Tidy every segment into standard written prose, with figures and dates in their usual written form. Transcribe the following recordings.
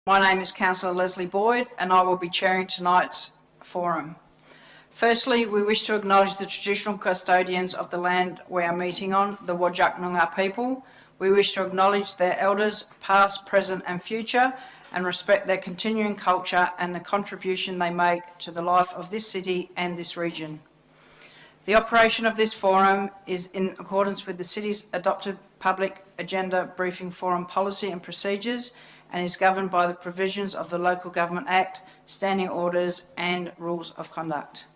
My name is Councillor Leslie Boyd and I will be chairing tonight's forum. Firstly, we wish to acknowledge the traditional custodians of the land we are meeting on, the Whadjuk Noongar people. We wish to acknowledge their elders, past, present and future, and respect their continuing culture and the contribution they make to the life of this city and this region. The operation of this forum is in accordance with the city's adopted public agenda briefing forum policy and procedures and is governed by the provisions of the Local Government Act, standing orders and rules of conduct.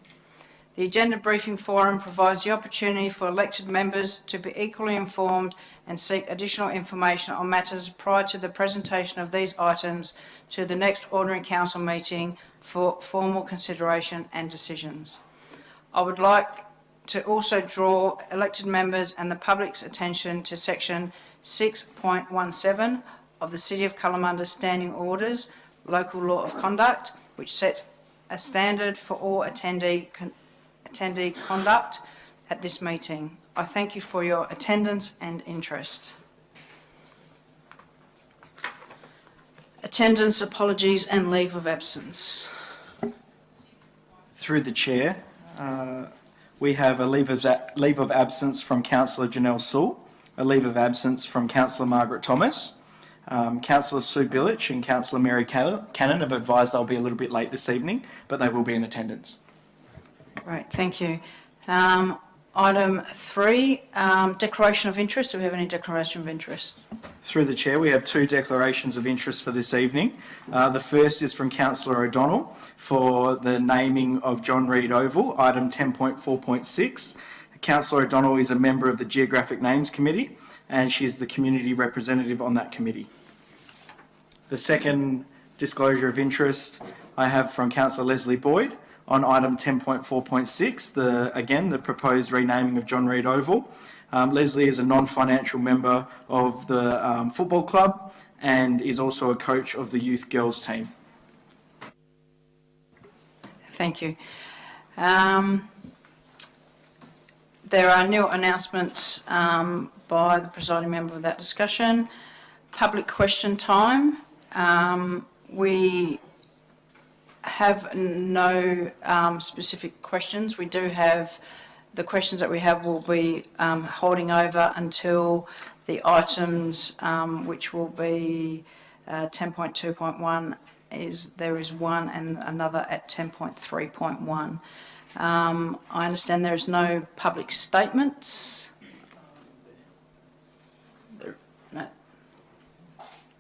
The agenda briefing forum provides the opportunity for elected members to be equally informed and seek additional information on matters prior to the presentation of these items to the next ordinary council meeting for formal consideration and decisions. I would like to also draw elected members and the public's attention to section 6.17 of the City of Kalamunda Standing Orders, Local Law of Conduct, which sets a standard for all attendee conduct at this meeting. I thank you for your attendance and interest. Attendance, apologies and leave of absence. Through the Chair, we have a leave of absence from Councillor Janelle Sewell, a leave of absence from Councillor Margaret Thomas. Councillor Sue Billich and Councillor Mary Cannon have advised they'll be a little bit late this evening, but they will be in attendance. Right, thank you. Item 3, declaration of interest. Do we have any declaration of interest? Through the Chair, we have 2 declarations of interest for this evening. The first is from Councillor O'Donnell for the naming of John Reid Oval, item 10.4.6. Councillor O'Donnell is a member of the Geographic Names Committee and she is the community representative on that committee. The second disclosure of interest I have from Councillor Leslie Boyd on item 10.4.6, again the proposed renaming of John Reid Oval. Leslie is a non-financial member of the football club and is also a coach of the youth girls team. Thank you. There are new announcements by the presiding member of that discussion. Public question time. We have no specific questions. We do have the questions that we have will be holding over until the items which will be 10.2.1 there is one and another at 10.3.1. I understand there is no public statements. No.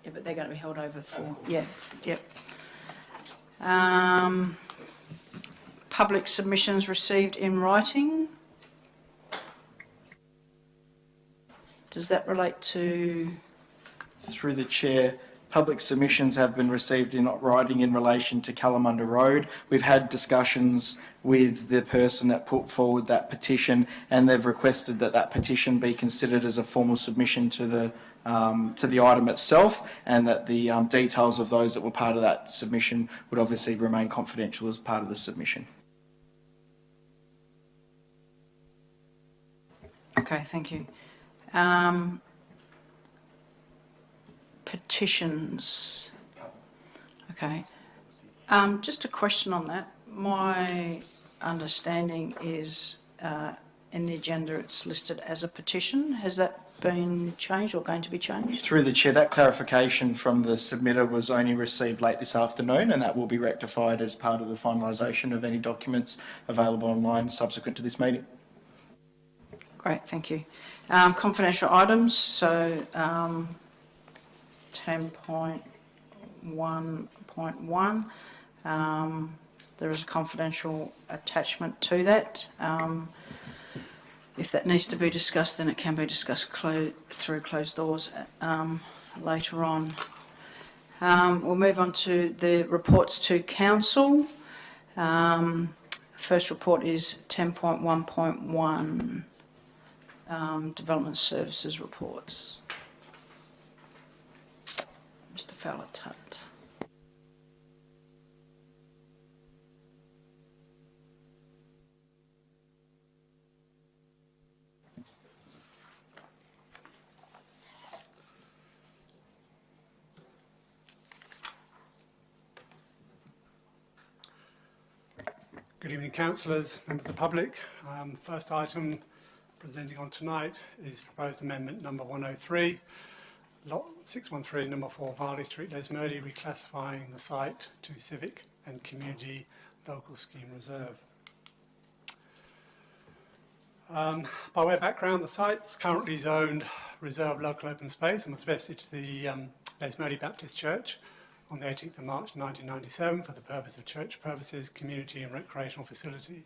Yeah, but they're going to be held over for. Yeah. Yep. Public submissions received in writing. Does that relate to? Through the Chair, public submissions have been received in writing in relation to Kalamunda Road. We've had discussions with the person that put forward that petition and they've requested that that petition be considered as a formal submission to the item itself and that the details of those that were part of that submission would obviously remain confidential as part of the submission. Okay, thank you. Petitions. Okay. Just a question on that. My understanding is in the agenda it's listed as a petition. Has that been changed or going to be changed? Through the Chair, that clarification from the submitter was only received late this afternoon and that will be rectified as part of the finalisation of any documents available online subsequent to this meeting. Great, thank you. Confidential items, so 10.1.1, there is a confidential attachment to that. If that needs to be discussed, then it can be discussed through closed doors later on. We'll move on to the reports to Council. First report is 10.1.1. Development Services reports. Mr. Fowler-Tutt. Good evening, councillors, members of the public. First item presenting on tonight is proposed amendment number 103, lot 613, number 4, Varley Street, Lesmurdie, reclassifying the site to civic and community local scheme reserve. By way of background, the site's currently zoned reserve local open space and was vested to the Lesmurdie Baptist Church on the 18th of March 1997 for the purpose of church purposes, community and recreational facility.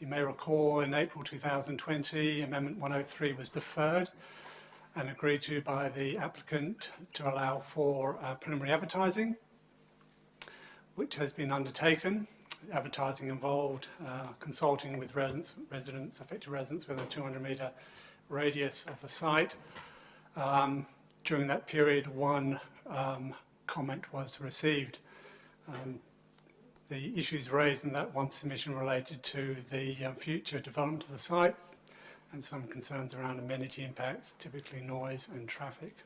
You may recall in April 2020, Amendment 103 was deferred and agreed to by the applicant to allow for preliminary advertising, which has been undertaken. Advertising involved consulting with affected residents within a 200-metre radius of the site. During that period, one comment was received. The issues raised in that one submission related to the future development of the site and some concerns around amenity impacts, typically noise and traffic.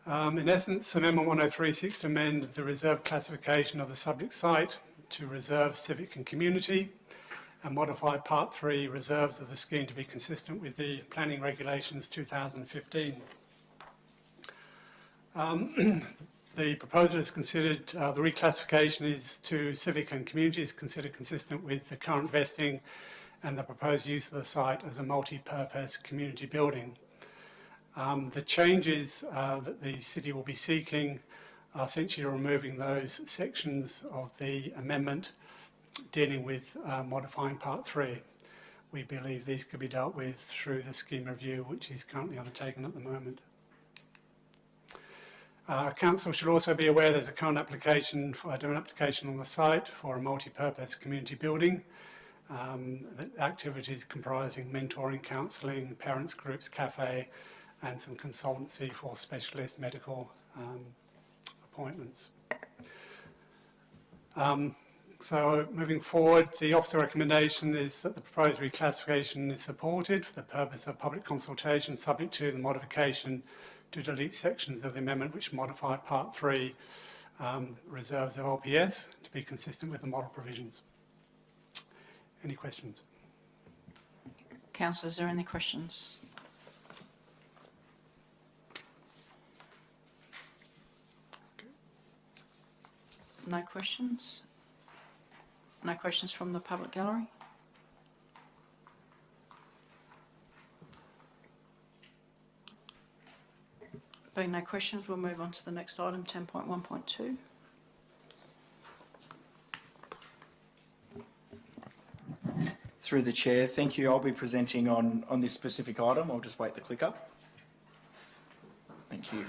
In essence, Amendment 103 seeks to amend the reserve classification of the subject site to reserve civic and community and modify Part 3 reserves of the scheme to be consistent with the Planning Regulations 2015. The proposal is considered, the reclassification is to civic and community is considered consistent with the current vesting and the proposed use of the site as a multi-purpose community building. The changes that the city will be seeking are essentially removing those sections of the amendment dealing with modifying Part 3. We believe these could be dealt with through the scheme review, which is currently undertaken at the moment. Council should also be aware there's a current application on the site for a multi-purpose community building. Activities comprising mentoring, counselling, parents groups, cafe, and some consultancy for specialist medical appointments. So moving forward, the officer recommendation is that the proposed reclassification is supported for the purpose of public consultation, subject to the modification to delete sections of the amendment which modify Part 3 reserves of LPS to be consistent with the model provisions. Any questions? Councillors, are there any questions? Okay. No questions? No questions from the public gallery? Being no questions, we'll move on to the next item, 10.1.2. Through the chair, thank you. I'll be presenting on this specific item. I'll just wait the clicker. Thank you.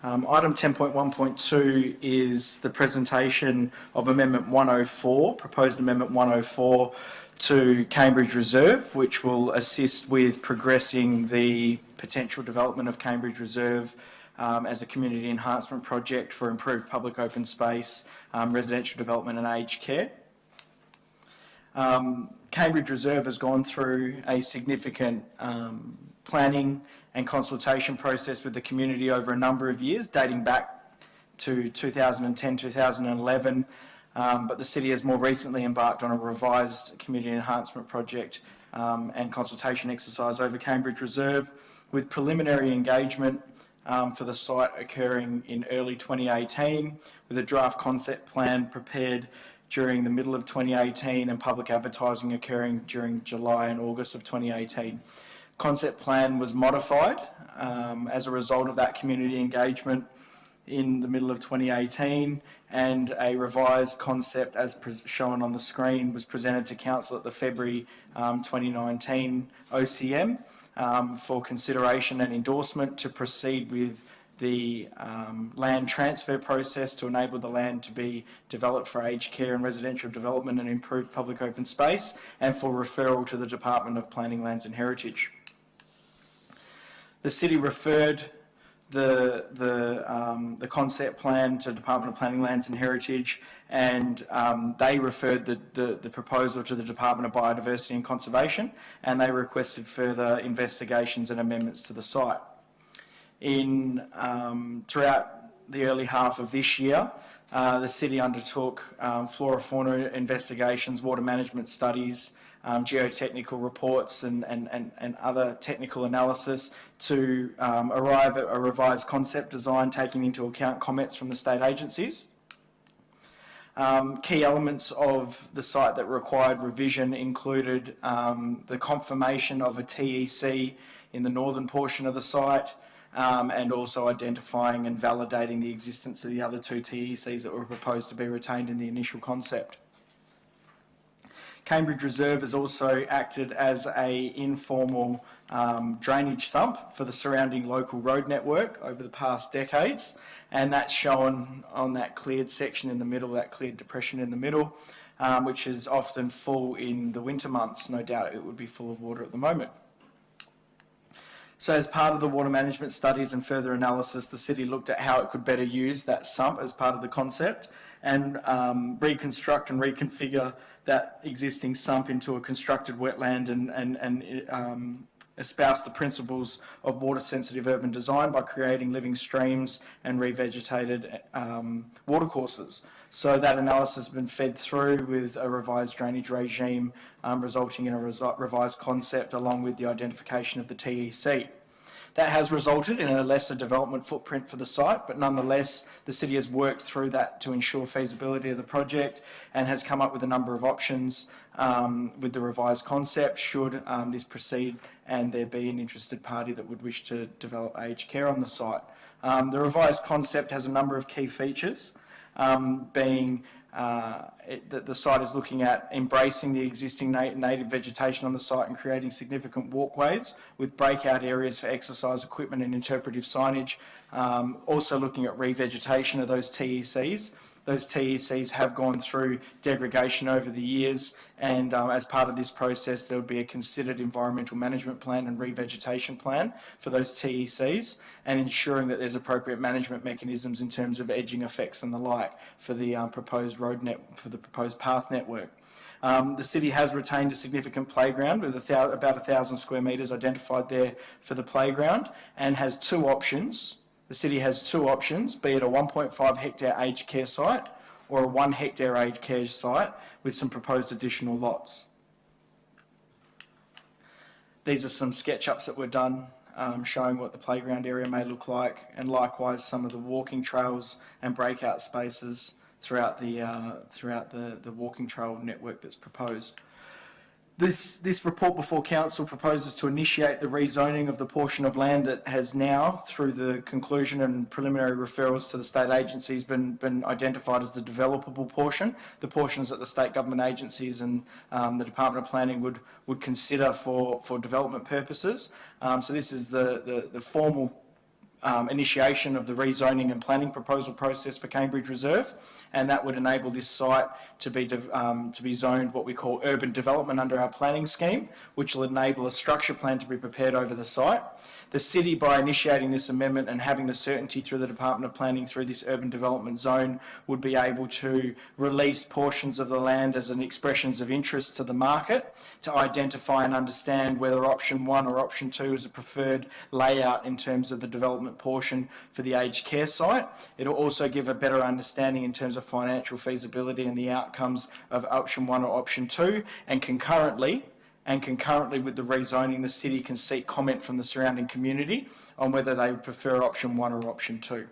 Item 10.1.2 is the presentation of Amendment 104, proposed Amendment 104 to Cambridge Reserve, which will assist with progressing the potential development of Cambridge Reserve as a community enhancement project for improved public open space, residential development and aged care. Cambridge Reserve has gone through a significant planning and consultation process with the community over a number of years, dating back to 2010, 2011, but the city has more recently embarked on a revised community enhancement project and consultation exercise over Cambridge Reserve, with preliminary engagement for the site occurring in early 2018, with a draft concept plan prepared during the middle of 2018 and public advertising occurring during July and August of 2018. Concept plan was modified as a result of that community engagement in the middle of 2018, and a revised concept as shown on the screen was presented to Council at the February 2019 OCM for consideration and endorsement to proceed with the land transfer process to enable the land to be developed for aged care and residential development and improved public open space, and for referral to the Department of Planning, Lands and Heritage. The city referred the concept plan to Department of Planning, Lands and Heritage, and they referred the proposal to the Department of Biodiversity and Conservation, and they requested further investigations and amendments to the site. Throughout the early half of this year, the city undertook flora fauna investigations, water management studies, geotechnical reports and other technical analysis to arrive at a revised concept design taking into account comments from the state agencies. Key elements of the site that required revision included the confirmation of a TEC in the northern portion of the site, and also identifying and validating the existence of the other two TECs that were proposed to be retained in the initial concept. Cambridge Reserve has also acted as an informal drainage sump for the surrounding local road network over the past decades, and that's shown on that cleared section in the middle, that cleared depression in the middle, which is often full in the winter months. No doubt it would be full of water at the moment. So as part of the water management studies and further analysis, the city looked at how it could better use that sump as part of the concept and reconstruct and reconfigure that existing sump into a constructed wetland and espouse the principles of water-sensitive urban design by creating living streams and revegetated watercourses. So that analysis has been fed through with a revised drainage regime, resulting in a revised concept along with the identification of the TEC. That has resulted in a lesser development footprint for the site, but nonetheless, the city has worked through that to ensure feasibility of the project and has come up with a number of options with the revised concept should this proceed and there be an interested party that would wish to develop aged care on the site. The revised concept has a number of key features, being that the site is looking at embracing the existing native vegetation on the site and creating significant walkways with breakout areas for exercise equipment and interpretive signage. Also looking at revegetation of those TECs. Those TECs have gone through degradation over the years, and as part of this process there would be a considered environmental management plan and revegetation plan for those TECs, and ensuring that there's appropriate management mechanisms in terms of edging effects and the like for the proposed proposed path network. The city has retained a significant playground with about 1,000 square metres identified there for the playground, and has two options. The city has two options, be it a 1.5 hectare aged care site or a 1 hectare aged care site with some proposed additional lots. These are some SketchUps that were done showing what the playground area may look like, and likewise some of the walking trails and breakout spaces throughout the walking trail network that's proposed. This report before council proposes to initiate the rezoning of the portion of land that has now, through the conclusion and preliminary referrals to the state agencies, been identified as the developable portion, the portions that the state government agencies and the Department of Planning would consider for development purposes. So this is the formal initiation of the rezoning and planning proposal process for Cambridge Reserve, and that would enable this site to be zoned what we call urban development under our planning scheme, which will enable a structure plan to be prepared over the site. The city, by initiating this amendment and having the certainty through the Department of Planning through this urban development zone, would be able to release portions of the land as an expressions of interest to the market to identify and understand whether option 1 or option 2 is a preferred layout in terms of the development portion for the aged care site. It will also give a better understanding in terms of financial feasibility and the outcomes of option 1 or option 2, and concurrently with the rezoning, the city can seek comment from the surrounding community on whether they would prefer option 1 or option 2.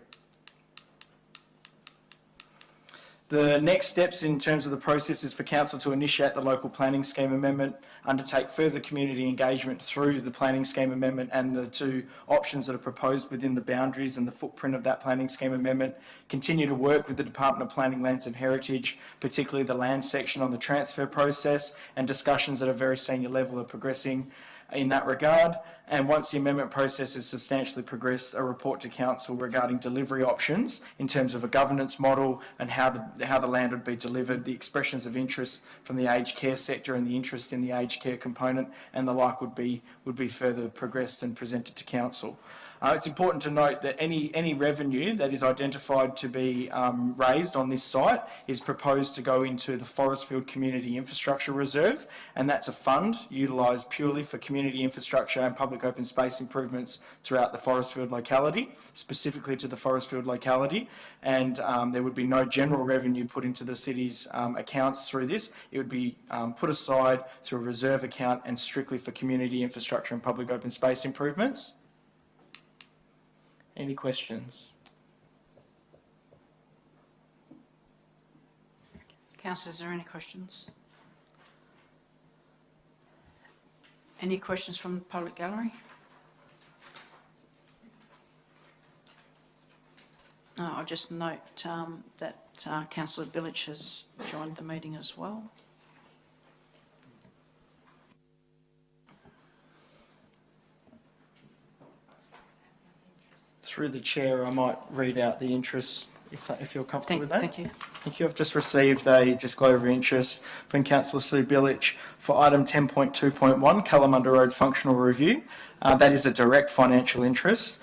The next steps in terms of the process is for council to initiate the local planning scheme amendment, undertake further community engagement through the planning scheme amendment and the two options that are proposed within the boundaries and the footprint of that planning scheme amendment, continue to work with the Department of Planning, Lands and Heritage, particularly the land section on the transfer process, and discussions at a very senior level are progressing in that regard. And once the amendment process is substantially progressed, a report to council regarding delivery options in terms of a governance model and how the land would be delivered, the expressions of interest from the aged care sector and the interest in the aged care component and the like would be further progressed and presented to council. It's important to note that any revenue that is identified to be raised on this site is proposed to go into the Forestfield Community Infrastructure Reserve, and that's a fund utilised purely for community infrastructure and public public open space improvements throughout the Forestfield locality, specifically to the Forestfield locality, and there would be no general revenue put into the city's accounts through this. It would be put aside through a reserve account and strictly for community infrastructure and public open space improvements. Any questions? Councillors, is there any questions? Any questions from the public gallery? I'll just note that Councillor Billich has joined the meeting as well. Through the chair, I might read out the interest if you're comfortable with that. Thank you. Thank you. I've just received a disclosure of interest from Councillor Sue Billich for item 10.2.1, Kalamunda Road Functional Review. That is a direct financial interest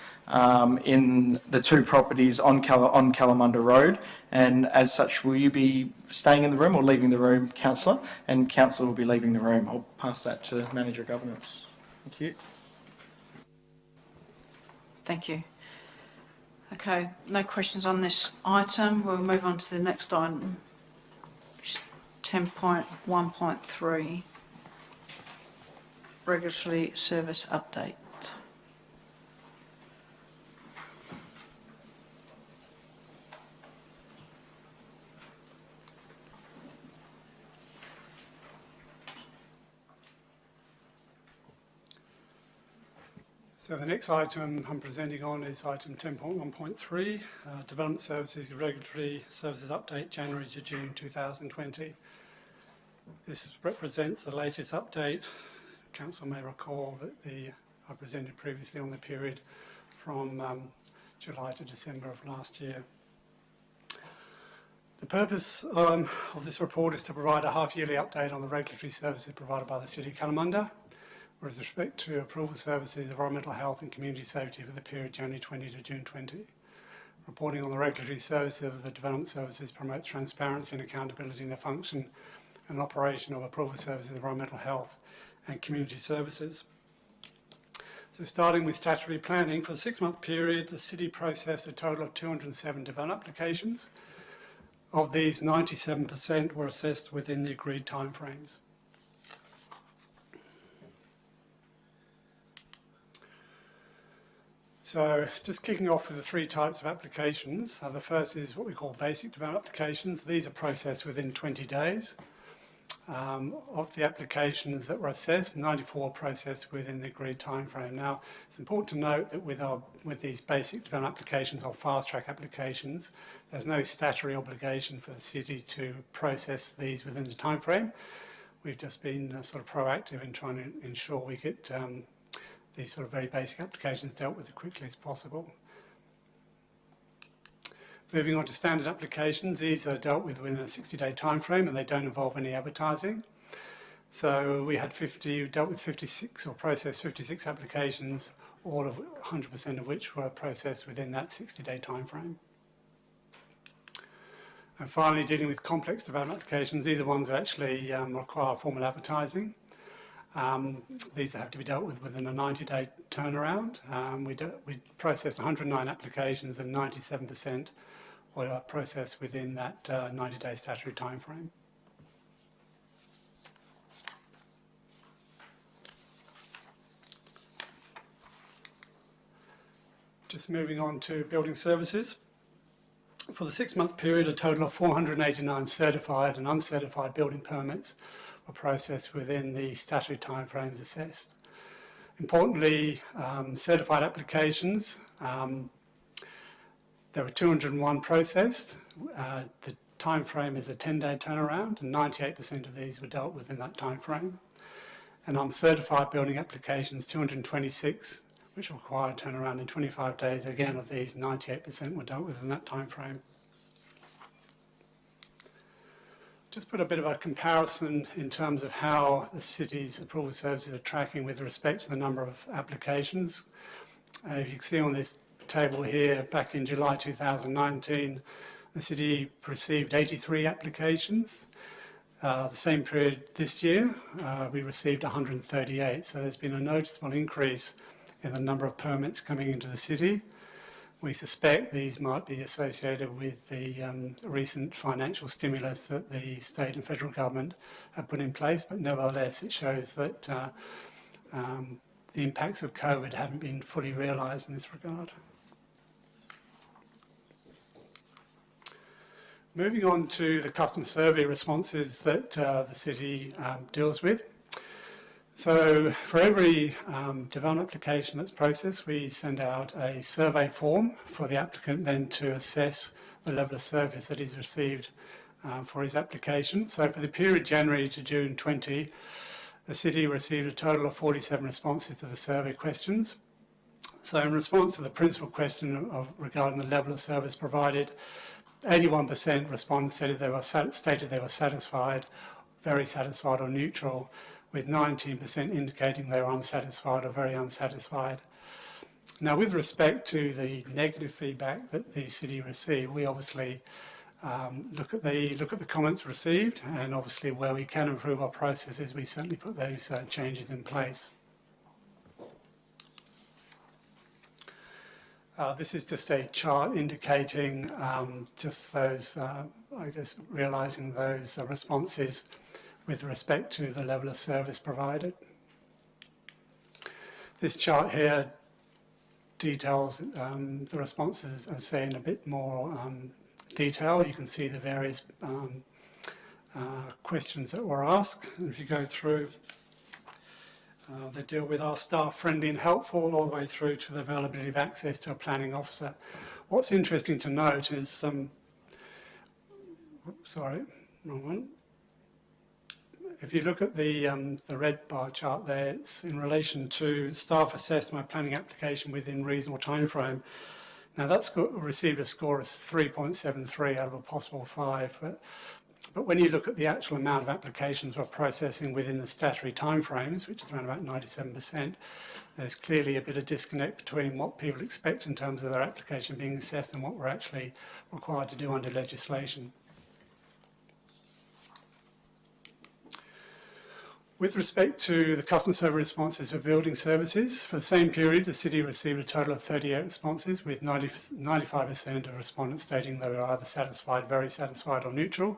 in the two properties on Kalamunda Road, and as such, will you be staying in the room or leaving the room, Councillor? And Councillor will be leaving the room. I'll pass that to Manager Governance. Thank you. Thank you. Okay, no questions on this item. We'll move on to the next item, which is 10.1.3, Regulatory Service Update. So the next item I'm presenting on is item 10.1.3, Development Services Regulatory Services Update, January to June 2020. This represents the latest update. Council may recall that I presented previously on the period from July to December of last year. The purpose of this report is to provide a half-yearly update on the regulatory services provided by the City of Kalamunda, with respect to approval services, environmental health and community safety for the period January 20 to June 20. Reporting on the regulatory services of the development services promotes transparency and accountability in the function and operation of approval services, environmental health and community services. So starting with statutory planning, for the 6-month period, the City processed a total of 207 development applications. Of these, 97% were assessed within the agreed timeframes. So just kicking off with the 3 types of applications. The first is what we call basic development applications. These are processed within 20 days. Of the applications that were assessed, 94 processed within the agreed timeframe. Now, it's important to note that with these basic development applications or fast-track applications, there's no statutory obligation for the City to process these within the timeframe. We've just been sort of proactive in trying to ensure we get these sort of very basic applications dealt with as quickly as possible. Moving on to standard applications, these are dealt with within a 60-day timeframe and they don't involve any advertising. So we had dealt with 56 or processed 56 applications, 100% of which were processed within that 60-day timeframe. And finally, dealing with complex development applications, these are ones that actually require formal advertising. These have to be dealt with within a 90-day turnaround. We processed 109 applications and 97% were processed within that 90-day statutory timeframe. Just moving on to building services. For the 6-month period, a total of 489 certified and uncertified building permits were processed within the statutory timeframes assessed. Importantly, certified applications, there were 201 processed. The timeframe is a 10-day turnaround, and 98% of these were dealt with in that timeframe. And uncertified building applications, 226, which required turnaround in 25 days. Again, of these, 98% were dealt with in that timeframe. Just put a bit of a comparison in terms of how the City's approval services are tracking with respect to the number of applications. You can see on this table here, back in July 2019, the City received 83 applications. The same period this year, we received 138, so there's been a noticeable increase in the number of permits coming into the city. We suspect these might be associated with the recent financial stimulus that the state and federal government have put in place, but nevertheless it shows that the impacts of COVID haven't been fully realised in this regard. Moving on to the customer survey responses that the city deals with. So for every development application that's processed, we send out a survey form for the applicant then to assess the level of service that he's received for his application. So for the period January to June 20, the city received a total of 47 responses to the survey questions. So in response to the principal question regarding the level of service provided, 81% respondents stated they were satisfied, very satisfied or neutral, with 19% indicating they were unsatisfied or very unsatisfied. Now, with respect to the negative feedback that the city received, we obviously look at the comments received, and obviously where we can improve our processes, we certainly put those changes in place. This is just a chart indicating just those, I guess, realising those responses with respect to the level of service provided. This chart here details the responses, I say, in a bit more detail. You can see the various questions that were asked. And if you go through, they deal with are staff friendly and helpful, all the way through to the availability of access to a planning officer. What's interesting to note is, sorry, wrong one. If you look at the red bar chart there, it's in relation to staff assessed my planning application within reasonable time frame. Now that's received a score of 3.73 out of a possible 5, but when you look at the actual amount of applications we're processing within the statutory timeframes, which is around about 97%, there's clearly a bit of disconnect between what people expect in terms of their application being assessed and what we're actually required to do under legislation. With respect to the customer survey responses for building services, for the same period, the city received a total of 38 responses, with 95% of respondents stating they were either satisfied, very satisfied or neutral,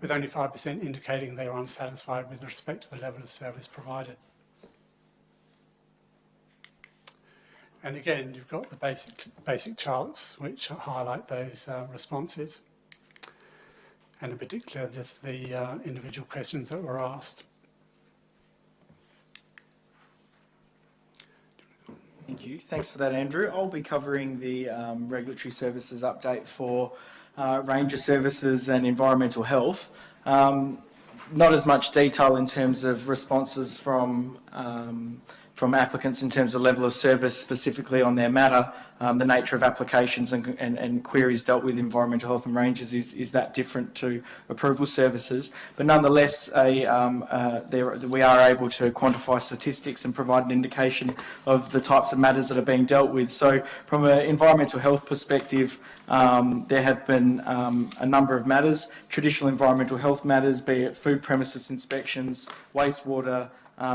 with only 5% indicating they were unsatisfied with respect to the level of service provided. And again, you've got the basic charts which highlight those responses, and in particular just the individual questions that were asked. Thank you. Thanks for that, Andrew. I'll be covering the regulatory services update for ranger services and environmental health. Not as much detail in terms of responses from applicants in terms of level of service specifically on their matter. The nature of applications and queries dealt with environmental health and rangers is that different to approval services. But nonetheless, we are able to quantify statistics and provide an indication of the types of matters that are being dealt with. So from an environmental health perspective, there have been a number of matters, traditional environmental health matters, be it food premises inspections, wastewater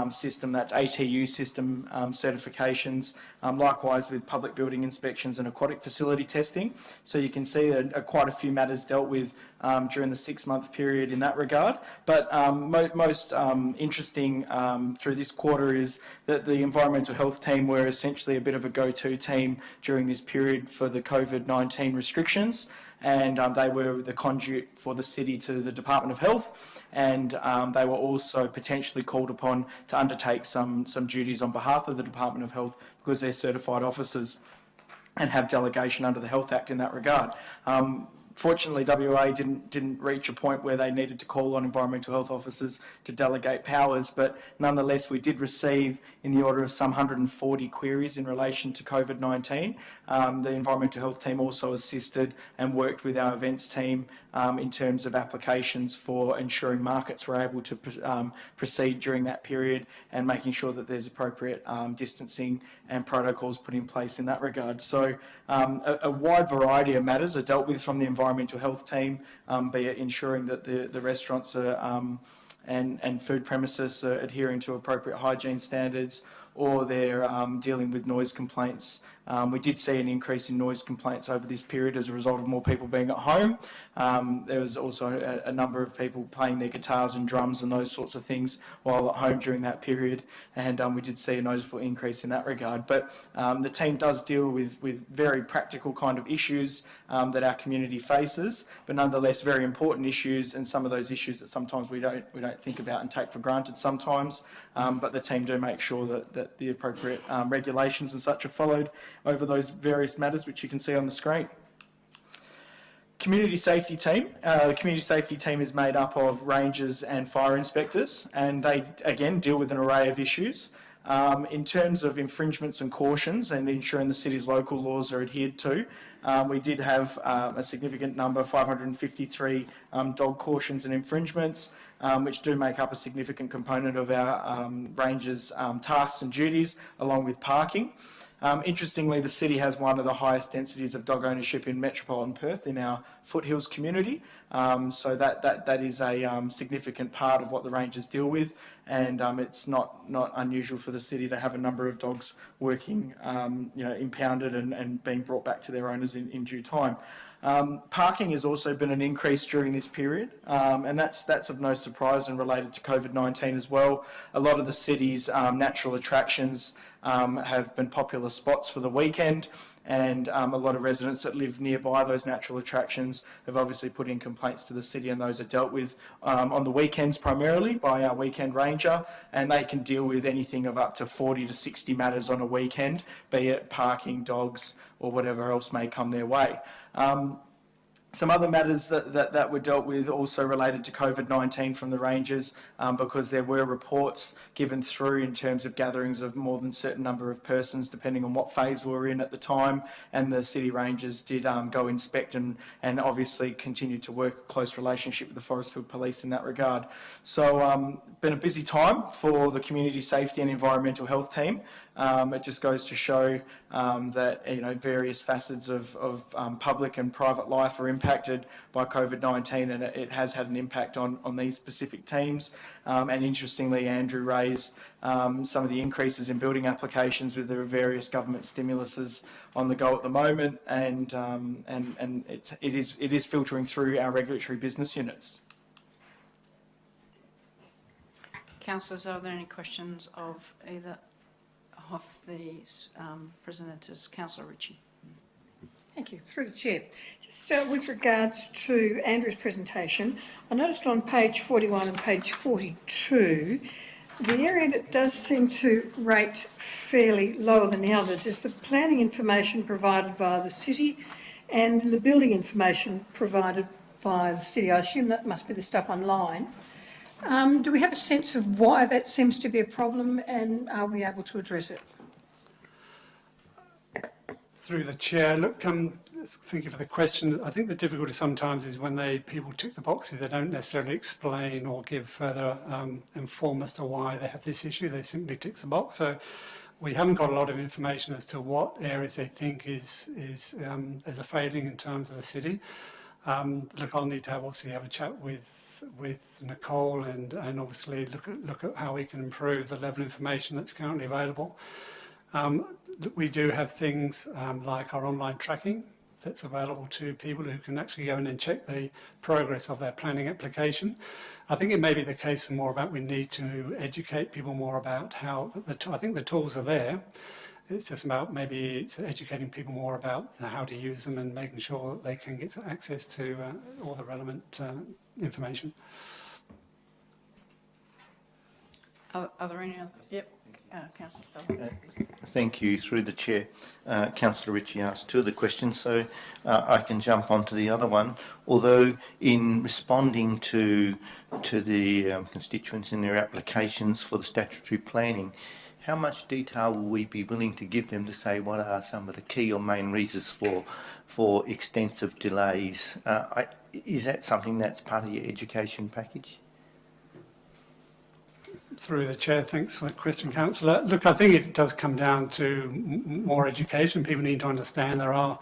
system, that's ATU system certifications, likewise with public building inspections and aquatic facility testing. So you can see quite a few matters dealt with during the 6-month period in that regard. But most interesting through this quarter is that the environmental health team were essentially a bit of a go-to team during this period for the COVID-19 restrictions, and they were the conduit for the city to the Department of Health, and they were also potentially called upon to undertake some duties on behalf of the Department of Health because they're certified officers and have delegation under the Health Act in that regard. Fortunately, WA didn't reach a point where they needed to call on environmental health officers to delegate powers, but nonetheless we did receive in the order of some 140 queries in relation to COVID-19. The environmental health team also assisted and worked with our events team in terms of applications for ensuring markets were able to proceed during that period and making sure that there's appropriate distancing and protocols put in place in that regard. So a wide variety of matters are dealt with from the environmental environmental health team, be it ensuring that the restaurants are and food premises are adhering to appropriate hygiene standards, or they're dealing with noise complaints. We did see an increase in noise complaints over this period as a result of more people being at home. There was also a number of people playing their guitars and drums and those sorts of things while at home during that period, and we did see a noticeable increase in that regard. But the team does deal with very practical kind of issues that our community faces, but nonetheless very important issues, and some of those issues that sometimes we don't think about and take for granted sometimes. But the team do make sure that the appropriate regulations and such are followed over those various matters, which you can see on the screen. Community safety team. The community safety team is made up of rangers and fire inspectors, and they again deal with an array of issues. In terms of infringements and cautions and ensuring the city's local laws are adhered to, we did have a significant number, 553 dog cautions and infringements, which do make up a significant component of our rangers' tasks and duties, along with parking. Interestingly, the city has one of the highest densities of dog ownership in metropolitan Perth in our foothills community, so that is a significant part of what the rangers deal with, and it's not unusual for the city to have a number of dogs working, impounded and being brought back to their owners in due time. Parking has also been an increase during this period, and that's of no surprise and related to COVID-19 as well. A lot of the city's natural attractions have been popular spots for the weekend, and a lot of residents that live nearby those natural attractions have obviously put in complaints to the city, and those are dealt with on the weekends primarily by our weekend ranger, and they can deal with anything of up to 40 to 60 matters on a weekend, be it parking, dogs, or whatever else may come their way. Some other matters that were dealt with also related to COVID-19 from the rangers, because there were reports given through in terms of gatherings of more than a certain number of persons, depending on what phase we were in at the time, and the city rangers did go inspect and obviously continued to work a close relationship with the Forestfield Police in that regard. So been a busy time for the community safety and environmental health team. It just goes to show that various facets of public and private life are impacted by COVID-19, and it has had an impact on these specific teams. And interestingly, Andrew raised some of the increases in building applications with the various government stimuluses on the go at the moment, and it is filtering through our regulatory business units. Councillors, are there any questions of either of these presenters? Councillor Ritchie. Thank you. Through the Chair. Just with regards to Andrew's presentation, I noticed on page 41 and page 42, the area that does seem to rate fairly lower than the others is the planning information provided via the city and the building information provided by the city. I assume that must be the stuff online. Do we have a sense of why that seems to be a problem, and are we able to address it? Through the Chair, look, thank you for the question. I think the difficulty sometimes is when people tick the boxes, they don't necessarily explain or give further inform as to why they have this issue. They simply tick the box. So we haven't got a lot of information as to what areas they think is a failing in terms of the city. Look, I'll need to obviously have a chat with Nicole and obviously look at how we can improve the level of information that's currently available. We do have things like our online tracking that's available to people who can actually go in and check the progress of their planning application. I think it may be the case more about we need to educate people more about how I think the tools are there. It's just about maybe it's educating people more about how to use them and making sure that they can get access to all the relevant information. Are there any other? Yep. Councillor Stelling. Thank you. Through the Chair, Councillor Ritchie asked two of the questions, so I can jump on to the other one. Although in responding to the constituents in their applications for the statutory planning, how much detail will we be willing to give them to say what are some of the key or main reasons for extensive delays? Is that something that's part of your education package? Through the Chair, thanks for the question, Councillor. Look, I think it does come down to more education. People need to understand there are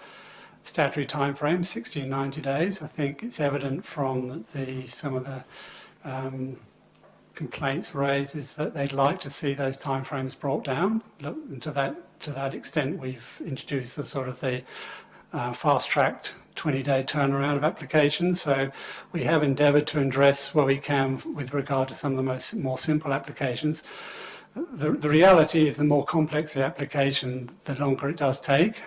statutory timeframe, 60 and 90 days. I think it's evident from some of the complaints raised is that they'd like to see those timeframes brought down. Look, and to that extent, we've introduced the sort of the fast-tracked 20-day turnaround of applications. So we have endeavoured to address where we can with regard to some of the more simple applications. The reality is the more complex the application, the longer it does take.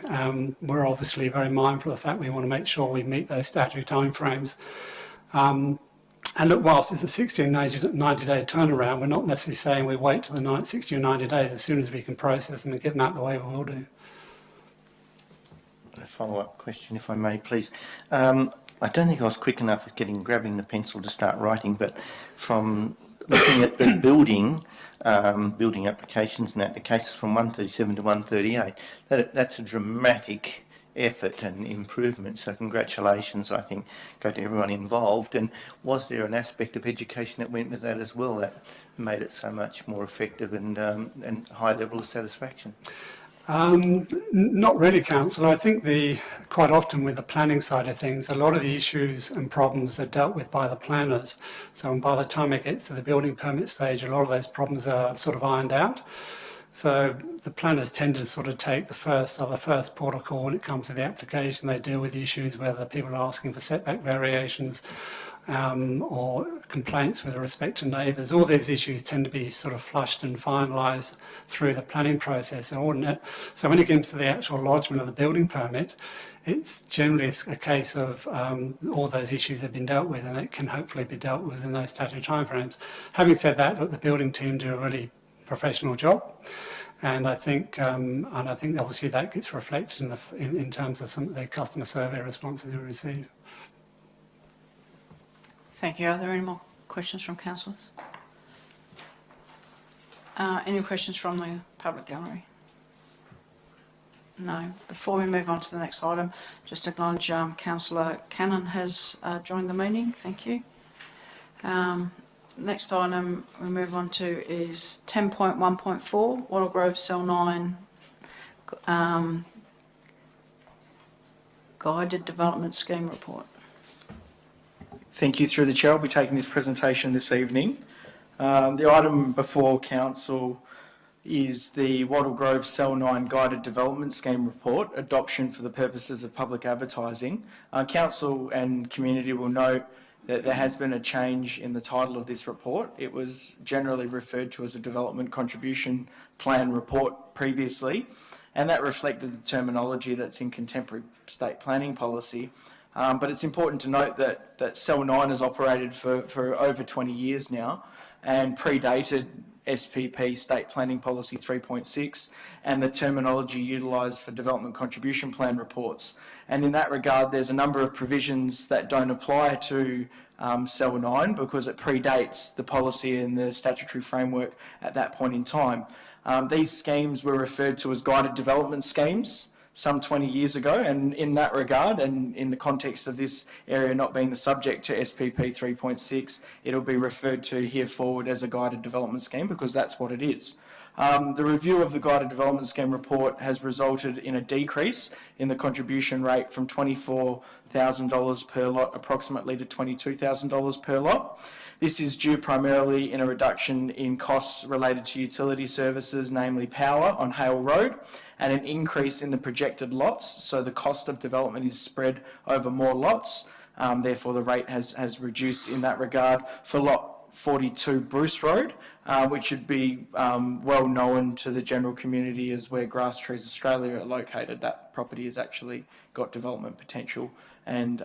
We're obviously very mindful of the fact we want to make sure we meet those statutory timeframes. And look, whilst it's a 60 and 90-day turnaround, we're not necessarily saying we wait till the 60 or 90 days. As soon as we can process them and get them out of the way, we will do. A follow-up question, if I may, please. I don't think I was quick enough at grabbing the pencil to start writing, but from looking at the building applications and the cases from 137 to 138, that's a dramatic effort and improvement. So congratulations, I think, go to everyone involved. And was there an aspect of education that went with that as well that made it so much more effective and high level of satisfaction? Not really, Councillor. I think quite often with the planning side of things, a lot of the issues and problems are dealt with by the planners. So by the time it gets to the building permit stage, a lot of those problems are sort of ironed out. So the planners tend to sort of take the first port of call when it comes to the application. They deal with the issues whether people are asking for setback variations or complaints with respect to neighbours. All these issues tend to be sort of flushed and finalised through the planning process. So when it comes to the actual lodgement of the building permit, it's generally a case of all those issues have been dealt with, and it can hopefully be dealt with in those statutory timeframes. Having said that, look, the building team do a really professional job, and I think obviously that gets reflected in terms of some of the customer survey responses we receive. Thank you. Are there any more questions from councillors? Any questions from the public gallery? No. Before we move on to the next item, just acknowledge Councillor Cannon has joined the meeting. Thank you. Next item we move on to is 10.1.4, Wattle Grove Cell 9 Guided Development Scheme Report. Thank you. Through the chair, I'll be taking this presentation this evening. The item before council is the Wattle Grove Cell 9 Guided Development Scheme Report, adoption for the purposes of public advertising. Council and community will note that there has been a change in the title of this report. It was generally referred to as a Development Contribution Plan Report previously, and that reflected the terminology that's in contemporary state planning policy. But it's important to note that Cell 9 has operated for over 20 years now and predated SPP State Planning Policy 3.6 and the terminology utilised for Development Contribution Plan reports. And in that regard, there's a number of provisions that don't apply to Cell 9 because it predates the policy and the statutory framework at that point in time. These schemes were referred to as guided development schemes some 20 years ago, and in that regard, and in the context of this area not being the subject to SPP 3.6, it'll be referred to here forward as a guided development scheme because that's what it is. The review of the guided development scheme report has resulted in a decrease in the contribution rate from $24,000 per lot approximately to $22,000 per lot. This is due primarily in a reduction in costs related to utility services, namely power on Hale Road, and an increase in the projected lots. So the cost of development is spread over more lots. Therefore, the rate has reduced in that regard. For lot 42 Bruce Road, which should be well known to the general community as where Grass Trees Australia are located. That property has actually got development potential, and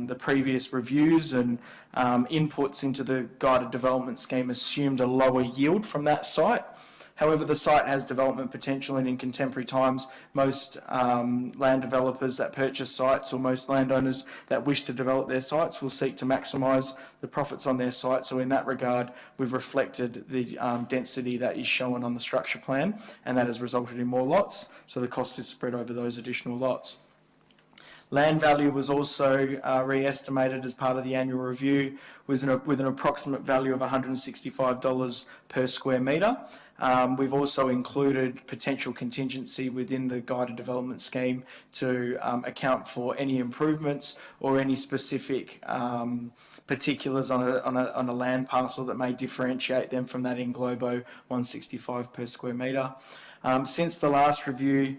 the previous reviews and inputs into the guided development scheme assumed a lower yield from that site. However, the site has development potential, and in contemporary times, most land developers that purchase sites or most landowners that wish to develop their sites will seek to maximise the profits on their site. So in that regard, we've reflected the density that is shown on the structure plan, and that has resulted in more lots. So the cost is spread over those additional lots. Land value was also re-estimated as part of the annual review with an approximate value of $165 per square metre. We've also included potential contingency within the guided development scheme to account for any improvements or any specific particulars on a land parcel that may differentiate them from that in Globo 165 per square metre. Since the last review,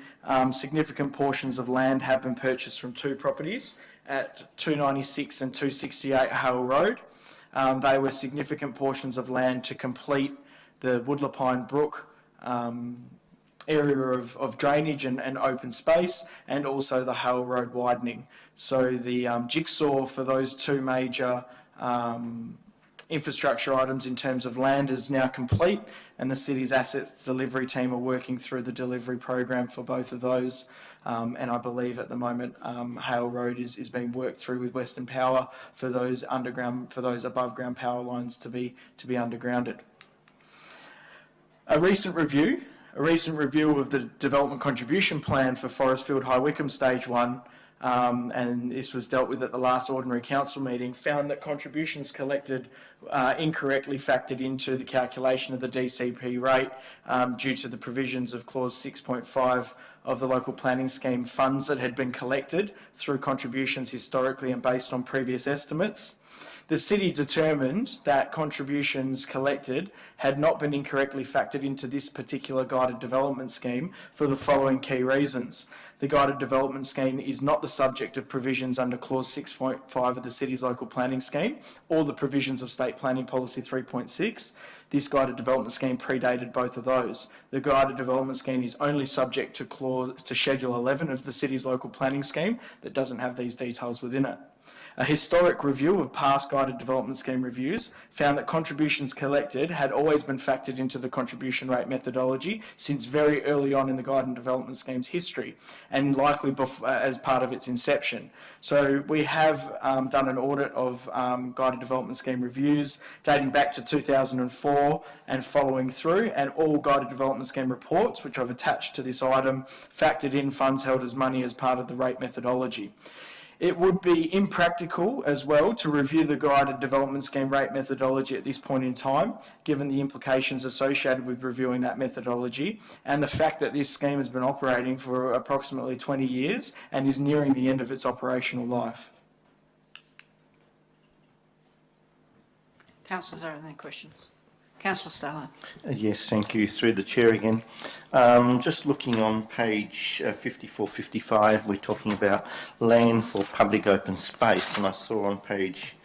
significant portions of land have been purchased from two properties at 296 and 268 Hale Road. They were significant portions of land to complete the Woodlapine Brook area of drainage and open space, and also the Hale Road widening. So the jigsaw for those two major infrastructure items in terms of land is now complete, and the city's assets delivery team are working through the delivery program for both of those. And I believe at the moment Hale Road is being worked through with Western Power for those above ground power lines to be undergrounded. A recent review of the development contribution plan for Forestfield High Wycombe Stage 1, and this was dealt with at the last Ordinary Council meeting, found that contributions collected incorrectly factored into the calculation of the DCP rate due to the provisions of Clause 6.5 of the Local Planning Scheme funds that had been collected through contributions historically and based on previous estimates. The city determined that contributions collected had not been incorrectly factored into this particular guided development scheme for the following key reasons. The guided development scheme is not the subject of provisions under Clause 6.5 of the city's local planning scheme or the provisions of State Planning Policy 3.6. This guided development scheme predated both of those. The guided development scheme is only subject to Schedule 11 of the city's local planning scheme that doesn't have these details within it. A historic review of past guided development scheme reviews found that contributions collected had always been factored into the contribution rate methodology since very early on in the guided development scheme's history, and likely as part of its inception. So we have done an audit of guided development scheme reviews dating back to 2004 and following through, and all guided development scheme reports, which I've attached to this item, factored in funds held as money as part of the rate methodology. It would be impractical as well to review the guided development scheme rate methodology at this point in time, given the implications associated with reviewing that methodology and the fact that this scheme has been operating for approximately 20 years and is nearing the end of its operational life. Councillors, are there any questions? Councillor Starland. Yes, thank you. Through the chair again. Just looking on page 54, 55, we're talking about land for public open space, and I saw on page,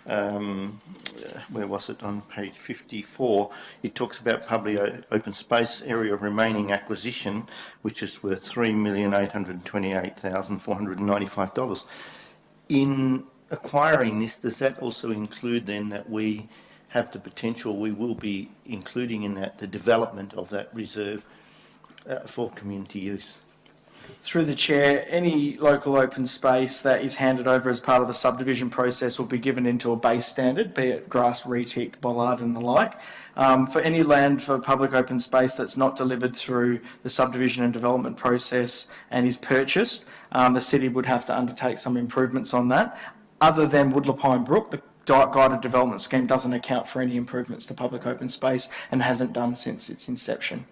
where was it, on page 54, it talks about public open space area of remaining acquisition, which is worth $3,828,495. In acquiring this, does that also include then that we have the potential, we will be including in that the development of that reserve for community use? Through the chair, any local open space that is handed over as part of the subdivision process will be given into a base standard, be it grass, reticked, bollard and the like. For any land for public open space that's not delivered through the subdivision and development process and is purchased, the city would have to undertake some improvements on that. Other than Woodlapine Brook, the guided development scheme doesn't account for any improvements to public open space and hasn't done since its inception.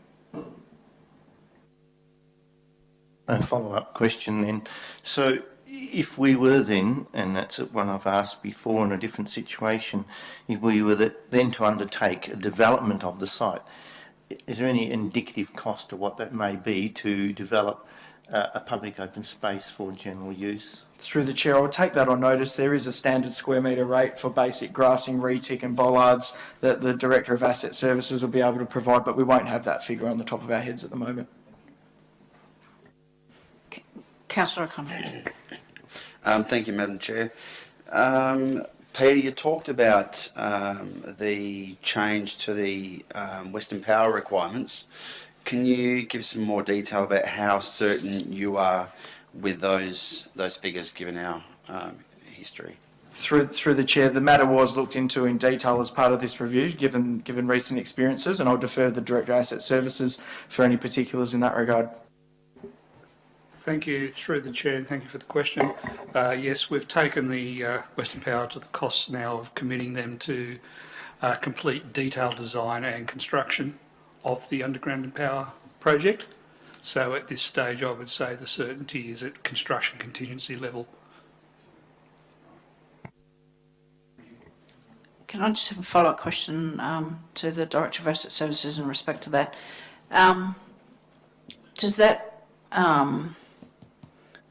A follow-up question then. So if we were then, and that's one I've asked before in a different situation, if we were then to undertake a development of the site, is there any indicative cost of what that may be to develop a public open space for general use? Through the chair, I will take that on notice. There is a standard square metre rate for basic grassing, retick and bollards that the Director of Asset Services will be able to provide, but we won't have that figure on the top of our heads at the moment. Councillor O'Connor. Thank you, Madam Chair. Peter, you talked about the change to the Western Power requirements. Can you give some more detail about how certain you are with those figures, given our history? Through the chair, the matter was looked into in detail as part of this review, given recent experiences, and I'll defer to the Director of Asset Services for any particulars in that regard. Thank you, through the chair, and thank you for the question. Yes, we've taken the Western Power to the costs now of committing them to complete detailed design and construction of the underground power project. So at this stage, I would say the certainty is at construction contingency level. Can I just have a follow-up question to the Director of Asset Services in respect to that? Does that,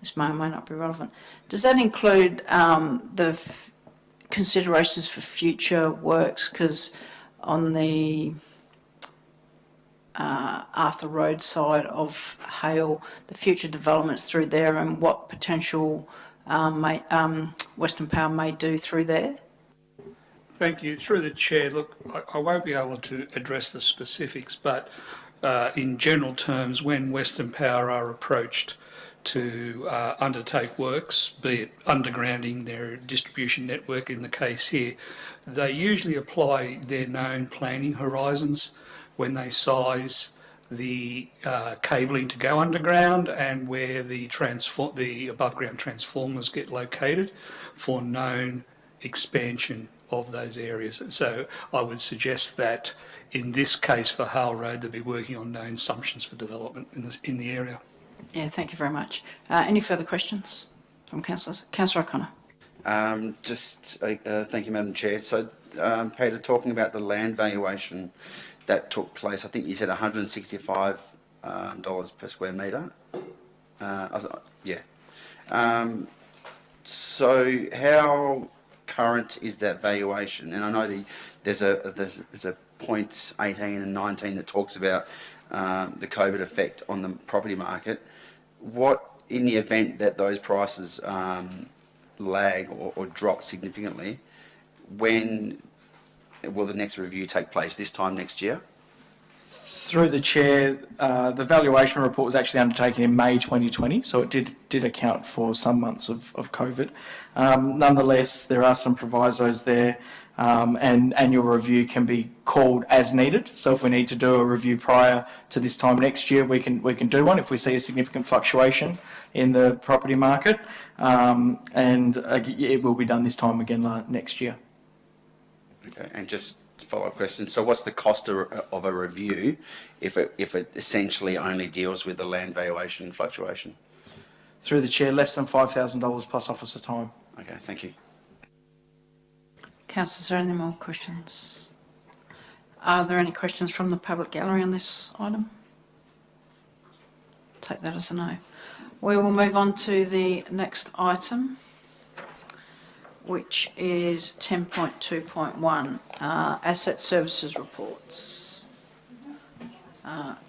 this may or may not be relevant, does that include the considerations for future works? Because on the Arthur Road side of Hale, the future developments through there and what potential Western Power may do through there? Thank you. Through the chair, look, I won't be able to address the specifics, but in general terms, when Western Power are approached to undertake works, be it undergrounding their distribution network in the case here, they usually apply their known planning horizons when they size the cabling to go underground and where the above ground transformers get located for known expansion of those areas. So I would suggest that in this case for Hale Road, they'll be working on known assumptions for development in the area. Yeah, thank you very much. Any further questions from councillors? Councillor O'Connor. Thank you, Madam Chair. So, Peter, talking about the land valuation that took place, I think you said $165 per square metre. Yeah. So how current is that valuation? And I know there's a point 18 and 19 that talks about the COVID effect on the property market. What, in the event that those prices lag or drop significantly, when will the next review take place? This time next year? Through the chair, the valuation report was actually undertaken in May 2020, so it did account for some months of COVID. Nonetheless, there are some provisos there, and annual review can be called as needed. So if we need to do a review prior to this time next year, we can do one if we see a significant fluctuation in the property market, and it will be done this time again next year. Okay, and just follow-up question. So what's the cost of a review if it essentially only deals with the land valuation fluctuation? Through the chair, less than $5,000 plus officer time. Okay, thank you. Councillors, are there any more questions? Are there any questions from the public gallery on this item? Take that as a no. We will move on to the next item, which is 10.2.1, Asset Services Reports.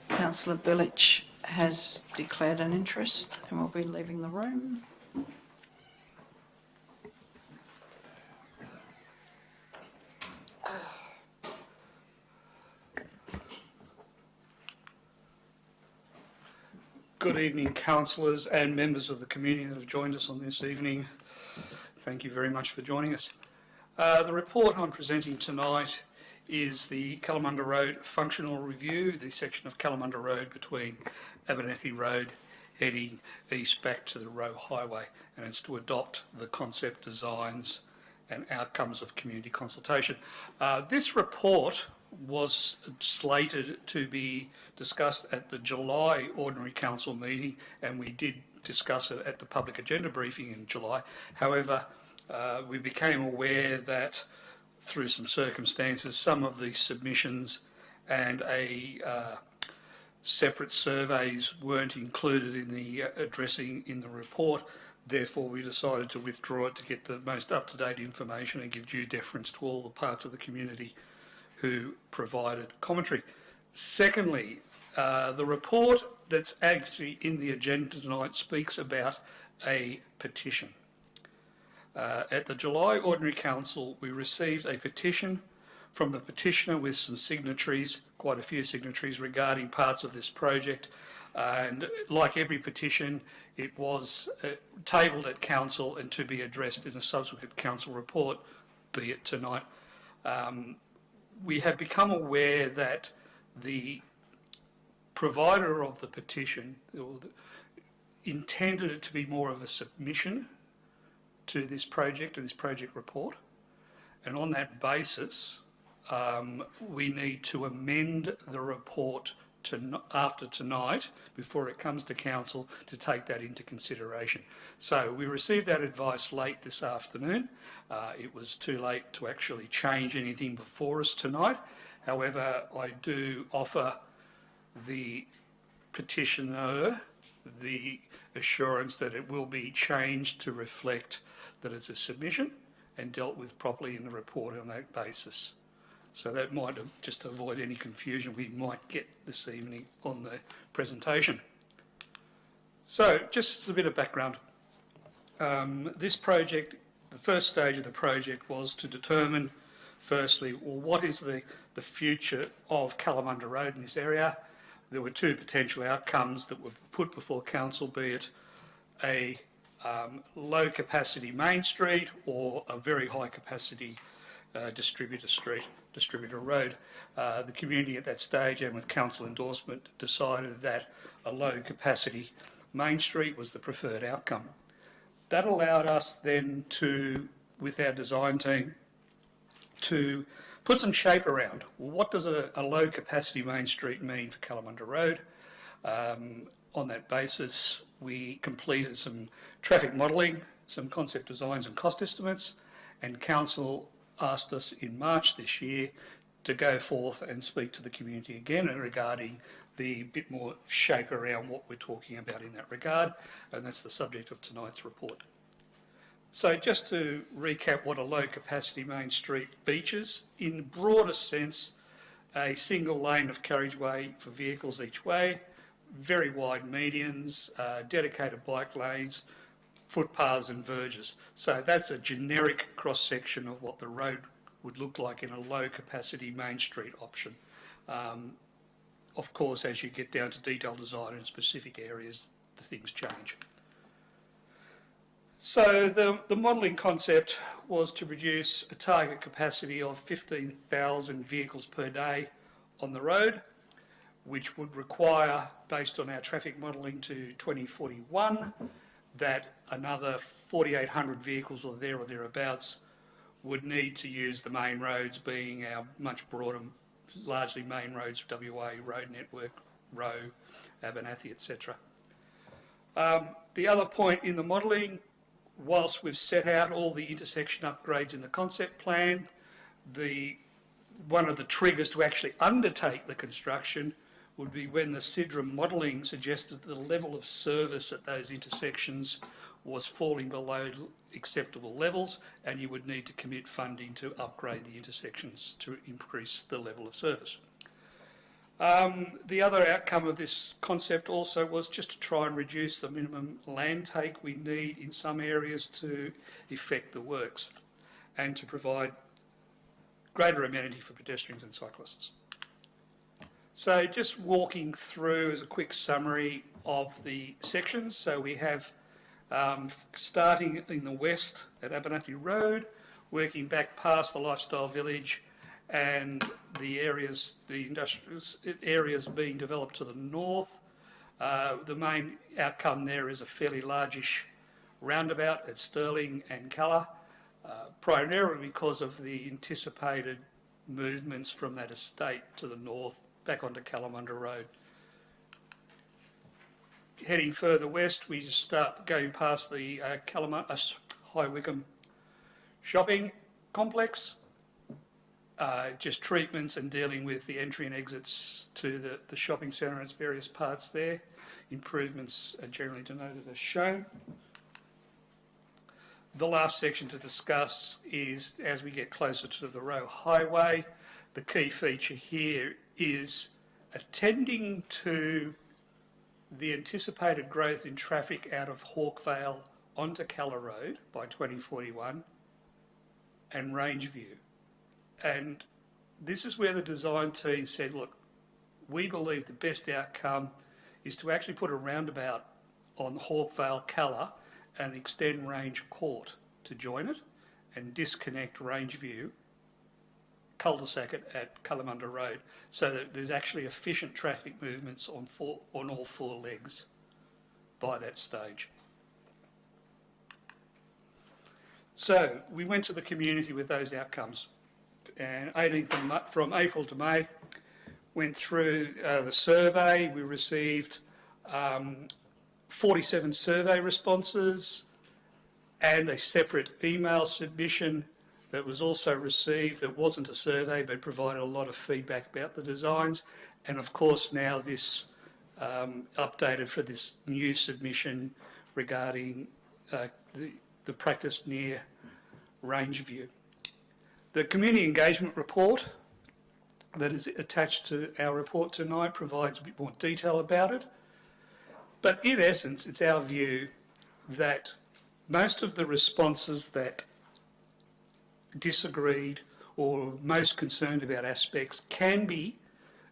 Councillor Billich has declared an interest and will be leaving the room. Good evening, councillors and members of the community that have joined us on this evening. Thank you very much for joining us. The report I'm presenting tonight is the Kalamunda Road Functional Review, the section of Kalamunda Road between Abernethy Road heading east back to the Roe Highway, and it's to adopt the concept designs and outcomes of community consultation. This report was slated to be discussed at the July Ordinary Council meeting, and we did discuss it at the public agenda briefing in July. However, we became aware that through some circumstances, some of the submissions and separate surveys weren't included in the addressing in the report. Therefore, we decided to withdraw it to get the most up-to-date information and give due deference to all the parts of the community who provided commentary. Secondly, the report that's actually in the agenda tonight speaks about a petition. At the July Ordinary Council, we received a petition from the petitioner with some signatories, quite a few signatories, regarding parts of this project. And like every petition, it was tabled at council and to be addressed in a subsequent council report, be it tonight. We have become aware that the provider of the petition intended it to be more of a submission to this project and this project report. And on that basis, we need to amend the report after tonight, before it comes to council, to take that into consideration. So we received that advice late this afternoon. It was too late to actually change anything before us tonight. However, I do offer the petitioner the assurance that it will be changed to reflect that it's a submission and dealt with properly in the report on that basis. So that might just avoid any confusion we might get this evening on the presentation. So just a bit of background. This project, the first stage of the project was to determine, firstly, well, what is the future of Kalamunda Road in this area. There were two potential outcomes that were put before council, be it a low capacity main street or a very high capacity distributor road. The community at that stage, and with council endorsement, decided that a low capacity main street was the preferred outcome. That allowed us then to, with our design team, to put some shape around. Well, what does a low capacity main street mean for Kalamunda Road? On that basis, we completed some traffic modelling, some concept designs and cost estimates, and council asked us in March this year to go forth and speak to the community again regarding the bit more shape around what we're talking about in that regard, and that's the subject of tonight's report. So just to recap what a low capacity main street features, in broader sense, a single lane of carriageway for vehicles each way, very wide medians, dedicated bike lanes, footpaths and verges. So that's a generic cross-section of what the road would look like in a low capacity main street option. Of course, as you get down to detailed design in specific areas, the things change. So the modelling concept was to produce a target capacity of 15,000 vehicles per day on the road, which would require, based on our traffic modelling to 2041, that another 4,800 vehicles or thereabouts would need to use the main roads, being our much broader, largely main roads, WA, Road Network, Roe, Abernathy, etc. The other point in the modelling, whilst we've set out all the intersection upgrades in the concept plan, one of the triggers to actually undertake the construction would be when the SIDRA modelling suggested that the level of service at those intersections was falling below acceptable levels, and you would need to commit funding to upgrade the intersections to increase the level of service. The other outcome of this concept also was just to try and reduce the minimum land take we need in some areas to effect the works, and to provide greater amenity for pedestrians and cyclists. So just walking through as a quick summary of the sections. So we have starting in the west at Abernathy Road, working back past the Lifestyle Village and the industrial areas being developed to the north. The main outcome there is a fairly largish roundabout at Stirling and Calla, primarily because of the anticipated movements from that estate to the north back onto Kalamunda Road. Heading further west, we just start going past the High Wycombe shopping complex, just treatments and dealing with the entry and exits to the shopping centre and its various parts there. Improvements are generally denoted as shown. The last section to discuss is as we get closer to the Roe Highway. The key feature here is attending to the anticipated growth in traffic out of Hawkvale onto Calla Road by 2041 and Rangeview. And this is where the design team said, look, we believe the best outcome is to actually put a roundabout on Hawkvale Calla and extend Range Court to join it and disconnect Rangeview cul-de-sac at Kalamunda Road, so that there's actually efficient traffic movements on all four legs by that stage. So we went to the community with those outcomes, and from April to May, went through the survey. We received 47 survey responses and a separate email submission that was also received that wasn't a survey but provided a lot of feedback about the designs. And of course now this updated for this new submission regarding the practice near Rangeview. The community engagement report that is attached to our report tonight provides a bit more detail about it. But in essence, it's our view that most of the responses that disagreed or most concerned about aspects can be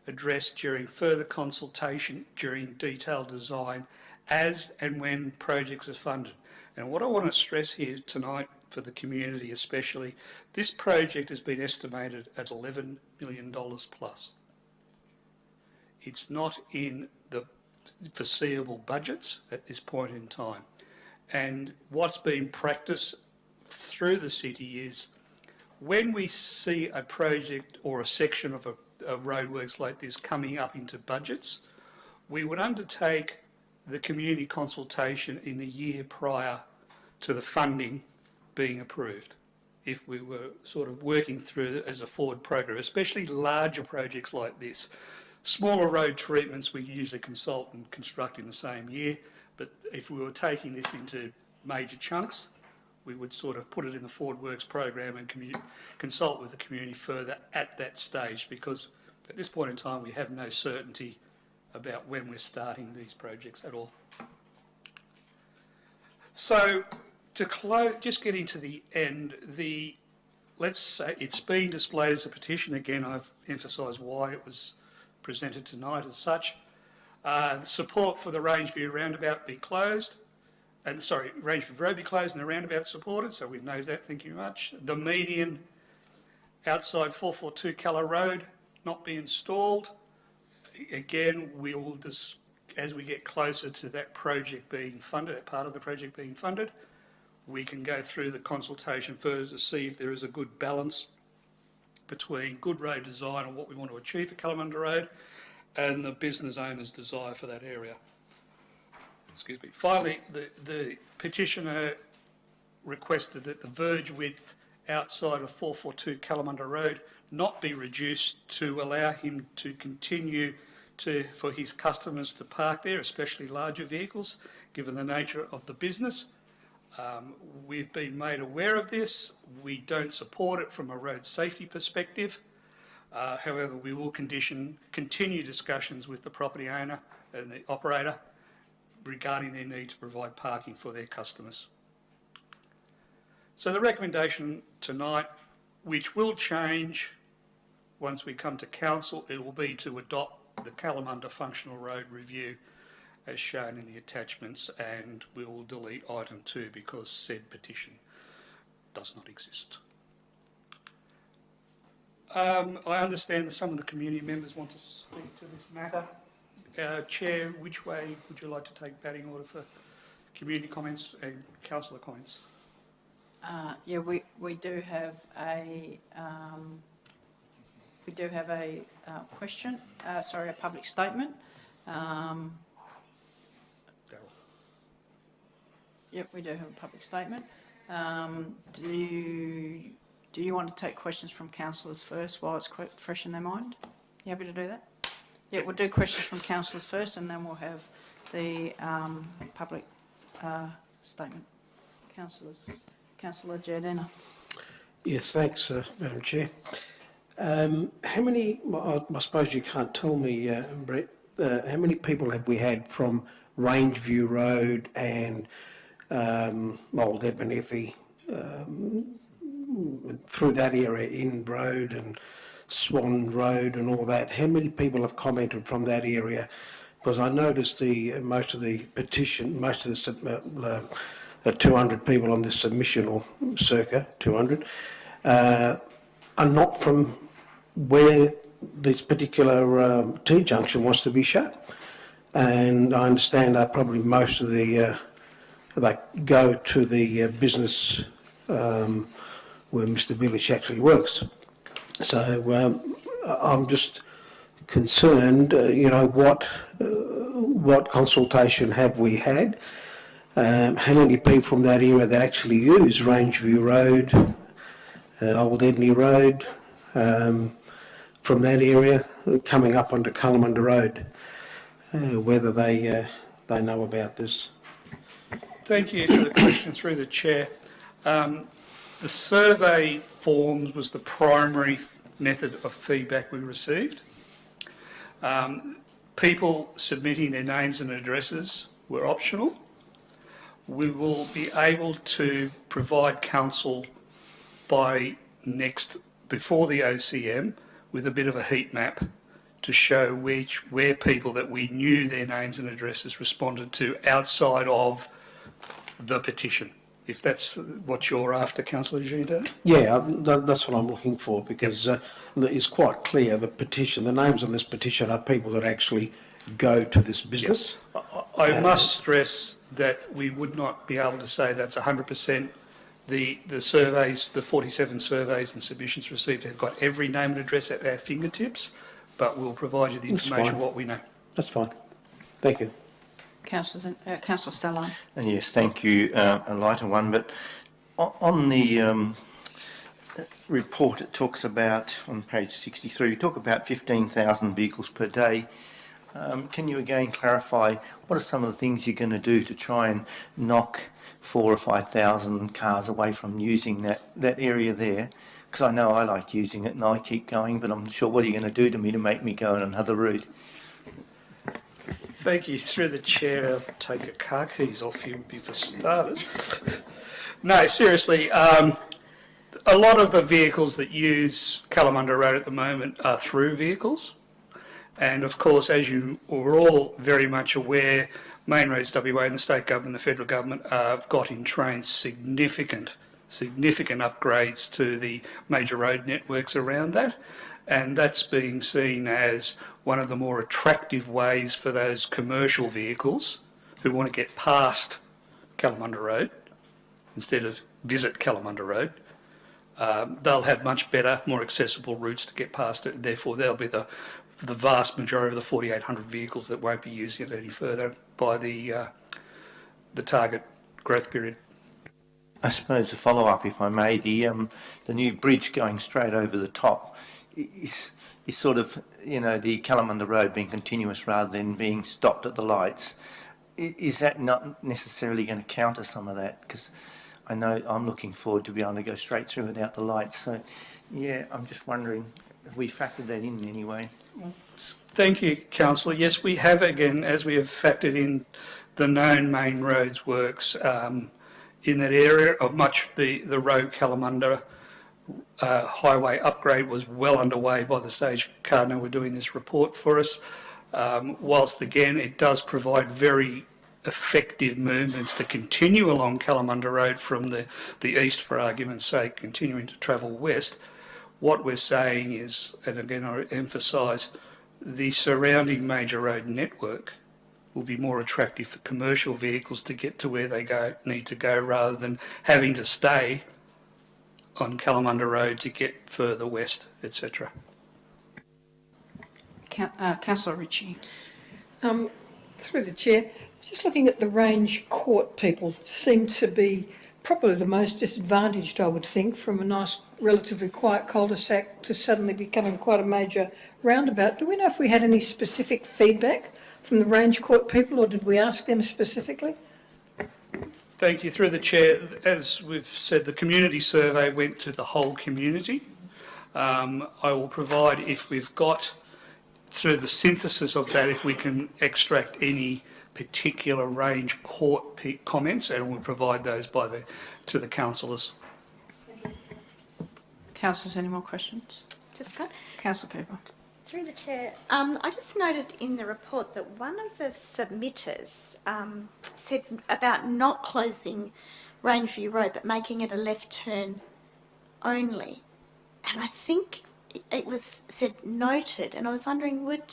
addressed during further consultation, during detailed design, as and when projects are funded. And what I want to stress here tonight for the community especially, this project has been estimated at $11 million plus. It's not in the foreseeable budgets at this point in time. And what's been practiced through the city is when we see a project or a section of a roadworks like this coming up into budgets, we would undertake the community consultation in the year prior to the funding being approved, if we were sort of working through it as a forward program, especially larger projects like this. Smaller road treatments we usually consult and construct in the same year, but if we were taking this into major chunks, we would sort of put it in the forward works program and consult with the community further at that stage, because at this point in time we have no certainty about when we're starting these projects at all. So to close, just getting to the end, let's say it's been displayed as a petition. Again, I've emphasised why it was presented tonight as such. Support for the Rangeview roundabout be closed, and Rangeview Road be closed and the roundabout supported, so we know that, thank you very much. The median outside 442 Calla Road not be installed. Again, we will, as we get closer to that project being funded, that part of the project being funded, we can go through the consultation further to see if there is a good balance between good road design and what we want to achieve at Kalamunda Road and the business owner's desire for that area. Excuse me. Finally, the petitioner requested that the verge width outside of 442 Kalamunda Road not be reduced to allow him to continue for his customers to park there, especially larger vehicles, given the nature of the business. We've been made aware of this. We don't support it from a road safety perspective. However, we will continue discussions with the property owner and the operator regarding their need to provide parking for their customers. So the recommendation tonight, which will change once we come to council, it will be to adopt the Kalamunda Functional Road Review as shown in the attachments, and we will delete item 2 because said petition does not exist. I understand that some of the community members want to speak to this matter. Chair, which way would you like to take batting order for community comments and councillor comments? Yeah, we do have a question. A public statement. Yep, we do have a public statement. Do you want to take questions from councillors first while it's fresh in their mind? You happy to do that? Yeah, we'll do questions from councillors first, and then we'll have the public statement. Councillor Giardina. Yes, thanks, Madam Chair. How many, I suppose you can't tell me, Brett, how many people have we had from Rangeview Road and Old Ebonethy through that area, Inn Road and Swan Road and all that? How many people have commented from that area? Because I noticed most of the 200 people on this submission, or circa 200, are not from where this particular T-junction wants to be shut. and I understand that probably most of the they go to the business where Mr. Village actually works. So I'm just concerned, what consultation have we had? How many people from that area that actually use Rangeview Road, Old Edney Road, from that area coming up onto Kalamunda Road, whether they know about this. Thank you for the question through the chair. The survey forms was the primary method of feedback we received. People submitting their names and addresses were optional. We will be able to provide council before the OCM with a bit of a heat map to show where people that we knew their names and addresses responded to outside of the petition, if that's what you're after, Councillor Giandet. Yeah, that's what I'm looking for, because it's quite clear the names on this petition are people that actually go to this business. I must stress that we would not be able to say that's 100%. The surveys, the 47 surveys and submissions received have got every name and address at our fingertips, but we'll provide you the information what we know. That's fine. Thank you. Councillor Stelline. And yes, thank you. A lighter one, but on the report it talks about, on page 63, we talk about 15,000 vehicles per day. Can you again clarify what are some of the things you're going to do to try and knock 4,000 or 5,000 cars away from using that area there? Because I know I like using it and I keep going, but I'm not sure what are you going to do to me to make me go on another route? Thank you. Through the chair, I'll take your car keys off you for starters. No, seriously, a lot of the vehicles that use Kalamunda Road at the moment are through vehicles. And of course, as you are all very much aware, Main Roads WA and the state government and the federal government have got in train significant upgrades to the major road networks around that. And that's being seen as one of the more attractive ways for those commercial vehicles who want to get past Kalamunda Road instead of visit Kalamunda Road. They'll have much better, more accessible routes to get past it. Therefore, they'll be the vast majority of the 4,800 vehicles that won't be using it any further by the target growth period. I suppose a follow-up, if I may, the new bridge going straight over the top is sort of, the Kalamunda Road being continuous rather than being stopped at the lights. Is that not necessarily going to counter some of that? Because I know I'm looking forward to be able to go straight through without the lights. So, yeah, I'm just wondering if we factored that in any way. Thank you, Councillor. Yes, we have, again, as we have factored in the known main roads works in that area of much the road Kalamunda highway upgrade was well underway by the stage Cardinal were doing this report for us. Whilst again it does provide very effective movements to continue along Kalamunda Road from the east, for argument's sake, continuing to travel west, what we're saying is, and again I emphasise, the surrounding major road network will be more attractive for commercial vehicles to get to where they need to go rather than having to stay on Kalamunda Road to get further west, etc. Councillor Ritchie. Through the chair, just looking at the Range Court people seem to be probably the most disadvantaged, I would think, from a nice, relatively quiet cul-de-sac to suddenly becoming quite a major roundabout. Do we know if we had any specific feedback from the Range Court people, or did we ask them specifically? Thank you. Through the chair, as we've said, the community survey went to the whole community. I will provide, if we've got, through the synthesis of that, if we can extract any particular Range Court comments, and we'll provide those to the councillors. Councillors, any more questions? Just one. Councillor Cooper. Through the chair, I just noted in the report that one of the submitters said about not closing Rangeview Road but making it a left turn only. And I think it was said noted, and I was wondering, would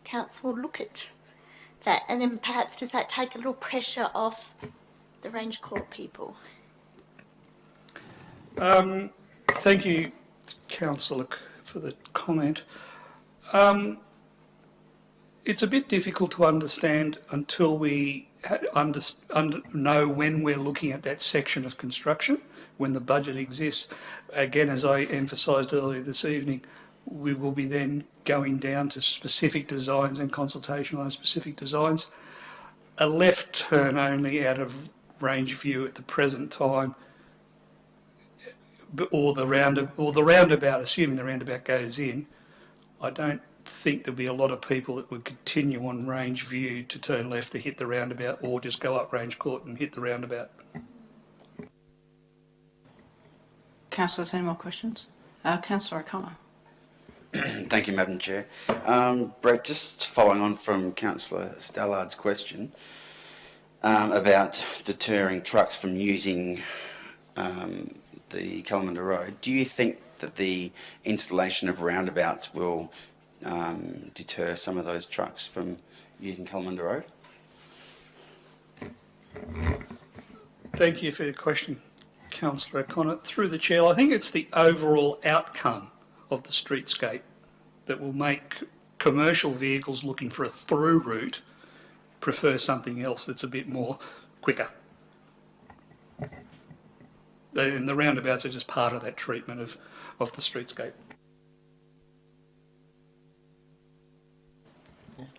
council look at that? And then perhaps does that take a little pressure off the range court people? Thank you, Councillor, for the comment. It's a bit difficult to understand until we know when we're looking at that section of construction, when the budget exists. Again, as I emphasised earlier this evening, we will be then going down to specific designs and consultation on specific designs. A left turn only out of range view at the present time, or the roundabout, assuming the roundabout goes in, I don't think there'll be a lot of people that would continue on range view to turn left to hit the roundabout, or just go up range court and hit the roundabout. Councillors, any more questions? Councillor O'Connor. Thank you, Madam Chair. Brett, just following on from Councillor Stallard's question about deterring trucks from using the Kalamunda Road, do you think that the installation of roundabouts will deter some of those trucks from using Kalamunda Road? Thank you for the question, Councillor O'Connor. Through the chair, I think it's the overall outcome of the streetscape that will make commercial vehicles looking for a through route prefer something else that's a bit more quicker. And the roundabouts are just part of that treatment of the streetscape.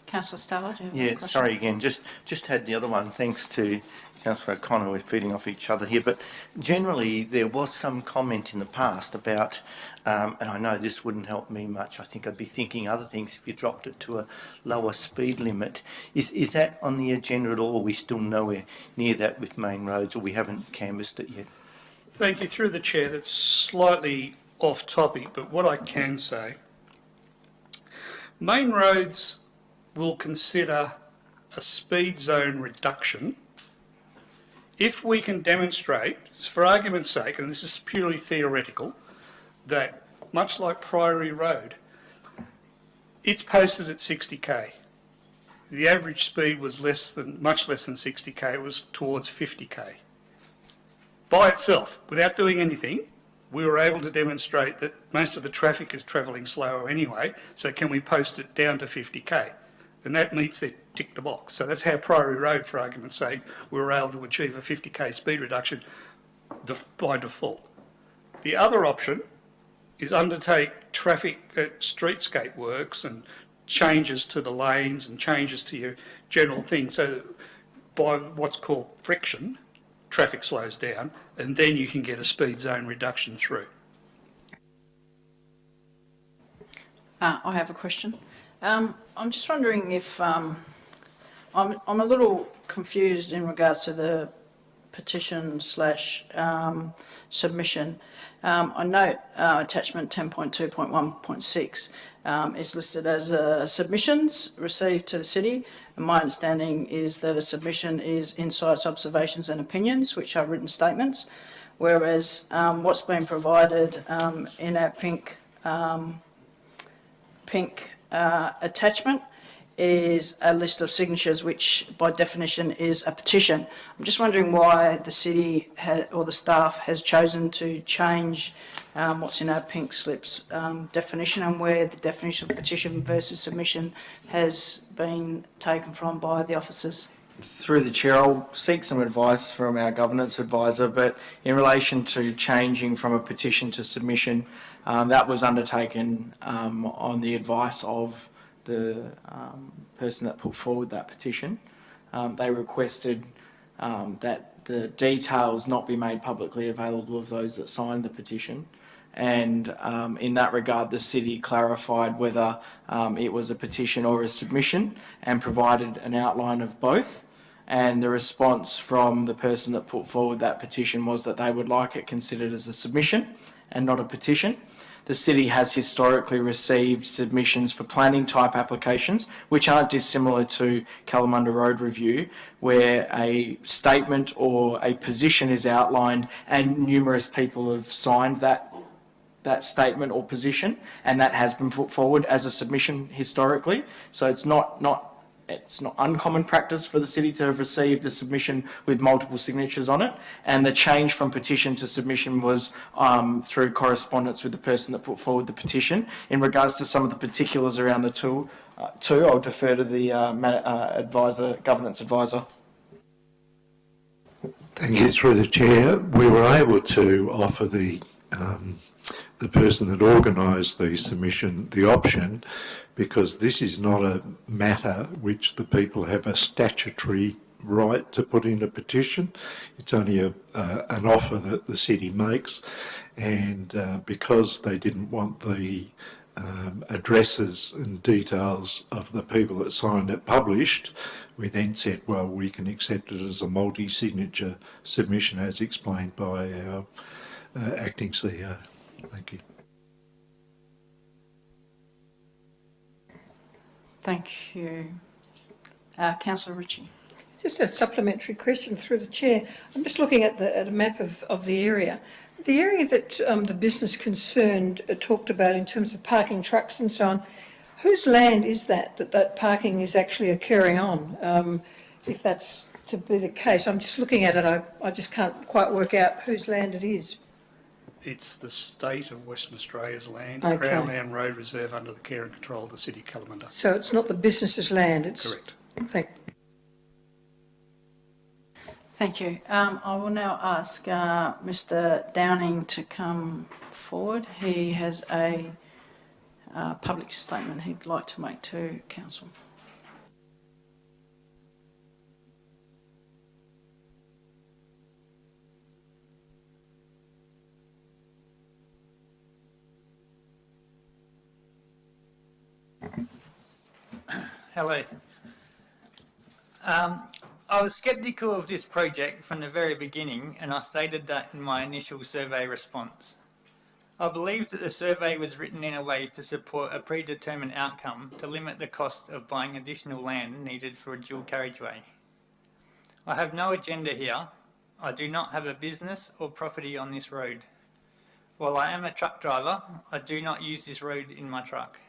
Councillor Stallard, do you have a Yeah, question? sorry again. Just had the other one. Thanks to Councillor O'Connor, we're feeding off each other here. But generally, there was some comment in the past about, and I know this wouldn't help me much. I think I'd be thinking other things if you dropped it to a lower speed limit. Is that on the agenda at all? Are we still nowhere near that with main roads, or we haven't canvassed it yet? Thank you. Through the chair, that's slightly off topic, but what I can say, main roads will consider a speed zone reduction if we can demonstrate, for argument's sake, and this is purely theoretical, that much like Priory Road, it's posted at 60k. The average speed was much less than 60k, it was towards 50k. By itself, without doing anything, we were able to demonstrate that most of the traffic is travelling slower anyway, so can we post it down to 50k? And that meets their tick the box. So that's how Priory Road, for argument's sake, we were able to achieve a 50k speed reduction by default. The other option is undertake traffic streetscape works and changes to the lanes and changes to your general thing, so that by what's called friction, traffic slows down, and then you can get a speed zone reduction through. I have a question. I'm just wondering if I'm a little confused in regards to the petition / submission. I note attachment 10.2.1.6 is listed as submissions received to the city, and my understanding is that a submission is insights, observations and opinions, which are written statements, whereas what's been provided in our pink attachment is a list of signatures, which by definition is a petition. I'm just wondering why the city or the staff has chosen to change what's in our pink slips definition, and where the definition of petition versus submission has been taken from by the officers. Through the chair, I'll seek some advice from our governance advisor, but in relation to changing from a petition to submission, that was undertaken on the advice of the person that put forward that petition. They requested that the details not be made publicly available of those that signed the petition, and in that regard the city clarified whether it was a petition or a submission and provided an outline of both. And the response from the person that put forward that petition was that they would like it considered as a submission and not a petition. The city has historically received submissions for planning type applications, which aren't dissimilar to Kalamunda Road Review, where a statement or a position is outlined and numerous people have signed that statement or position, and that has been put forward as a submission historically. So it's not it's not uncommon practice for the city to have received a submission with multiple signatures on it, and the change from petition to submission was through correspondence with the person that put forward the petition. In regards to some of the particulars around the tool, I'll defer to the governance advisor. Thank you. Through the chair, we were able to offer the person that organised the submission the option, because this is not a matter which the people have a statutory right to put in a petition. It's only an offer that the city makes, and because they didn't want the addresses and details of the people that signed it published, we then said, well, we can accept it as a multi-signature submission as explained by our acting CEO. Thank you. Thank you. Councillor Ritchie. Just a supplementary question through the chair. I'm just looking at a map of the area. The area that the business concerned talked about in terms of parking trucks and so on, whose land is that parking is actually occurring on? If that's to be the case, I'm just looking at it, I just can't quite work out whose land it is. It's the state of Western Australia's land, Okay. Crown Land Road Reserve, under the care and control of the City of Kalamunda. So it's not the business's land, it's... Correct. Thank you. I will now ask Mr. Downing to come forward. He has a public statement he'd like to make to Council. Hello. I was sceptical of this project from the very beginning, and I stated that in my initial survey response. I believed that the survey was written in a way to support a predetermined outcome to limit the cost of buying additional land needed for a dual carriageway. I have no agenda here. I do not have a business or property on this road. While I am a truck driver, I do not use this road in my truck.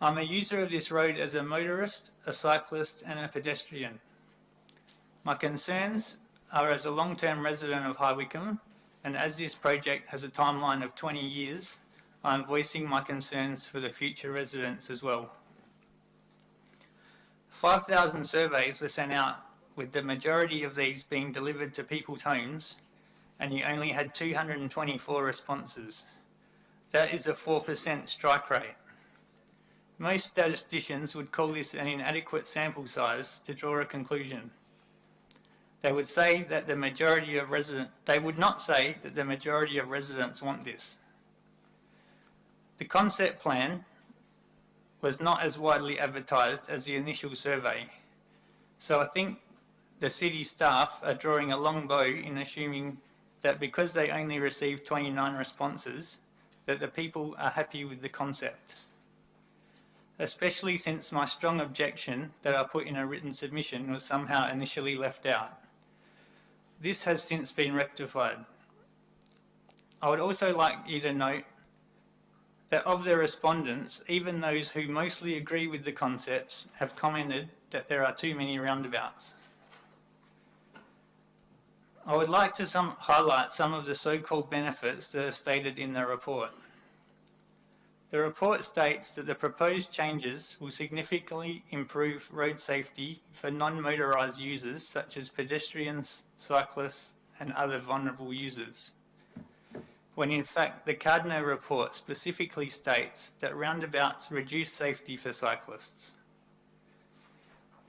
I'm a user of this road as a motorist, a cyclist and a pedestrian. My concerns are as a long-term resident of High Wycombe, and as this project has a timeline of 20 years, I'm voicing my concerns for the future residents as well. 5,000 surveys were sent out, with the majority of these being delivered to people's homes, and you only had 224 responses. That is a 4% strike rate. Most statisticians would call this an inadequate sample size to draw a conclusion. They would say that the majority of they would not say that the majority of residents want this. The concept plan was not as widely advertised as the initial survey, so I think the city staff are drawing a long bow in assuming that because they only received 29 responses, that the people are happy with the concept. Especially since my strong objection that I put in a written submission was somehow initially left out. This has since been rectified. I would also like you to note that of the respondents, even those who mostly agree with the concepts have commented that there are too many roundabouts. I would like to highlight some of the so-called benefits that are stated in the report. The report states that the proposed changes will significantly improve road safety for non-motorised users such as pedestrians, cyclists and other vulnerable users, when in fact the Cardno report specifically states that roundabouts reduce safety for cyclists.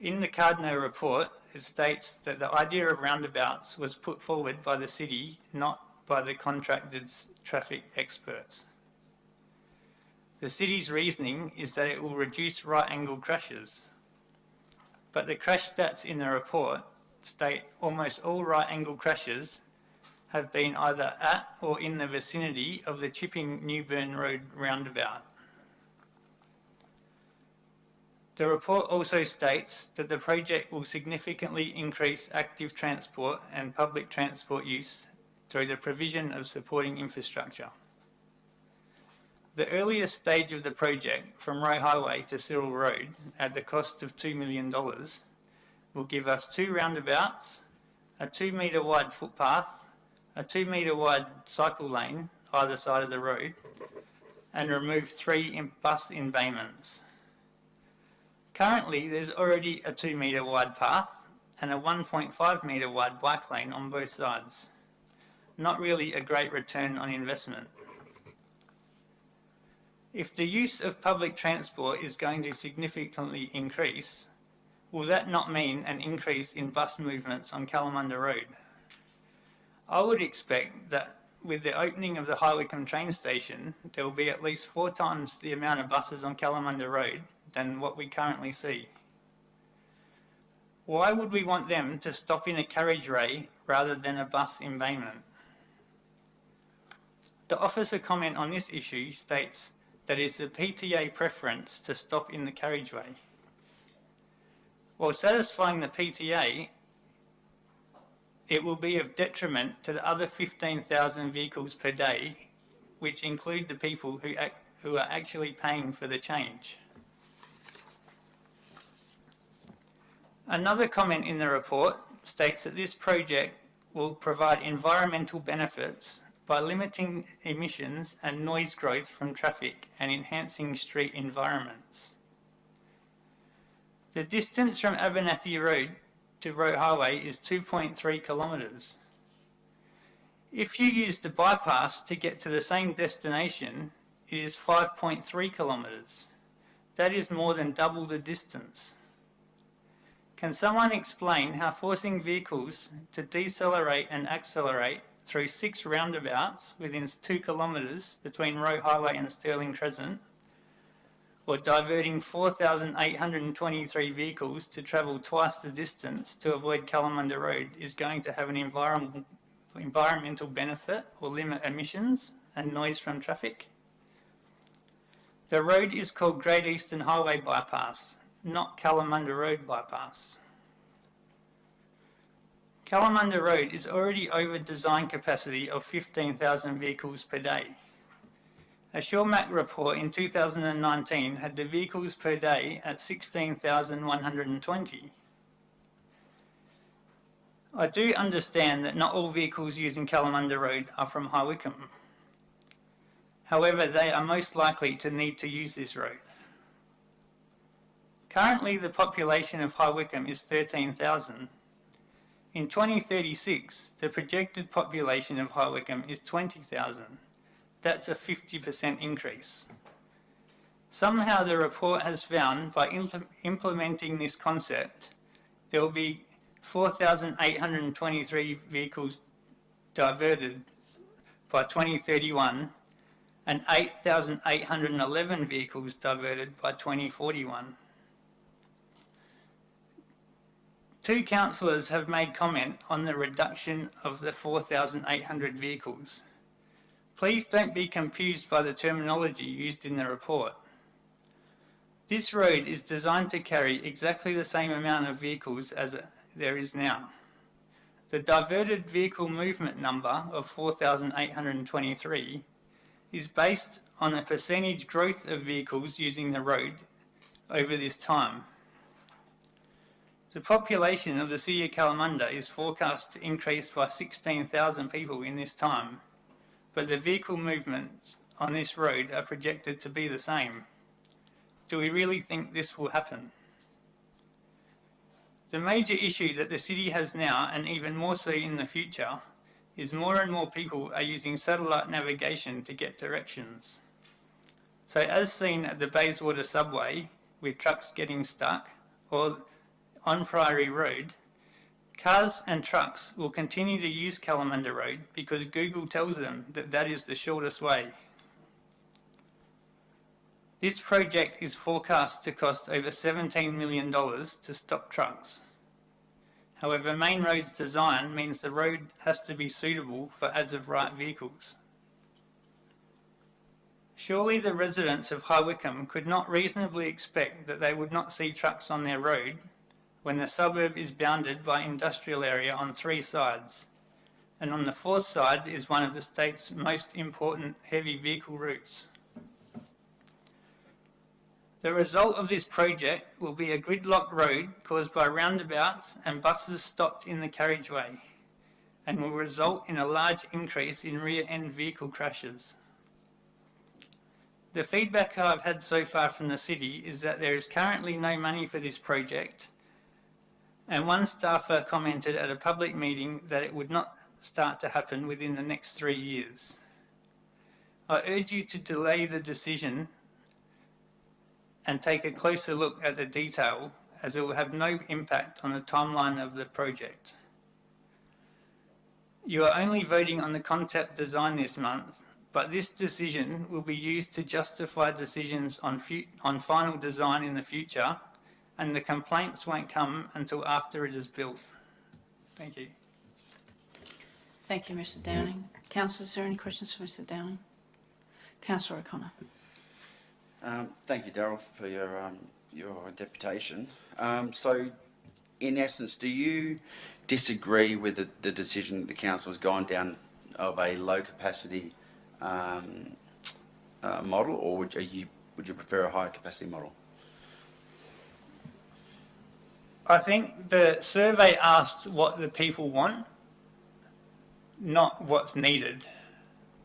In the Cardno report, it states that the idea of roundabouts was put forward by the city, not by the contracted traffic experts. The city's reasoning is that it will reduce right-angle crashes, but the crash stats in the report state almost all right-angle crashes have been either at or in the vicinity of the Chipping Newburn Road roundabout. The report also states that the project will significantly increase active transport and public transport use through the provision of supporting infrastructure. The earliest stage of the project, from Roe Highway to Cyril Road, at the cost of $2 million, will give us 2 roundabouts, a 2 metre wide footpath, a 2 metre wide cycle lane either side of the road, and remove 3 bus embayments. Currently, there's already a 2 metre wide path and a 1.5 metre wide bike lane on both sides. Not really a great return on investment. If the use of public transport is going to significantly increase, will that not mean an increase in bus movements on Kalamunda Road? I would expect that with the opening of the High Wycombe train station, there will be at least 4 times the amount of buses on Kalamunda Road than what we currently see. Why would we want them to stop in a carriageway rather than a bus embayment? The officer comment on this issue states that it is the PTA preference to stop in the carriageway. While satisfying the PTA, it will be of detriment to the other 15,000 vehicles per day, which include the people who are actually paying for the change. Another comment in the report states that this project will provide environmental benefits by limiting emissions and noise growth from traffic and enhancing street environments. The distance from Abernathy Road to Roe Highway is 2.3 kilometres. If you use the bypass to get to the same destination, it is 5.3 kilometres. That is more than double the distance. Can someone explain how forcing vehicles to decelerate and accelerate through 6 roundabouts within 2 kilometres between Roe Highway and Stirling Crescent, or diverting 4,823 vehicles to travel twice the distance to avoid Kalamunda Road is going to have an environmental benefit or limit emissions and noise from traffic? The road is called Great Eastern Highway Bypass, not Kalamunda Road Bypass. Kalamunda Road is already over design capacity of 15,000 vehicles per day. A SureMac report in 2019 had the vehicles per day at 16,120. I do understand that not all vehicles using Kalamunda Road are from High Wycombe. However, they are most likely to need to use this road. Currently, the population of High Wycombe is 13,000. In 2036, the projected population of High Wycombe is 20,000. That's a 50% increase. Somehow the report has found by implementing this concept, there will be 4,823 vehicles diverted by 2031 and 8,811 vehicles diverted by 2041. 2 councillors have made comment on the reduction of the 4,800 vehicles. Please don't be confused by the terminology used in the report. This road is designed to carry exactly the same amount of vehicles as there is now. The diverted vehicle movement number of 4,823 is based on a percentage growth of vehicles using the road over this time. The population of the City of Kalamunda is forecast to increase by 16,000 people in this time, but the vehicle movements on this road are projected to be the same. Do we really think this will happen? The major issue that the city has now, and even more so in the future, is more and more people are using satellite navigation to get directions. So as seen at the Bayswater subway, with trucks getting stuck, or on Priory Road, cars and trucks will continue to use Kalamunda Road because Google tells them that that is the shortest way. This project is forecast to cost over $17 million to stop trucks. However, Main Road's design means the road has to be suitable for as-of-right vehicles. Surely the residents of High Wycombe could not reasonably expect that they would not see trucks on their road when the suburb is bounded by industrial area on 3 sides, and on the 4th side is one of the state's most important heavy vehicle routes. The result of this project will be a gridlocked road caused by roundabouts and buses stopped in the carriageway, and will result in a large increase in rear-end vehicle crashes. The feedback I've had so far from the city is that there is currently no money for this project, and one staffer commented at a public meeting that it would not start to happen within the next 3 years. I urge you to delay the decision and take a closer look at the detail, as it will have no impact on the timeline of the project. You are only voting on the concept design this month, but this decision will be used to justify decisions on final design in the future, and the complaints won't come until after it is built. Thank you. Thank you, Mr Downing. Councillors, is there any questions for Mr Downing? Councillor O'Connor. Thank you, Darryl, for your deputation. So, in essence, do you disagree with the decision that the council has gone down of a low capacity model, or would you prefer a higher capacity model? I think the survey asked what the people want, not what's needed.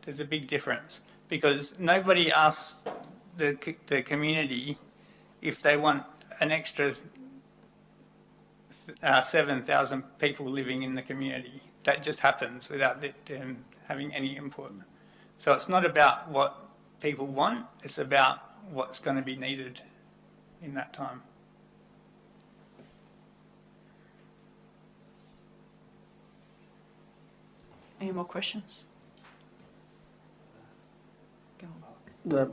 There's a big difference, because nobody asks the community if they want an extra 7,000 people living in the community. That just happens without them having any input. So it's not about what people want, it's about what's going to be needed in that time. Any more questions? Go on.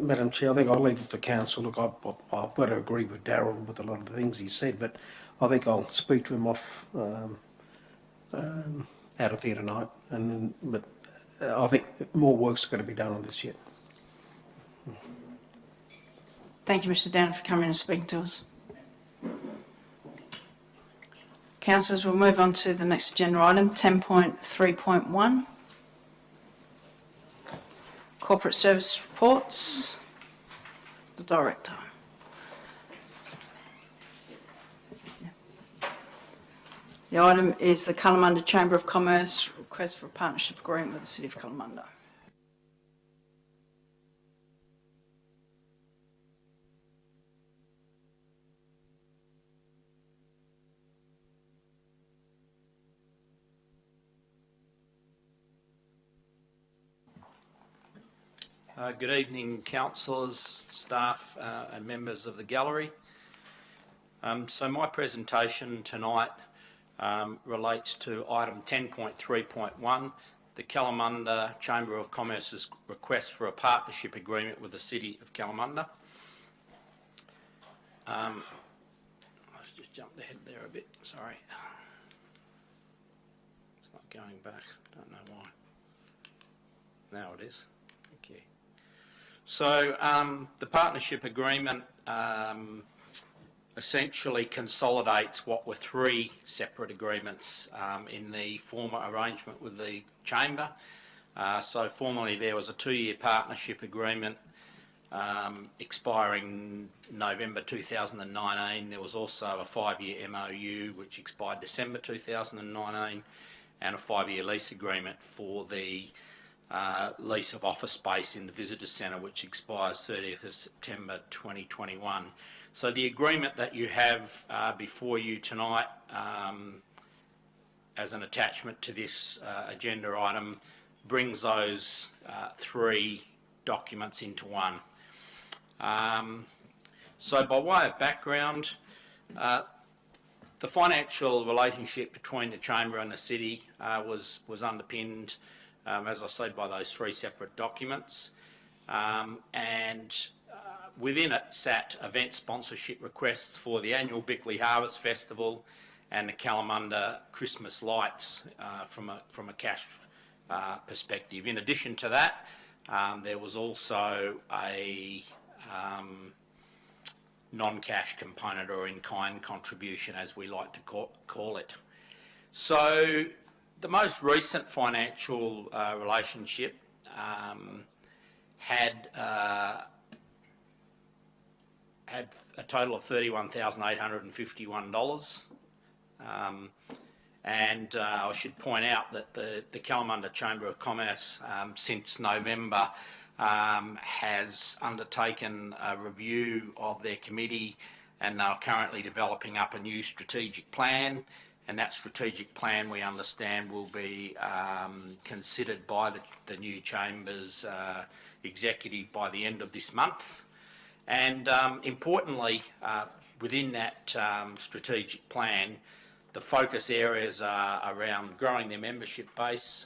Madam Chair, I think I'll leave it for council. Look, I've got to agree with Darryl with a lot of the things he said, but I think I'll speak to him off out of here tonight. But I think more work's going to be done on this yet. Thank you, Mr Downing, for coming and speaking to us. Councillors, we'll move on to the next agenda item, 10.3.1. Corporate Service Reports. The Director. The item is the Kalamunda Chamber of Commerce request for a partnership agreement with the City of Kalamunda. Good evening, councillors, staff and members of the gallery. So my presentation tonight relates to item 10.3.1, the Kalamunda Chamber of Commerce's request for a partnership agreement with the City of Kalamunda. Let's just jump ahead there a bit, sorry. It's not going back, don't know why. Now it is. Thank you. So the partnership agreement essentially consolidates what were three separate agreements in the former arrangement with the Chamber. So formerly there was a 2-year partnership agreement expiring November 2019. There was also a 5-year MOU which expired December 2019, and a 5-year lease agreement for the lease of office space in the Visitor Centre, which expires 30th of September 2021. So the agreement that you have before you tonight as an attachment to this agenda item brings those three documents into one. So by way of background, the financial relationship between the Chamber and the City was underpinned, as I said, by those three separate documents, and within it sat event sponsorship requests for the annual Bickley Harvest Festival and the Kalamunda Christmas lights from a cash perspective. In addition to that, there was also a non-cash component, or in-kind contribution as we like to call it. So the most recent financial relationship had had a total of $31,851. And I should point out that the Kalamunda Chamber of Commerce, since November, has undertaken a review of their committee, and they're currently developing up a new strategic plan. And that strategic plan, we understand, will be considered by the new Chamber's executive by the end of this month. And importantly, within that strategic plan, the focus areas are around growing their membership base,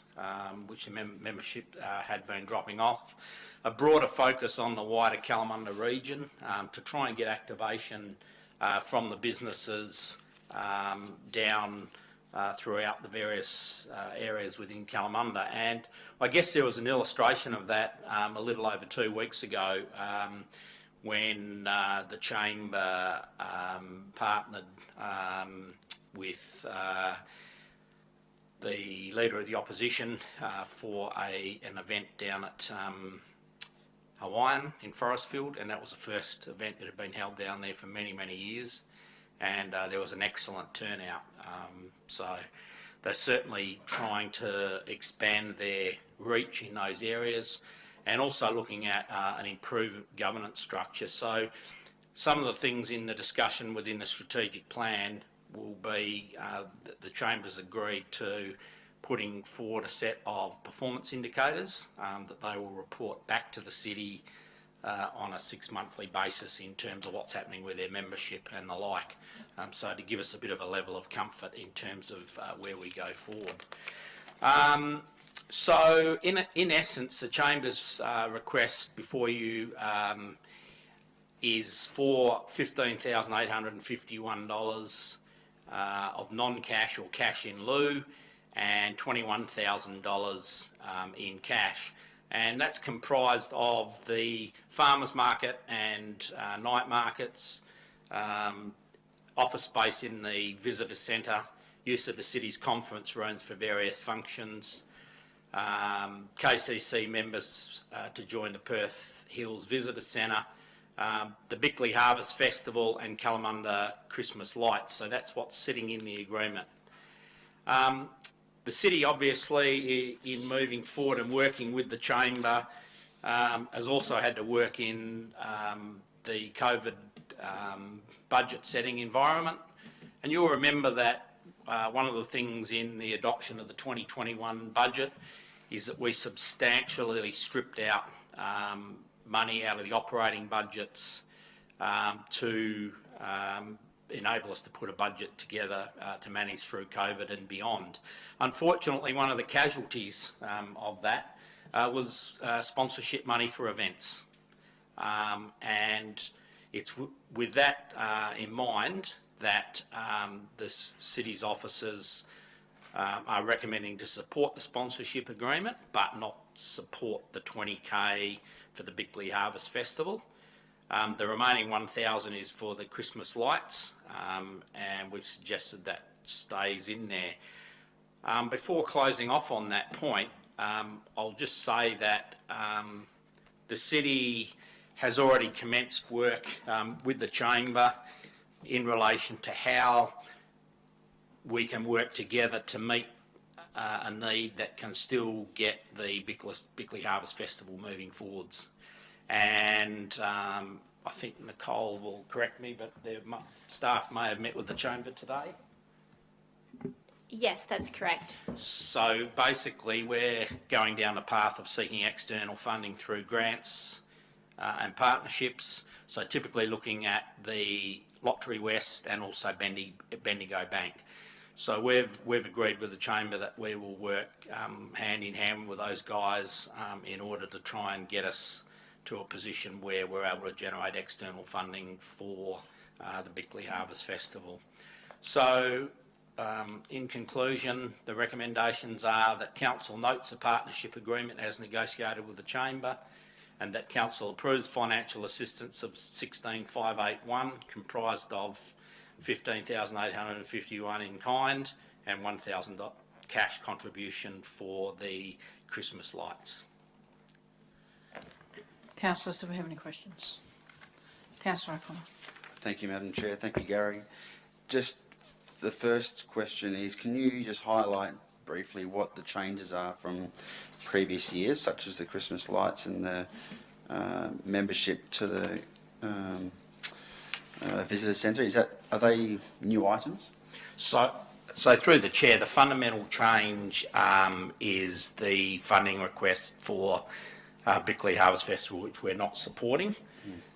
which the membership had been dropping off, a broader focus on the wider Kalamunda region to try and get activation from the businesses down throughout the various areas within Kalamunda. And I guess there was an illustration of that a little over 2 weeks ago when the Chamber partnered with the Leader of the Opposition for an event down at Hawaiian in Forestfield, and that was the first event that had been held down there for many, many years, and there was an excellent turnout. So they're certainly trying to expand their reach in those areas, and also looking at an improved governance structure. So some of the things in the discussion within the strategic plan will be the Chamber's agreed to putting forward a set of performance indicators that they will report back to the city on a 6-monthly basis in terms of what's happening with their membership and the like. So to give us a bit of a level of comfort in terms of where we go forward. So in essence, the Chamber's request before you is for $15,851 of non-cash or cash in lieu, and $21,000 in cash. And that's comprised of the farmers market and night markets, office space in the visitor centre, use of the city's conference rooms for various functions, KCC members to join the Perth Hills Visitor Centre, the Bickley Harvest Festival and Kalamunda Christmas Lights. So that's what's sitting in the agreement. The city, obviously, in moving forward and working with the Chamber, has also had to work in the COVID budget setting environment. And you'll remember that one of the things in the adoption of the 2021 budget is that we substantially stripped out money out of the operating budgets to enable us to put a budget together to manage through COVID and beyond. Unfortunately, one of the casualties of that was sponsorship money for events. And it's with that in mind that the city's officers are recommending to support the sponsorship agreement, but not support the 20K for the Bickley Harvest Festival. The remaining 1,000 is for the Christmas lights, and we've suggested that stays in there. Before closing off on that point, I'll just say that the city has already commenced work with the Chamber in relation to how we can work together to meet a need that can still get the Bickley Harvest Festival moving forwards. And I think Nicole will correct me, but their staff may have met with the Chamber today. Yes, that's correct. So basically we're going down the path of seeking external funding through grants and partnerships. So typically looking at the Lottery West and also Bendigo Bank. So we've agreed with the Chamber that we will work hand in hand with those guys in order to try and get us to a position where we're able to generate external funding for the Bickley Harvest Festival. So in conclusion, the recommendations are that Council notes the partnership agreement as negotiated with the Chamber, and that Council approves financial assistance of 16,581 comprised of 15,851 in kind and 1,000 cash contribution for the Christmas lights. Councillors, do we have any questions? Councillor O'Connor. Thank you, Madam Chair. Thank you, Gary. Just the first question is, can you just highlight briefly what the changes are from previous years, such as the Christmas lights and the membership to the visitor centre? Are they new items? So through the chair, the fundamental change is the funding request for Bickley Harvest Festival, which we're not supporting.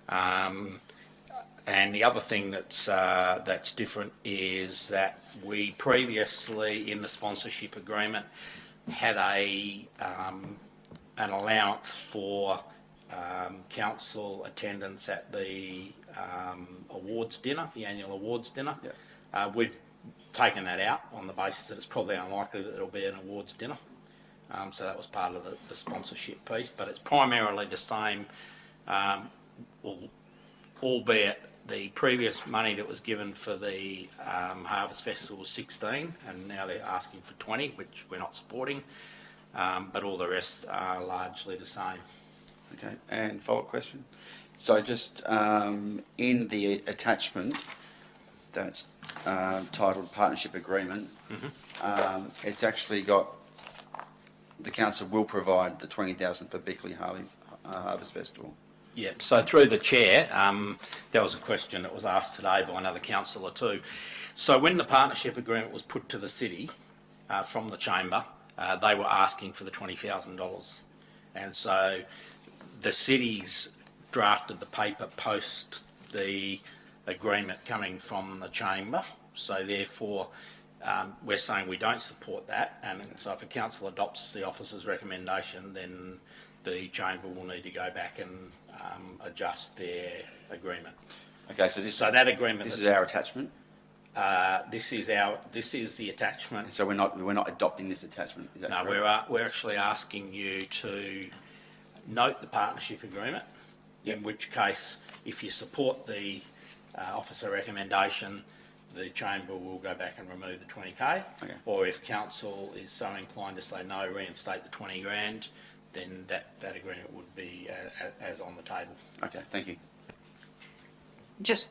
And the other thing that's different is that we previously, in the sponsorship agreement, had an allowance for council attendance at the awards dinner, the annual awards dinner. Yep. We've taken that out on the basis that it's probably unlikely that it'll be an awards dinner. So that was part of the sponsorship piece, but it's primarily the same, albeit the previous money that was given for the Harvest Festival was 16, and now they're asking for 20, which we're not supporting, but all the rest are largely the same. Okay, and follow-up question. So just in the attachment that's titled Partnership Agreement, it's actually got the council will provide the 20,000 for Bickley Harvest Festival. Yeah, so through the chair, there was a question that was asked today by another councillor too. So when the partnership agreement was put to the city from the chamber, they were asking for the $20,000. And so the city's drafted the paper post the agreement coming from the chamber. So therefore, we're saying we don't support that. And so if a council adopts the officer's recommendation, then the chamber will need to go back and adjust their agreement. Okay, so that agreement. This is our attachment. This is the attachment. So we're not adopting this attachment. Is that no, correct? we're actually asking you to note the partnership agreement. Yep. In which case, if you support the officer recommendation, the chamber will go back and remove the 20k. Okay. Or if council is so inclined to say no, reinstate the 20 grand, then that agreement would be as on the table. Okay, thank you. Just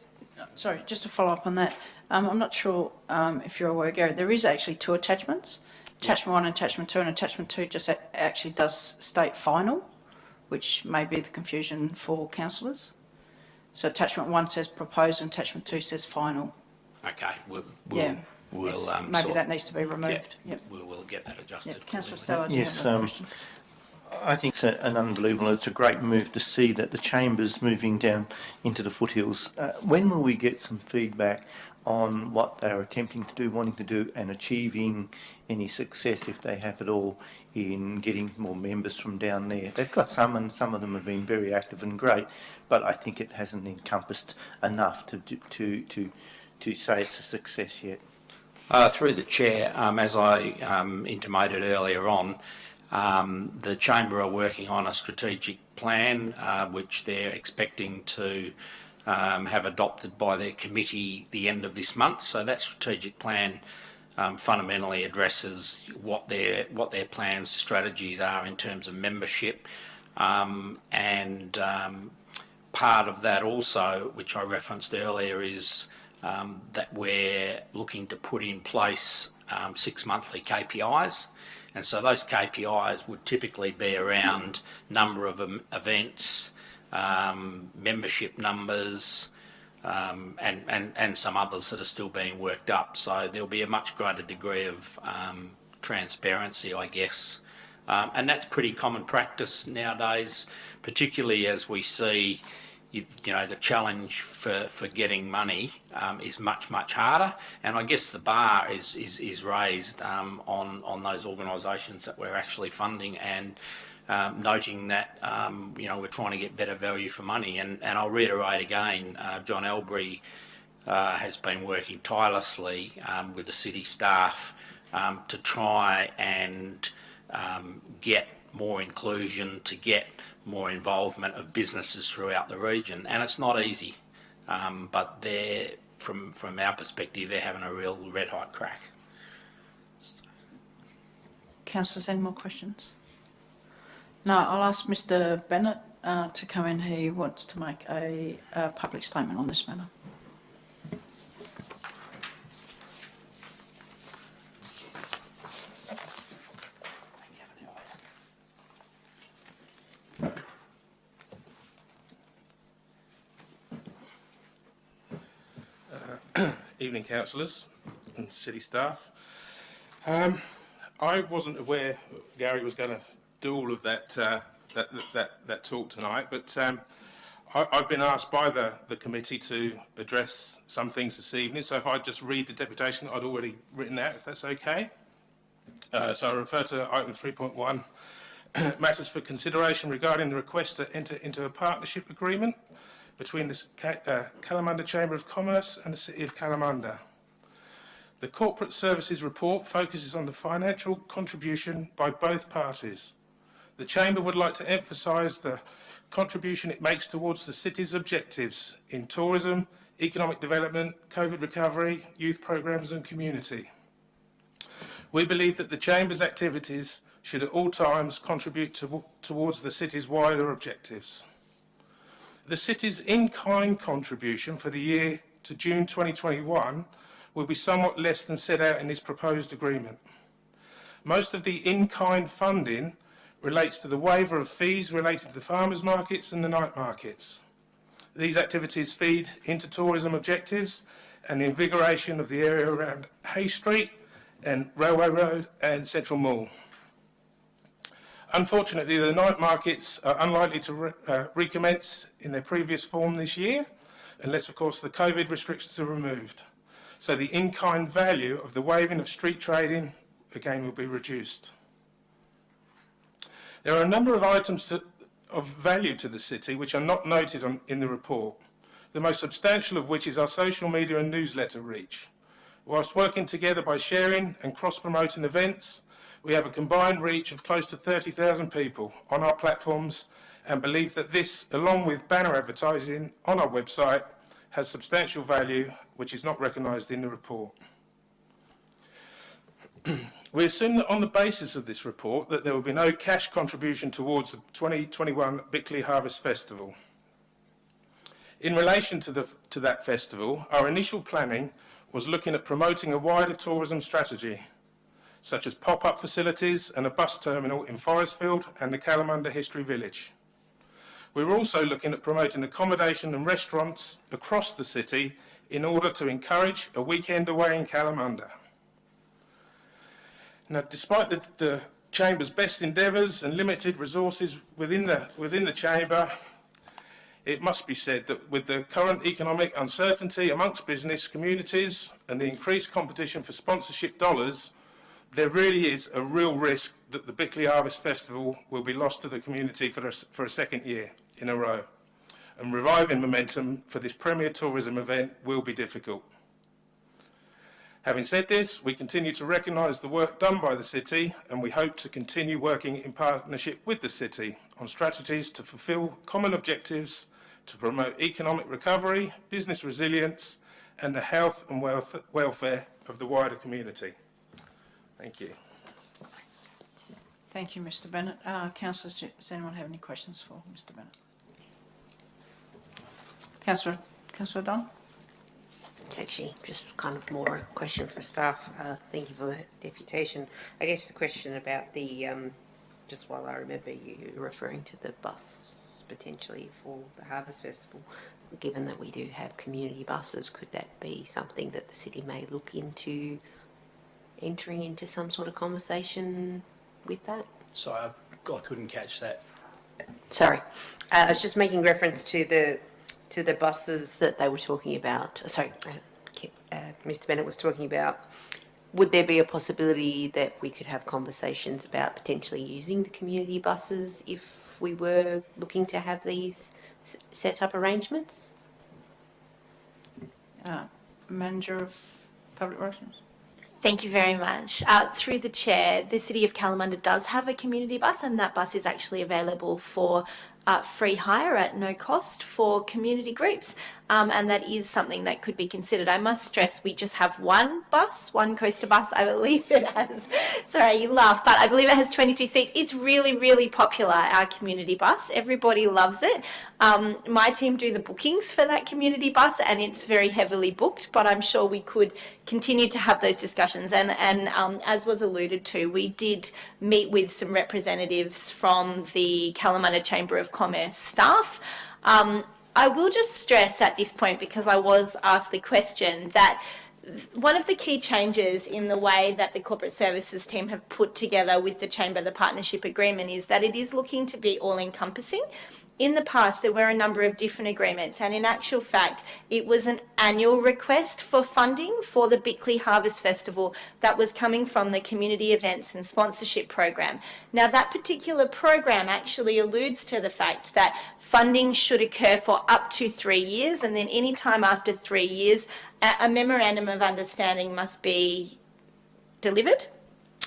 to follow up on that, I'm not sure if you're aware, Gary, there is actually two attachments. Attachment 1 and Attachment 2, and Attachment 2 just actually does state final, which may be the confusion for councillors. So Attachment 1 says proposed and Attachment 2 says final. Okay, we'll maybe that needs to be removed. Yep. We'll get that adjusted. Yep. Councillor Stella, do yes, you have a question? I think it's an unbelievable, it's a great move to see that the chamber's moving down into the foothills. When will we get some feedback on what they're attempting to do, wanting to do, and achieving any success, if they have it all, in getting more members from down there? They've got some, and some of them have been very active and great, but I think it hasn't encompassed enough to say it's a success yet. Through the chair, as I intimated earlier on, the chamber are working on a strategic plan which they're expecting to have adopted by their committee the end of this month. So that strategic plan fundamentally addresses what their plans, strategies are in terms of membership, and part of that also, which I referenced earlier, is that we're looking to put in place 6 monthly KPIs. And so those KPIs would typically be around number of events, membership numbers, and some others that are still being worked up. So there'll be a much greater degree of transparency, I guess. And that's pretty common practice nowadays, particularly as we see the challenge for getting money is much harder, and I guess the bar is raised on those organisations that we're actually funding, and noting that we're trying to get better value for money. And I'll reiterate again, John Elbury has been working tirelessly with the city staff to try and get more inclusion, to get more involvement of businesses throughout the region, and it's not easy, but they're, from our perspective, they're having a real red hot crack. Councillors, any more questions? No, I'll ask Mr. Bennett to come in who wants to make a public statement on this matter. Evening, councillors and city staff. I wasn't aware Gary was going to do all of that that talk tonight, but I've been asked by the committee to address some things this evening. So if I just read the deputation I'd already written out, if that's okay. So I refer to item 3.1, matters for consideration regarding the request to enter into a partnership agreement between the Kalamunda Chamber of Commerce and the City of Kalamunda. The Corporate Services Report focuses on the financial contribution by both parties. The Chamber would like to emphasise the contribution it makes towards the City's objectives in tourism, economic development, COVID recovery, youth programmes and community. We believe that the Chamber's activities should at all times contribute towards the City's wider objectives. The City's in-kind contribution for the year to June 2021 will be somewhat less than set out in this proposed agreement. Most of the in-kind funding relates to the waiver of fees related to the farmers' markets and the night markets. These activities feed into tourism objectives and the invigoration of the area around Hay Street and Railway Road and Central Mall. Unfortunately, the night markets are unlikely to recommence in their previous form this year, unless, of course, the COVID restrictions are removed. So the in-kind value of the waiving of street trading, again, will be reduced. There are a number of items of value to the City which are not noted in the report, the most substantial of which is our social media and newsletter reach. Whilst working together by sharing and cross-promoting events, we have a combined reach of close to 30,000 people on our platforms and believe that this, along with banner advertising on our website, has substantial value which is not recognised in the report. We assume that on the basis of this report that there will be no cash contribution towards the 2021 Bickley Harvest Festival. In relation to that festival, our initial planning was looking at promoting a wider tourism strategy, such as pop-up facilities and a bus terminal in Forestfield and the Kalamunda History Village. We were also looking at promoting accommodation and restaurants across the city in order to encourage a weekend away in Kalamunda. Now, despite the Chamber's best endeavours and limited resources within the Chamber, it must be said that with the current economic uncertainty amongst business communities and the increased competition for sponsorship dollars, there really is a real risk that the Bickley Harvest Festival will be lost to the community for a second year in a row. And reviving momentum for this premier tourism event will be difficult. Having said this, we continue to recognise the work done by the City and we hope to continue working in partnership with the City on strategies to fulfil common objectives to promote economic recovery, business resilience and the health and welfare of the wider community. Thank you. Thank you, Mr. Bennett. Councillors, does anyone have any questions for Mr. Bennett? Councillor Dunn? It's actually just kind of more a question for staff. Thank you for the deputation. I guess the question about the, just while I remember you referring to the bus potentially for the Harvest Festival, given that we do have community buses, could that be something that the city may look into entering into some sort of conversation with that? Sorry, I couldn't catch that. Sorry, I was just making reference to the buses that they were talking about. Sorry, Mr. Bennett was talking about. Would there be a possibility that we could have conversations about potentially using the community buses if we were looking to have these set up arrangements? Manager of Public Relations. Thank you very much. Through the chair, the City of Kalamunda does have a community bus, and that bus is actually available for free hire at no cost for community groups, and that is something that could be considered. I must stress we just have one coaster bus, I believe it has. Sorry, you laugh, but I believe it has 22 seats. It's really, really popular, our community bus. Everybody loves it. My team do the bookings for that community bus, and it's very heavily booked, but I'm sure we could continue to have those discussions. And as was alluded to, we did meet with some representatives from the Kalamunda Chamber of Commerce staff. I will just stress at this point, because I was asked the question, that one of the key changes in the way that the corporate services team have put together with the Chamber the partnership agreement is that it is looking to be all-encompassing. In the past, there were a number of different agreements, and in actual fact, it was an annual request for funding for the Bickley Harvest Festival that was coming from the Community Events and Sponsorship Program. Now, that particular program actually alludes to the fact that funding should occur for up to 3 years, and then any time after 3 years, a memorandum of understanding must be delivered.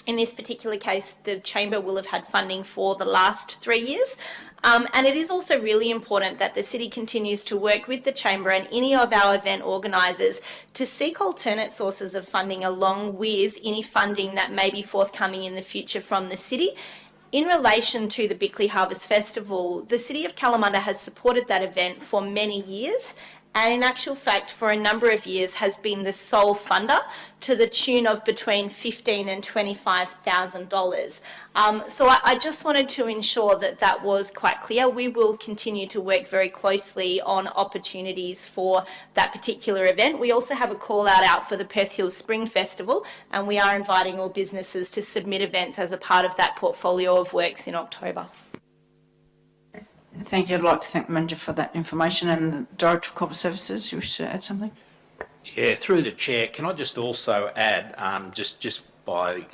In this particular case, the Chamber will have had funding for the last 3 years. And it is also really important that the City continues to work with the Chamber and any of our event organisers to seek alternate sources of funding along with any funding that may be forthcoming in the future from the City. In relation to the Bickley Harvest Festival, the City of Kalamunda has supported that event for many years, and in actual fact for a number of years has been the sole funder to the tune of between $15,000 and $25,000. So I just wanted to ensure that that was quite clear. We will continue to work very closely on opportunities for that particular event. We also have a call out for the Perth Hills Spring Festival, and we are inviting all businesses to submit events as a part of that portfolio of works in October. Thank you. I'd like to thank the Manager for that information. And the Director of Corporate Services, you wish to add something? Yeah, through the Chair, can I just also add, just by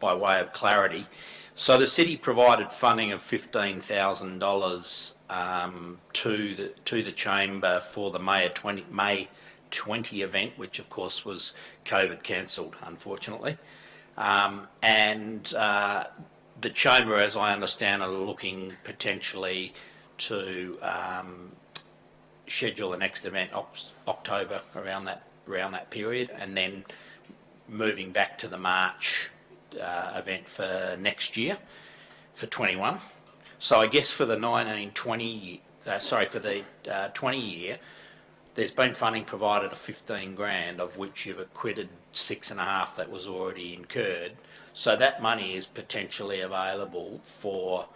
way of clarity, so the City provided funding of $15,000 to the Chamber for the May 20 event, which of course was COVID cancelled, unfortunately. And the Chamber, as I understand, are looking potentially to schedule the next event October around that period, and then moving back to the March event for next year, for 21. So I guess for the 20 year, there's been funding provided of 15 grand, of which you've acquitted 6.5 that was already incurred. So that money is potentially available for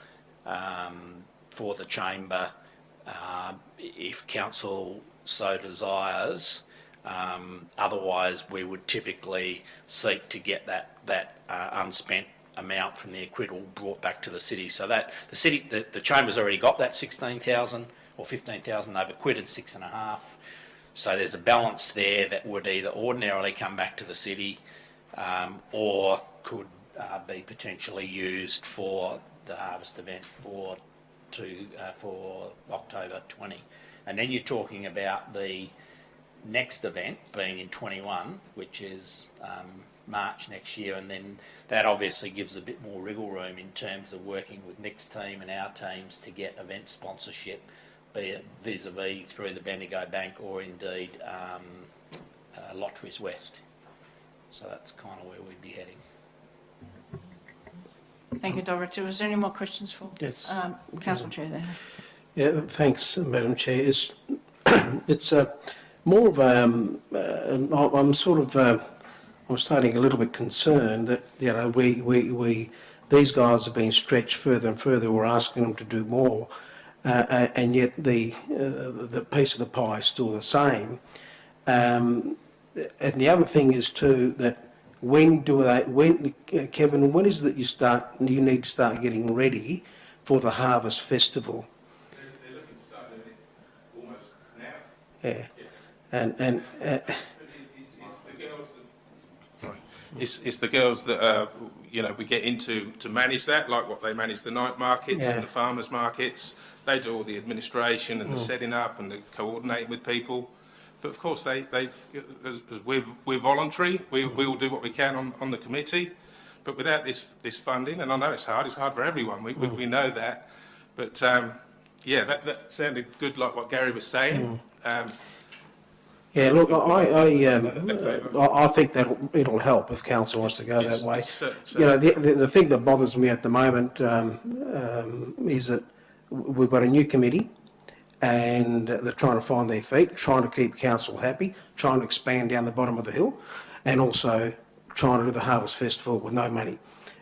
the Chamber if Council so desires. Otherwise, we would typically seek to get that unspent amount from the acquittal brought back to the City. So that the Chamber's already got that 16,000 or 15,000. They've acquitted 6.5. So there's a balance there that would either ordinarily come back to the City or could be potentially used for the harvest event for October 20. And then you're talking about the next event being in 21, which is March next year, and then that obviously gives a bit more wriggle room in terms of working with Nick's team and our teams to get event sponsorship, be it vis-a-vis through the Bendigo Bank or indeed Lotteries West. So that's kind of where we'd be heading. Thank you, Director. Was there any more questions for Council Chair there? Yeah, thanks, Madam Chair. It's more of I'm sort of I'm starting a little bit concerned that these guys have been stretched further and further. We're asking them to do more, and yet the piece of the pie is still the same. And the other thing is too that Kevin, when is it you need to start getting ready for the Harvest Festival? They're looking to start doing it almost now. Yeah. It's the girls that we get into to manage that, like what they manage the night markets and the farmers markets. They do all the administration and the setting up and the coordinating with people. But of course, we're voluntary. We will do what we can on the committee. But without this funding, and I know it's hard for everyone. We know that. But Yeah, that sounded good, like what Gary was saying. Yeah, look, I think that it'll help if council wants to go that way. You know, the thing that bothers me at the moment is that we've got a new committee and they're trying to find their feet, trying to keep council happy, trying to expand down the bottom of the hill, and also trying to do the Harvest Festival with no money.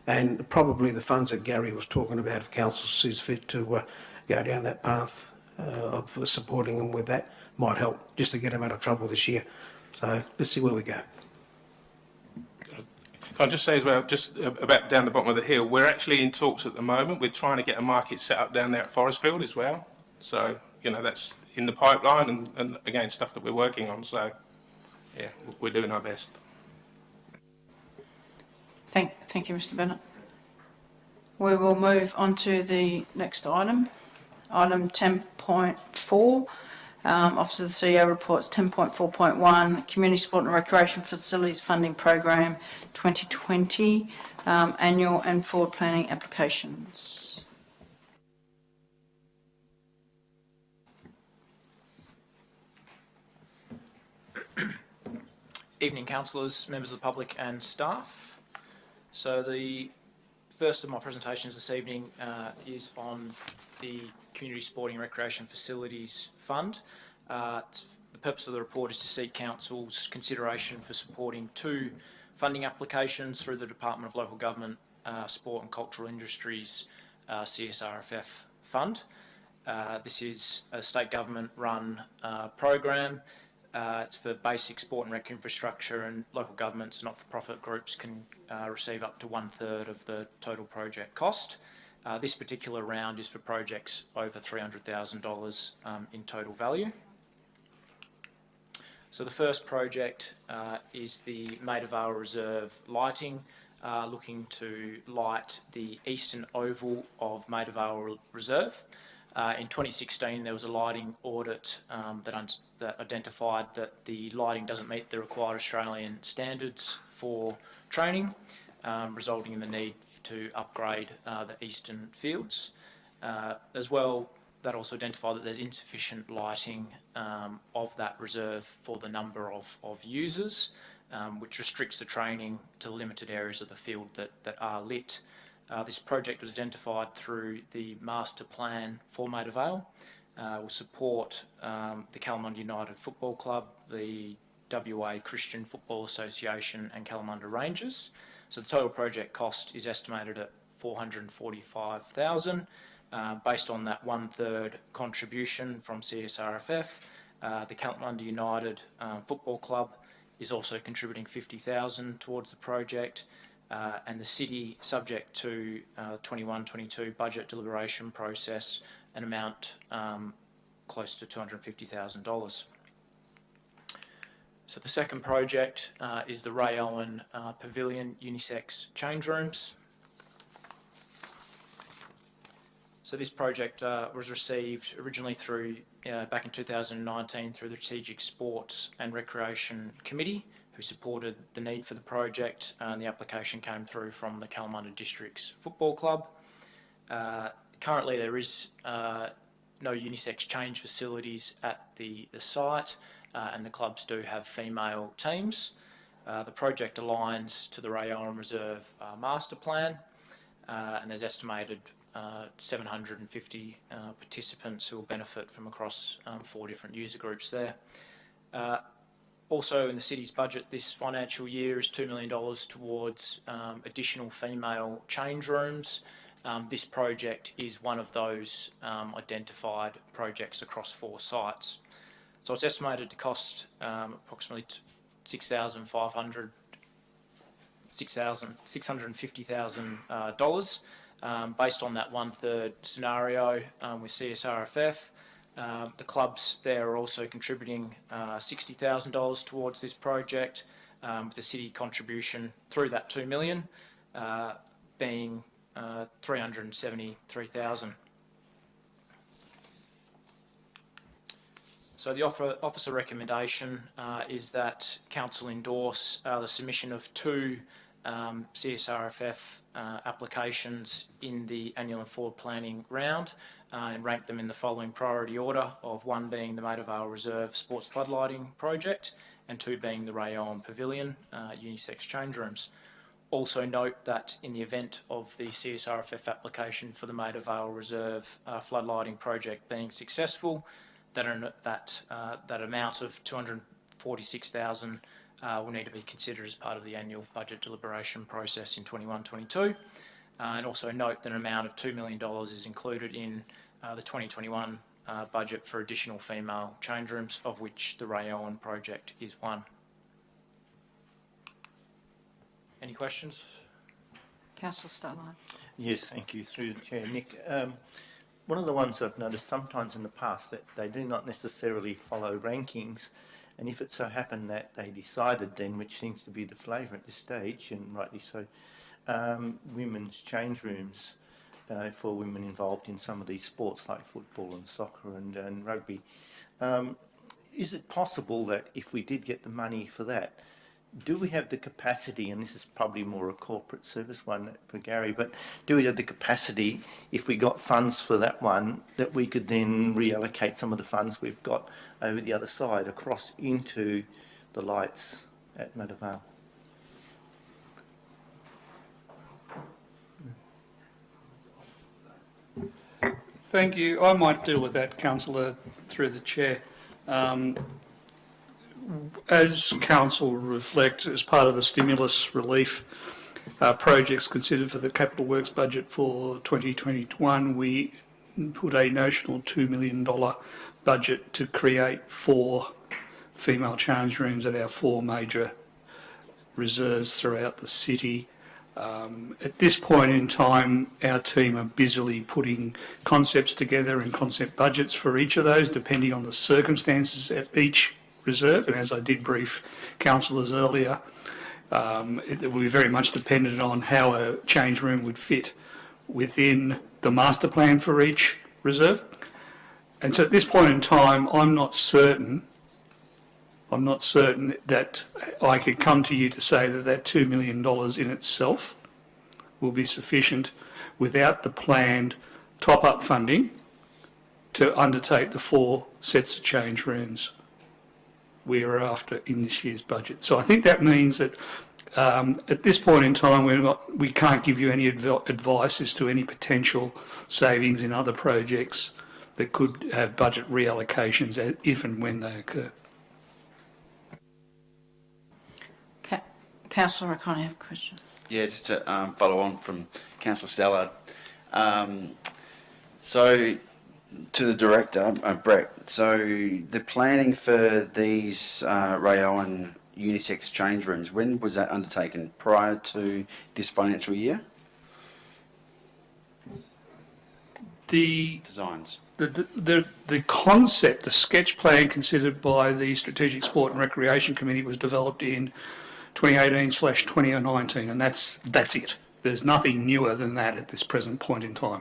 And probably the funds that Gary was talking about, if council sees fit to go down that path of supporting them with that, might help just to get them out of trouble this year. So let's see where we go. I'll just say as well, just about down the bottom of the hill, we're actually in talks at the moment. We're trying to get a market set up down there at Forestfield as well. So, you know, that's in the pipeline and again, stuff that we're working on. So, yeah, we're doing our best. Thank you, Mr. Bennett. We will move on to the next item, item 10.4. Office of the CEO reports 10.4.1, Community Sport and Recreation Facilities Funding Program 2020, annual and forward planning applications. Evening, councillors, members of the public and staff. So the first of my presentations this evening is on the Community Sporting and Recreation Facilities Fund. The purpose of the report is to seek Council's consideration for supporting two funding applications through the Department of Local Government, Sport and Cultural Industries CSRFF Fund. This is a state government run program. It's for basic sport and rec infrastructure, and local governments and not-for-profit groups can receive up to 1/3 of the total project cost. This particular round is for projects over $300,000 in total value. So the first project is the Maida Vale Reserve lighting, looking to light the eastern oval of Maida Vale Reserve. In 2016, there was a lighting audit that identified that the lighting doesn't meet the required Australian standards for training, resulting in the need to upgrade the eastern fields. As well, that also identified that there's insufficient lighting of that reserve for the number of users, which restricts the training to limited areas of the field that are lit. This project was identified through the master plan for Maida Vale. Will support the Kalamunda United Football Club, the WA Christian Football Association and Kalamunda Rangers. So the total project cost is estimated at $445,000. Based on that 1/3 contribution from CSRFF, the Kalamunda United Football Club is also contributing $50,000 towards the project. And the city, subject to 21-22 budget deliberation process, an amount close to $250,000. So the second project is the Ray Owen Pavilion Unisex Change Rooms. So this project was received originally through, back in 2019, through the Strategic Sports and Recreation Committee, who supported the need for the project, and the application came through from the Kalamunda District's Football Club. Currently there is no unisex change facilities at the site, and the clubs do have female teams. The project aligns to the Ray Owen Reserve master plan, and there's estimated 750 participants who will benefit from across 4 different user groups there. Also in the city's budget this financial year is $2 million towards additional female change rooms. This project is one of those identified projects across 4 sites. So it's estimated to cost approximately $650,000 based on that 1/3 scenario with CSRFF. The clubs there are also contributing $60,000 towards this project, with the city contribution through that $2 million being $373,000. So the officer recommendation is that council endorse the submission of 2 CSRFF applications in the annual and forward planning round and ranked them in the following priority order, of 1 being the Maida Vale Reserve Sports Floodlighting Project and 2 being the Ray Owen Pavilion unisex change rooms. Also note that in the event of the CSRFF application for the Maida Vale Reserve floodlighting project being successful, that amount of $246,000 will need to be considered as part of the annual budget deliberation process in 21-22. And also note that an amount of $2 million is included in the 2021 budget for additional female change rooms, of which the Ray Owen project is one. Any questions? Councillor Starline. Yes, thank you. Through the Chair. Nick, one of the ones I've noticed sometimes in the past that they do not necessarily follow rankings, and if it so happened that they decided then, which seems to be the flavour at this stage, and rightly so, women's change rooms for women involved in some of these sports like football and soccer and rugby. Is it possible that if we did get the money for that, do we have the capacity, and this is probably more a corporate service one for Gary, but do we have the capacity, if we got funds for that one, that we could then reallocate some of the funds we've got over the other side across into the lights at Maida Vale? Thank you. I might deal with that, Councillor, through the Chair. As Council reflect, as part of the stimulus relief projects considered for the capital works budget for 2021, we put a notional $2 million budget to create 4 female change rooms at our 4 major reserves throughout the city. At this point in time, our team are busily putting concepts together and concept budgets for each of those, depending on the circumstances at each reserve. And as I did brief councillors earlier, it will be very much dependent on how a change room would fit within the master plan for each reserve. And so at this point in time, I'm not certain that I could come to you to say that that $2 million in itself will be sufficient without the planned top-up funding to undertake the 4 sets of change rooms we are after in this year's budget. So I think that means that at this point in time, we can't give you any advice as to any potential savings in other projects that could have budget reallocations if and when they occur. Councillor O'Connor, have a question. Yeah, just to follow on from Councillor Stallard. So, to the Director, Brett, so the planning for these Ray Owen unisex change rooms, when was that undertaken? Prior to this financial year? The designs. The concept, the sketch plan considered by the Strategic Sport and Recreation Committee was developed in 2018/2019, and that's it. There's nothing newer than that at this present point in time.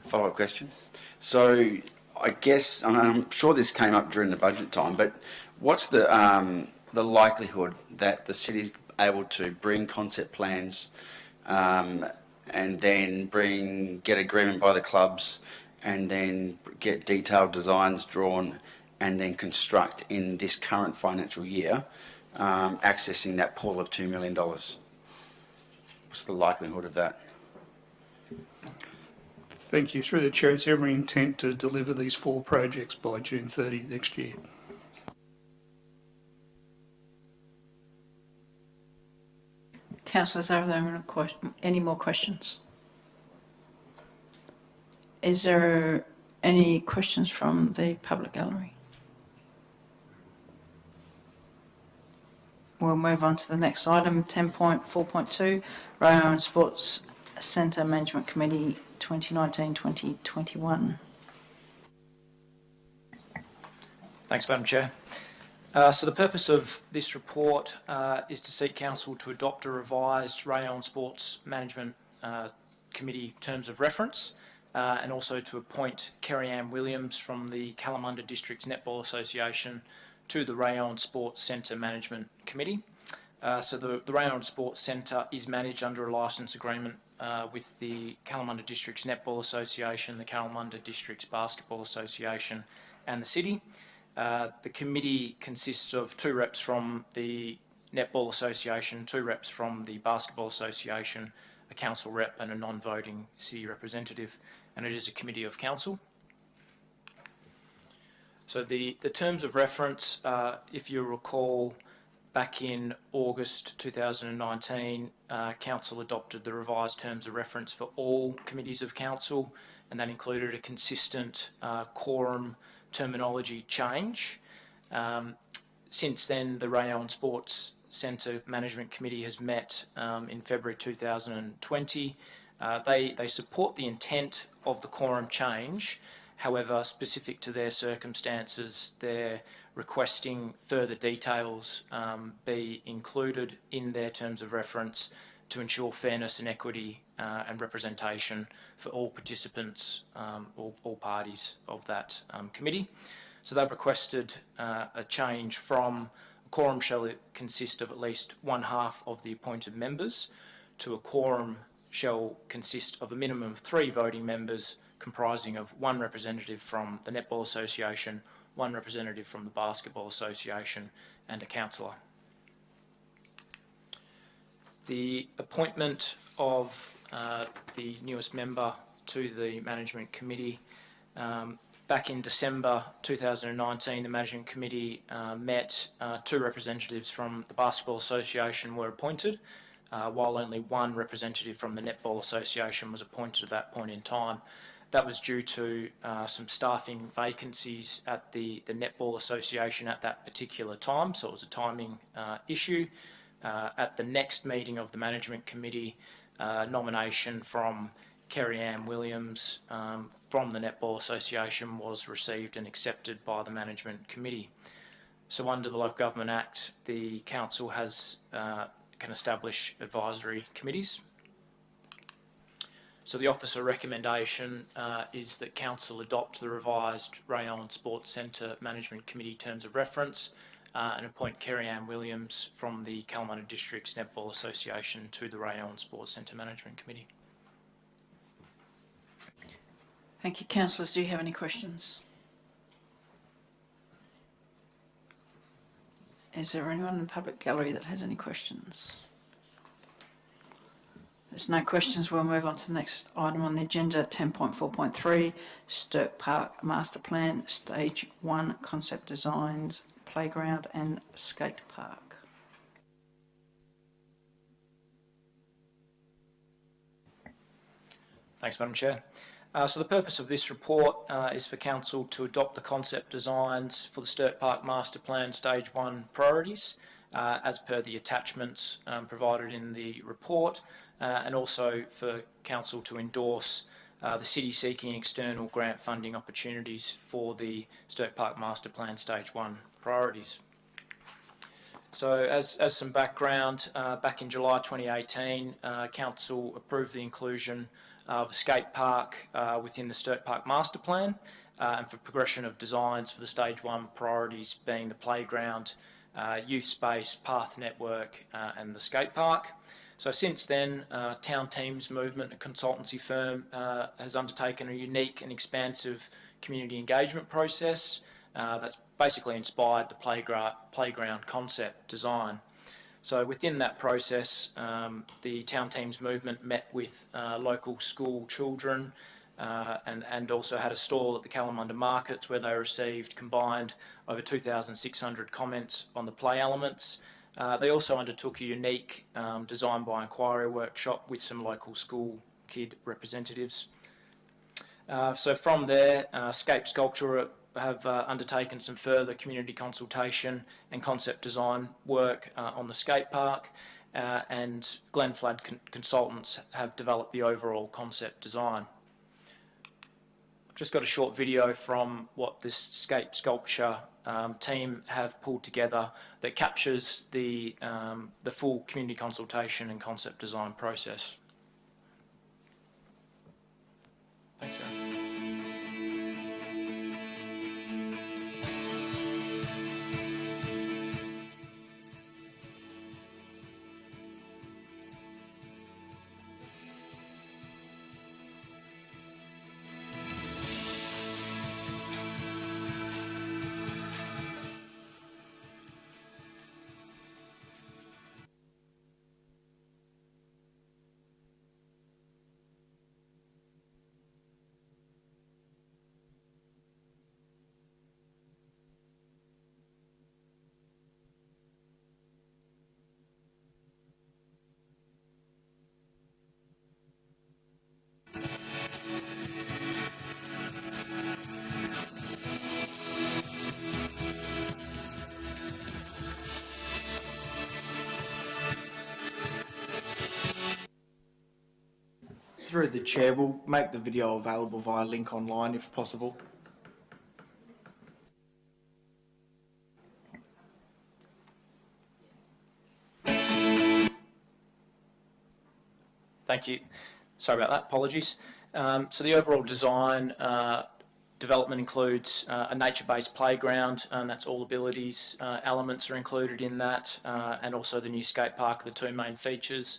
Follow-up question. So I guess, I'm sure this came up during the budget time, but what's the likelihood that the city's able to bring concept plans and then get agreement by the clubs and then get detailed designs drawn and then construct in this current financial year, accessing that pool of $2 million? What's the likelihood of that? Thank you. Through the Chair, it's every intent to deliver these 4 projects by June 30 next year. Councillors, are there any more questions? Is there any questions from the public gallery? We'll move on to the next item, 10.4.2, Ray Owen Sports Centre Management Committee 2019-2021. Thanks, Madam Chair. So the purpose of this report is to seek Council to adopt a revised Ray Owen Sports Management Committee terms of reference and also to appoint Kerry-Ann Williams from the Kalamunda District Netball Association to the Ray Owen Sports Centre Management Committee. So the Rayon Sports Centre is managed under a licence agreement with the Kalamunda Districts Netball Association, the Kalamunda Districts Basketball Association and the City. The committee consists of 2 reps from the Netball Association, 2 reps from the Basketball Association, a council rep and a non-voting city representative, and it is a committee of council. So the terms of reference, if you recall, back in August 2019, Council adopted the revised terms of reference for all committees of Council, and that included a consistent quorum terminology change. Since then, the Rayon Sports Centre Management Committee has met in February 2020. They support the intent of the quorum change. However, specific to their circumstances, they're requesting further details be included in their terms of reference to ensure fairness and equity and representation for all participants, all parties of that committee. So they've requested a change from a quorum shall consist of at least 1/2 of the appointed members to a quorum shall consist of a minimum of 3 voting members comprising of 1 representative from the Netball Association, 1 representative from the Basketball Association and a councillor. The appointment of the newest member to the Management Committee. Back in December 2019, the Management Committee met. 2 representatives from the Basketball Association were appointed, while only 1 representative from the Netball Association was appointed at that point in time. That was due to some staffing vacancies at the Netball Association at that particular time, so it was a timing issue. At the next meeting of the Management Committee, nomination from Kerry Ann Williams from the Netball Association was received and accepted by the Management Committee. So under the Local Government Act, the Council can establish advisory committees. So the officer recommendation is that Council adopt the revised Rayon Sports Centre Management Committee terms of reference and appoint Kerry Ann Williams from the Kalamunda Districts Netball Association to the Rayon Sports Centre Management Committee. Thank you. Councillors, do you have any questions? Is there anyone in the public gallery that has any questions? There's no questions. We'll move on to the next item on the agenda, 10.4.3, Sturt Park Master Plan, Stage 1 Concept Designs, Playground and Skate Park. Thanks, Madam Chair. So the purpose of this report is for Council to adopt the concept designs for the Sturt Park Master Plan Stage 1 priorities as per the attachments provided in the report, and also for Council to endorse the City seeking external grant funding opportunities for the Sturt Park Master Plan Stage 1 priorities. So as some background, back in July 2018, Council approved the inclusion of a skate park within the Sturt Park Master Plan and for progression of designs for the Stage 1 priorities being the playground, youth space, path network and the skate park. So since then, Town Teams Movement, a consultancy firm, has undertaken a unique and expansive community engagement process that's basically inspired the playground concept design. So within that process, the Town Teams Movement met with local school children and also had a stall at the Kalamunda markets where they received combined over 2,600 comments on the play elements. They also undertook a unique design by inquiry workshop with some local school kid representatives. So from there, Scape Sculpture have undertaken some further community consultation and concept design work on the skate park, and Glenflad Consultants have developed the overall concept design. I've just got a short video from what this Scape Sculpture team have pulled together that captures the full community consultation and concept design process. Thanks, Sarah. Through the chair, we'll make the video available via link online if possible. Thank you. Sorry about that, apologies. So the overall design development includes a nature-based playground, and that's all abilities elements are included in that, and also the new skate park, the two main features.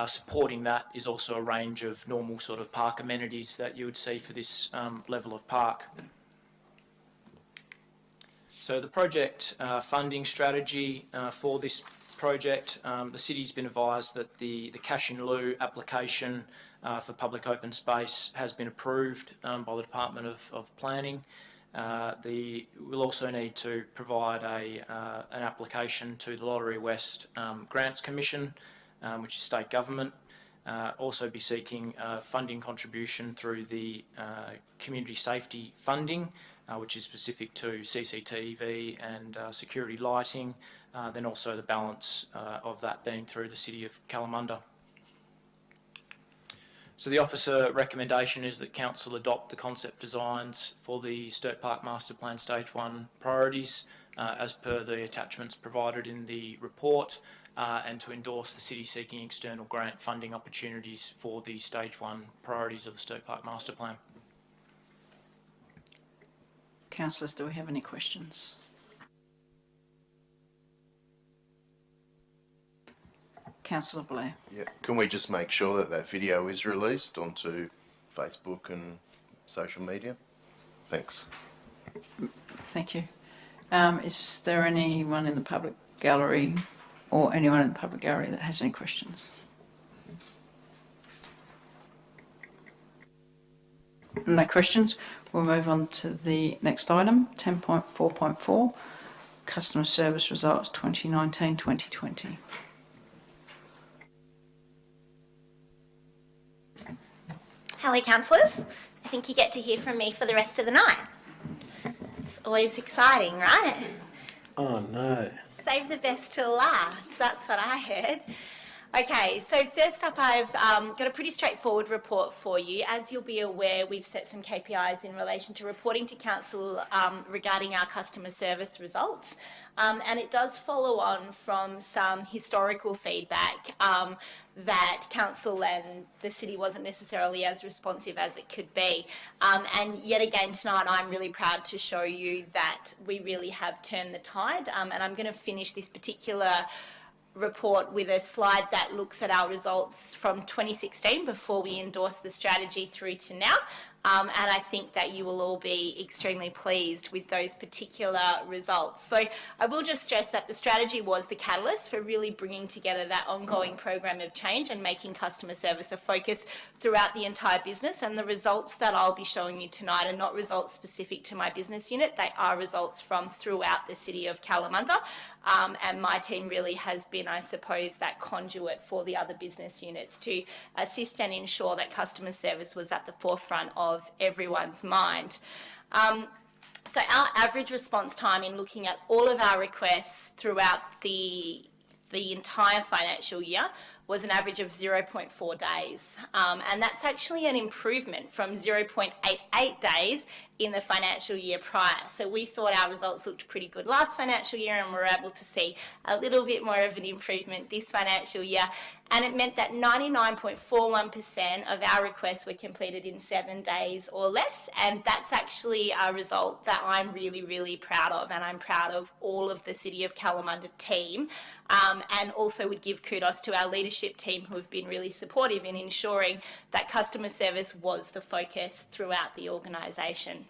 Supporting that is also a range of normal sort of park amenities that you would see for this level of park. So the project funding strategy for this project, the city's been advised that the cash in lieu application for public open space has been approved by the Department of Planning. We'll also need to provide an application to the Lottery West Grants Commission, which is state government. Also be seeking funding contribution through the community safety funding, which is specific to CCTV and security lighting, then also the balance of that being through the City of Kalamunda. So the officer recommendation is that Council adopt the concept designs for the Sturt Park Master Plan Stage 1 priorities as per the attachments provided in the report, and to endorse the City seeking external grant funding opportunities for the Stage 1 priorities of the Sturt Park Master Plan. Councillors, do we have any questions? Councillor Blair. Yeah, can we just make sure that that video is released onto Facebook and social media? Thanks. Thank you. Is there anyone in the public gallery or anyone in the public gallery that has any questions? No questions. We'll move on to the next item, 10.4.4, Customer Service Results 2019-2020. Hello, councillors. I think you get to hear from me for the rest of the night. It's always exciting, right? Oh, no. Save the best till last. That's what I heard. Okay, so first up, I've got a pretty straightforward report for you. As you'll be aware, we've set some KPIs in relation to reporting to Council regarding our customer service results. And it does follow on from some historical feedback that Council and the City wasn't necessarily as responsive as it could be. And yet again tonight, I'm really proud to show you that we really have turned the tide. And I'm going to finish this particular report with a slide that looks at our results from 2016 before we endorsed the strategy through to now. And I think that you will all be extremely pleased with those particular results. So I will just stress that the strategy was the catalyst for really bringing together that ongoing program of change and making customer service a focus throughout the entire business. And the results that I'll be showing you tonight are not results specific to my business unit. They are results from throughout the City of Kalamunda. And my team really has been, I suppose, that conduit for the other business units to assist and ensure that customer service was at the forefront of everyone's mind. So our average response time in looking at all of our requests throughout the entire financial year was an average of 0.4 days. And that's actually an improvement from 0.88 days in the financial year prior. So we thought our results looked pretty good last financial year, and we're able to see a little bit more of an improvement this financial year. And it meant that 99.41% of our requests were completed in 7 days or less. And that's actually a result that I'm really, really proud of. And I'm proud of all of the City of Kalamunda team. And also would give kudos to our leadership team who have been really supportive in ensuring that customer service was the focus throughout the organisation.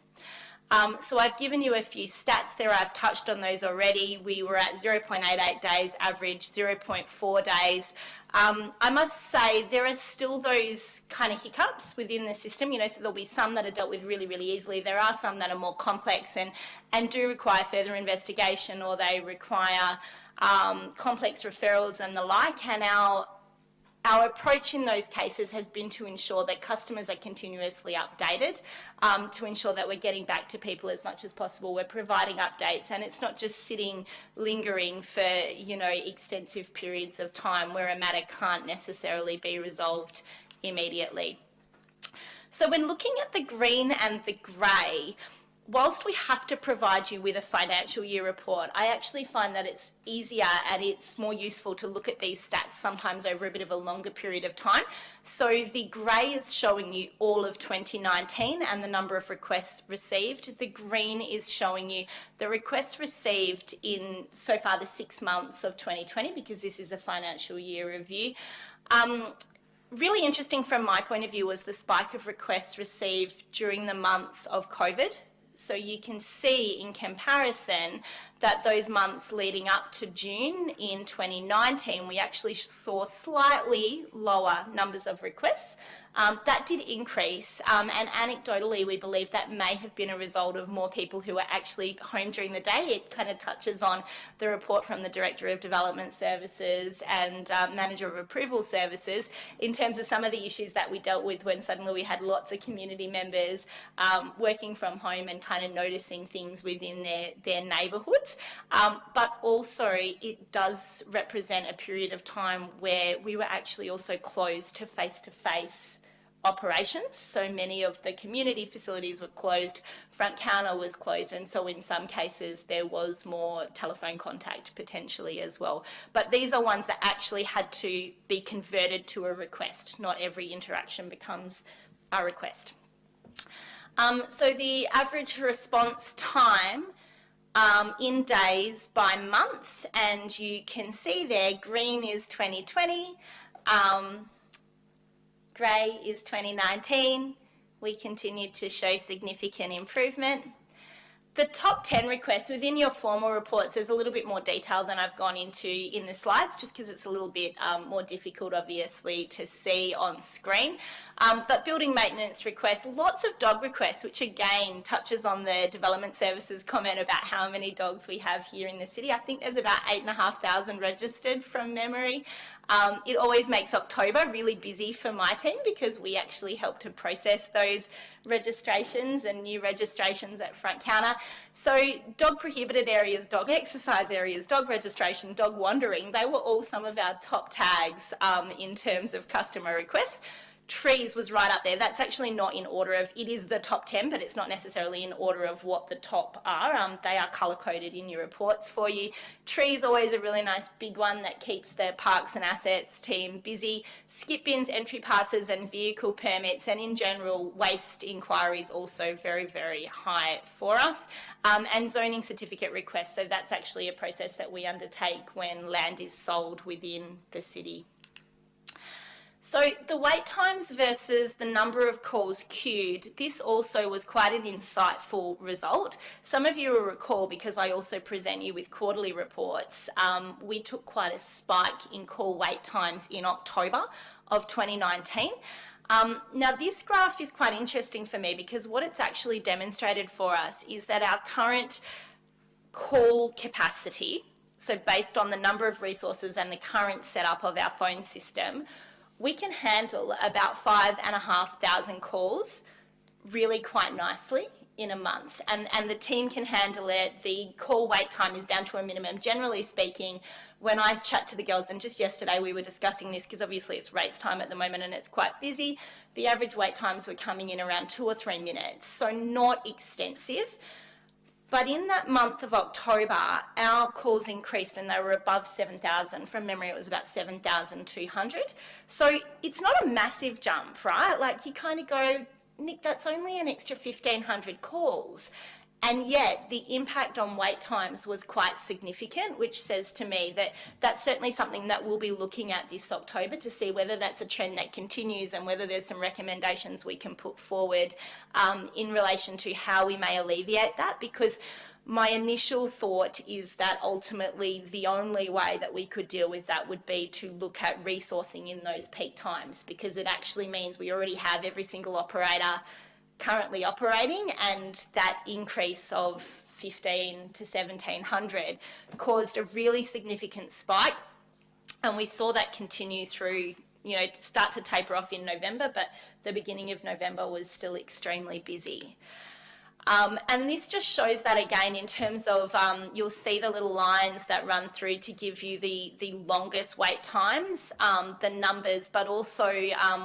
So I've given you a few stats there. I've touched on those already. We were at 0.88 days average, 0.4 days. I must say there are still those kind of hiccups within the system, so there'll be some that are dealt with really, really easily. There are some that are more complex and do require further investigation, or they require complex referrals and the like. And our approach in those cases has been to ensure that customers are continuously updated, to ensure that we're getting back to people as much as possible. We're providing updates, and it's not just sitting, lingering for, extensive periods of time where a matter can't necessarily be resolved immediately. So when looking at the green and the grey, whilst we have to provide you with a financial year report, I actually find that it's easier and it's more useful to look at these stats sometimes over a bit of a longer period of time. So the grey is showing you all of 2019 and the number of requests received. The green is showing you the requests received in so far the 6 months of 2020, because this is a financial year review. Really interesting from my point of view was the spike of requests received during the months of COVID. So you can see in comparison that those months leading up to June in 2019, we actually saw slightly lower numbers of requests. That did increase, and anecdotally we believe that may have been a result of more people who were actually home during the day. It kind of touches on the report from the Director of Development Services and Manager of Approval Services in terms of some of the issues that we dealt with when suddenly we had lots of community members working from home and kind of noticing things within their neighbourhoods. But also it does represent a period of time where we were actually also closed to face-to-face operations. So many of the community facilities were closed, front counter was closed, and so in some cases there was more telephone contact potentially as well. But these are ones that actually had to be converted to a request. Not every interaction becomes a request. So the average response time in days by month, and you can see there green is 2020, grey is 2019. We continued to show significant improvement. The top 10 requests within your formal reports, there's a little bit more detail than I've gone into in the slides, just because it's a little bit more difficult, obviously, to see on screen. But building maintenance requests, lots of dog requests, which again touches on the Development Services comment about how many dogs we have here in the city. I think there's about 8,500 registered from memory. It always makes October really busy for my team because we actually help to process those registrations and new registrations at front counter. So dog prohibited areas, dog exercise areas, dog registration, dog wandering, they were all some of our top tags in terms of customer requests. Trees was right up there. That's actually not in order of, it is the top 10, but it's not necessarily in order of what the top are. They are colour-coded in your reports for you. Trees, always a really nice big one that keeps the Parks and Assets team busy. Skip bins, entry passes and vehicle permits, and in general, waste inquiries also very, very high for us. And zoning certificate requests, so that's actually a process that we undertake when land is sold within the city. So the wait times versus the number of calls queued, this also was quite an insightful result. Some of you will recall, because I also present you with quarterly reports, we took quite a spike in call wait times in October of 2019. Now this graph is quite interesting for me because what it's actually demonstrated for us is that our current call capacity, so based on the number of resources and the current setup of our phone system, we can handle about 5,500 calls really quite nicely in a month, and the team can handle it. The call wait time is down to a minimum. Generally speaking, when I chat to the girls, and just yesterday we were discussing this because obviously it's rates time at the moment and it's quite busy, the average wait times were coming in around 2 or 3 minutes, so not extensive. But in that month of October, our calls increased and they were above 7,000. From memory, it was about 7,200. So it's not a massive jump, right? Like you kind of go, Nick, that's only an extra 1,500 calls. And yet the impact on wait times was quite significant, which says to me that that's certainly something that we'll be looking at this October to see whether that's a trend that continues and whether there's some recommendations we can put forward in relation to how we may alleviate that, because my initial thought is that ultimately the only way that we could deal with that would be to look at resourcing in those peak times, because it actually means we already have every single operator currently operating, and that increase of 1,500 to 1,700 caused a really significant spike, and we saw that continue through, you know, start to taper off in November, but the beginning of November was still extremely busy. And this just shows that again in terms of, you'll see the little lines that run through to give you the longest wait times, the numbers, but also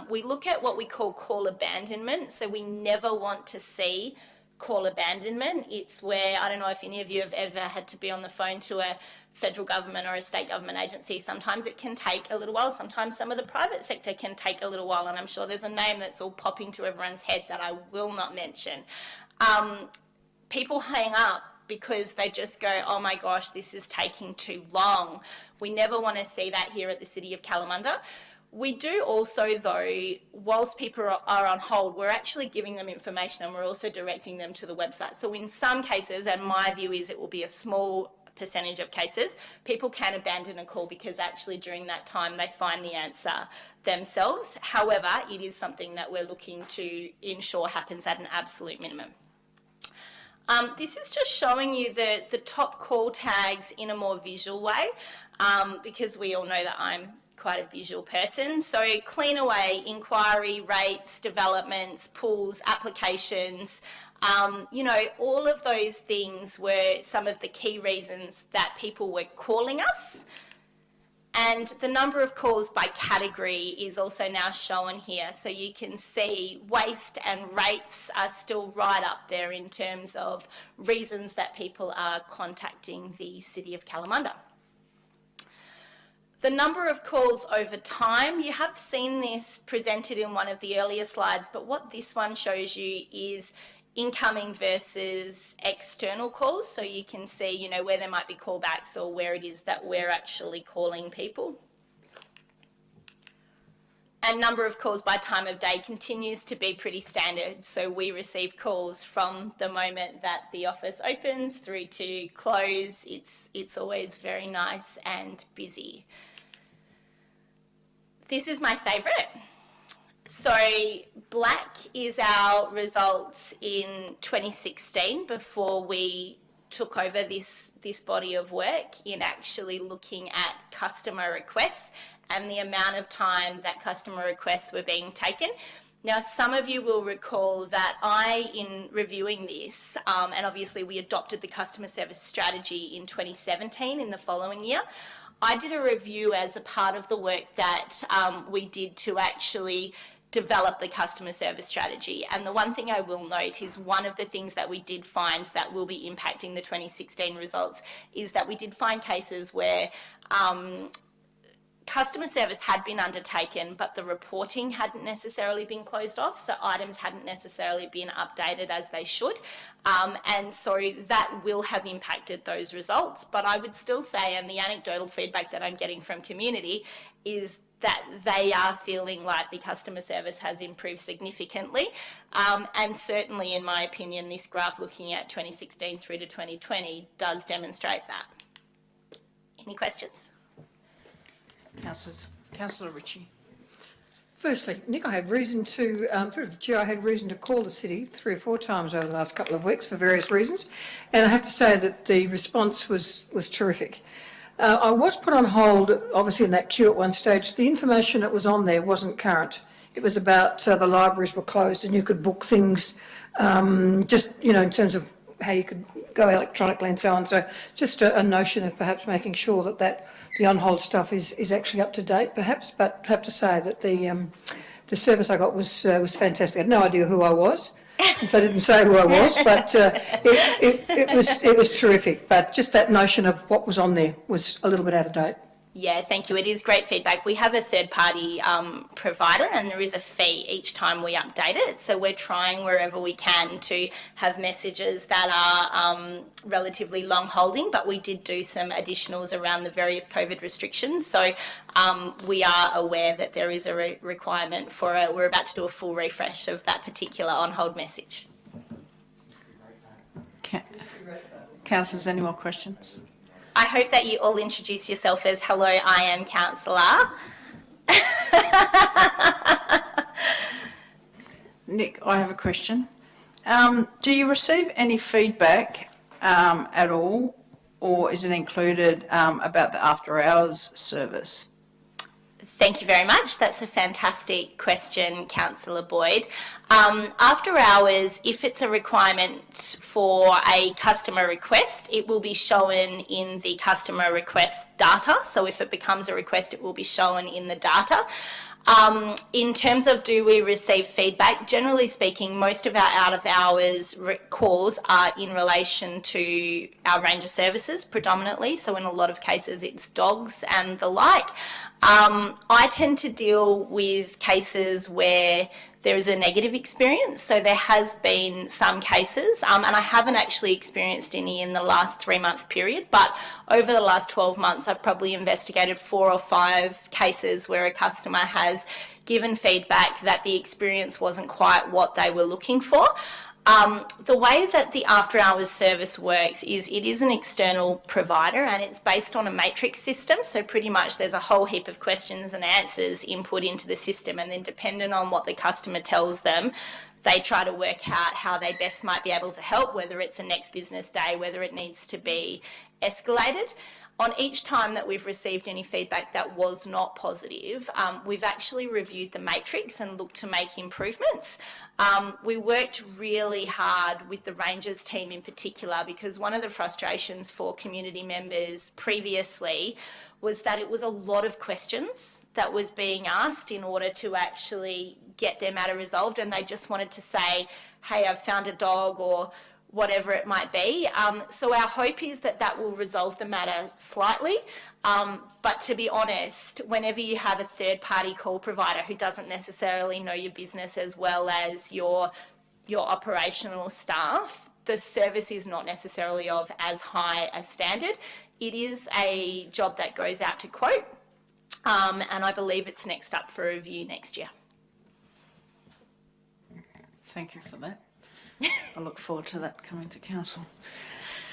we look at what we call abandonment. So we never want to see call abandonment. It's where, I don't know if any of you have ever had to be on the phone to a federal government or a state government agency. Sometimes it can take a little while. Sometimes some of the private sector can take a little while. And I'm sure there's a name that's all popping to everyone's head that I will not mention. People hang up because they just go, oh my gosh, this is taking too long. We never want to see that here at the City of Kalamunda. We do also, though, whilst people are on hold, we're actually giving them information and we're also directing them to the website. So in some cases, and my view is it will be a small percentage of cases, people can abandon a call because actually during that time they find the answer themselves. However, it is something that we're looking to ensure happens at an absolute minimum. This is just showing you the top call tags in a more visual way, because we all know that I'm quite a visual person. So clean away, inquiry, rates, developments, pools, applications, you know, all of those things were some of the key reasons that people were calling us. And the number of calls by category is also now shown here. So you can see waste and rates are still right up there in terms of reasons that people are contacting the City of Kalamunda. The number of calls over time, you have seen this presented in one of the earlier slides, but what this one shows you is incoming versus external calls. So you can see, you know, where there might be callbacks or where it is that we're actually calling people. And number of calls by time of day continues to be pretty standard. So we receive calls from the moment that the office opens through to close. It's always very nice and busy. This is my favourite. So black is our results in 2016 before we took over this body of work in actually looking at customer requests and the amount of time that customer requests were being taken. Now, some of you will recall that in reviewing this, and obviously we adopted the customer service strategy in 2017 in the following year, I did a review as a part of the work that we did to actually develop the customer service strategy. And the one thing I will note is one of the things that we did find that will be impacting the 2016 results is that we did find cases where customer service had been undertaken, but the reporting hadn't necessarily been closed off, so items hadn't necessarily been updated as they should. And so that will have impacted those results. But I would still say, and the anecdotal feedback that I'm getting from community is that they are feeling like the customer service has improved significantly. And certainly, in my opinion, this graph looking at 2016 through to 2020 does demonstrate that. Any questions? Councillor Ritchie. Firstly, Nick, I had reason to, through the chair, I had reason to call the city 3 or 4 times over the last couple of weeks for various reasons, and I have to say that the response was terrific. I was put on hold, obviously, in that queue at one stage. The information that was on there wasn't current. It was about the libraries were closed and you could book things, just, you know, in terms of how you could go electronically and so on. So just a notion of perhaps making sure that the on-hold stuff is actually up to date, perhaps. But I have to say that the service I got was fantastic. I had no idea who I was, since I didn't say who I was, but it was terrific. But just that notion of what was on there was a little bit out of date. Yeah, thank you. It is great feedback. We have a third-party provider and there is a fee each time we update it. So we're trying wherever we can to have messages that are relatively long-holding, but we did do some additionals around the various COVID restrictions. So we are aware that there is a requirement for we're about to do a full refresh of that particular on-hold message. Councillors, any more questions? I hope that you all introduce yourself as, hello, I am councillor. Nick, I have a question. Do you receive any feedback at all, or is it included about the after-hours service? Thank you very much. That's a fantastic question, Councillor Boyd. After hours, if it's a requirement for a customer request, it will be shown in the customer request data. So if it becomes a request, it will be shown in the data. In terms of do we receive feedback, generally speaking, most of our out-of-hours calls are in relation to our ranger services predominantly. So in a lot of cases, it's dogs and the like. I tend to deal with cases where there is a negative experience. So there has been some cases, and I haven't actually experienced any in the last 3-month period, but over the last 12 months, I've probably investigated 4 or 5 cases where a customer has given feedback that the experience wasn't quite what they were looking for. The way that the after hours service works is it is an external provider and it's based on a matrix system. So pretty much there's a whole heap of questions and answers input into the system, and then depending on what the customer tells them, they try to work out how they best might be able to help, whether it's a next business day, whether it needs to be escalated. On each time that we've received any feedback that was not positive, we've actually reviewed the matrix and looked to make improvements. We worked really hard with the Rangers team in particular, because one of the frustrations for community members previously was that it was a lot of questions that was being asked in order to actually get their matter resolved, and they just wanted to say, hey, I've found a dog, or whatever it might be. So our hope is that that will resolve the matter slightly. But to be honest, whenever you have a third-party call provider who doesn't necessarily know your business as well as your operational staff, the service is not necessarily of as high a standard. It is a job that goes out to quote, and I believe it's next up for review next year. Thank you for that. I look forward to that coming to council.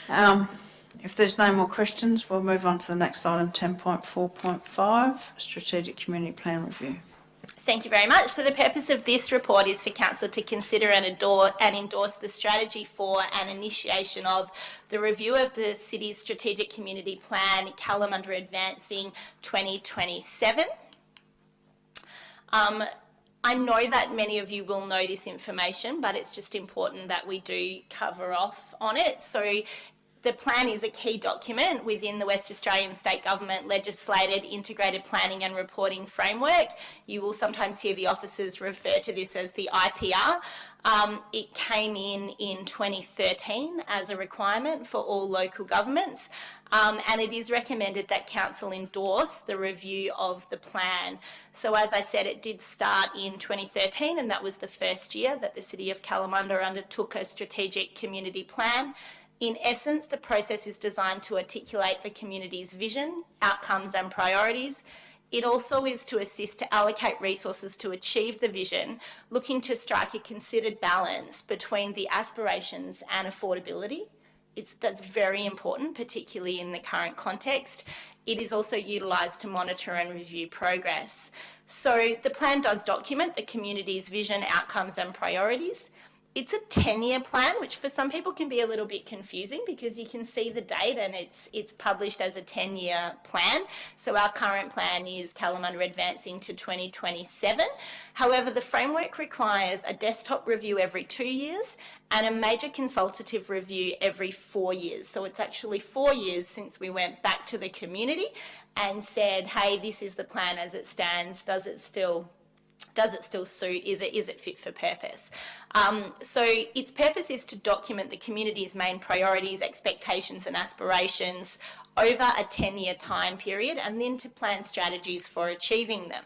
If there's no more questions, we'll move on to the next item, 10.4.5, Strategic Community Plan Review. Thank you very much. So the purpose of this report is for Council to consider and endorse the strategy for and initiation of the review of the city's Strategic Community Plan, Kalamunda Advancing 2027. I know that many of you will know this information, but it's just important that we do cover off on it. So the plan is a key document within the West Australian State Government legislated Integrated Planning and Reporting Framework. You will sometimes hear the officers refer to this as the IPR. It came in 2013 as a requirement for all local governments, and it is recommended that Council endorse the review of the plan. So as I said, it did start in 2013, and that was the first year that the City of Kalamunda undertook a strategic community plan. In essence, the process is designed to articulate the community's vision, outcomes and priorities. It also is to assist to allocate resources to achieve the vision, looking to strike a considered balance between the aspirations and affordability. That's very important, particularly in the current context. It is also utilised to monitor and review progress. So the plan does document the community's vision, outcomes and priorities. It's a 10-year plan, which for some people can be a little bit confusing because you can see the date and it's published as a 10-year plan. So our current plan is Kalamunda Advancing to 2027. However, the framework requires a desktop review every 2 years and a major consultative review every 4 years. So it's actually 4 years since we went back to the community and said, hey, this is the plan as it stands. Does it still suit? Is it fit for purpose? So its purpose is to document the community's main priorities, expectations and aspirations over a 10-year time period, and then to plan strategies for achieving them.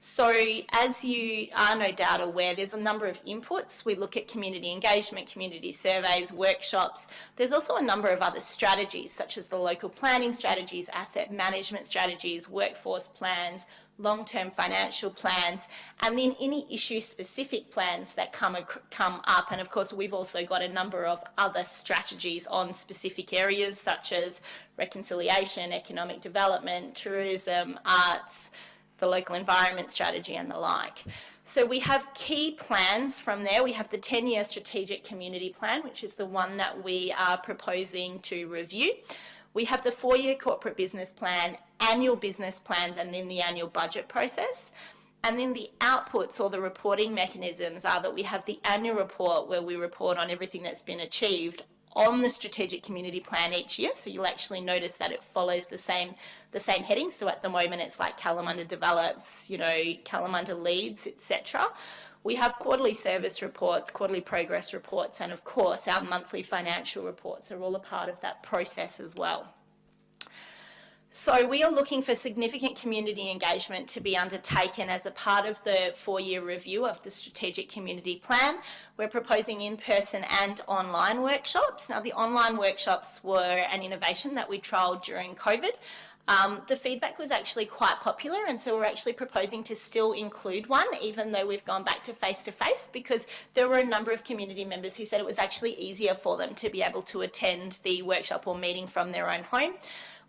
So as you are no doubt aware, there's a number of inputs. We look at community engagement, community surveys, workshops. There's also a number of other strategies, such as the local planning strategies, asset management strategies, workforce plans, long-term financial plans, and then any issue-specific plans that come up. And of course, we've also got a number of other strategies on specific areas, such as reconciliation, economic development, tourism, arts, the local environment strategy and the like. So we have key plans from there. We have the 10-year strategic community plan, which is the one that we are proposing to review. We have the 4-year corporate business plan annual business plans and then the annual budget process. And then the outputs or the reporting mechanisms are that we have the annual report where we report on everything that's been achieved on the strategic community plan each year. So you'll actually notice that it follows the same heading. So at the moment it's like Kalamunda develops, Kalamunda leads, etc. We have quarterly service reports, quarterly progress reports, and of course our monthly financial reports are all a part of that process as well. So we are looking for significant community engagement to be undertaken as a part of the 4-year review of the Strategic Community Plan. We're proposing in-person and online workshops. Now, the online workshops were an innovation that we trialled during COVID. The feedback was actually quite popular, and so we're actually proposing to still include one, even though we've gone back to face-to-face, because there were a number of community members who said it was actually easier for them to be able to attend the workshop or meeting from their own home.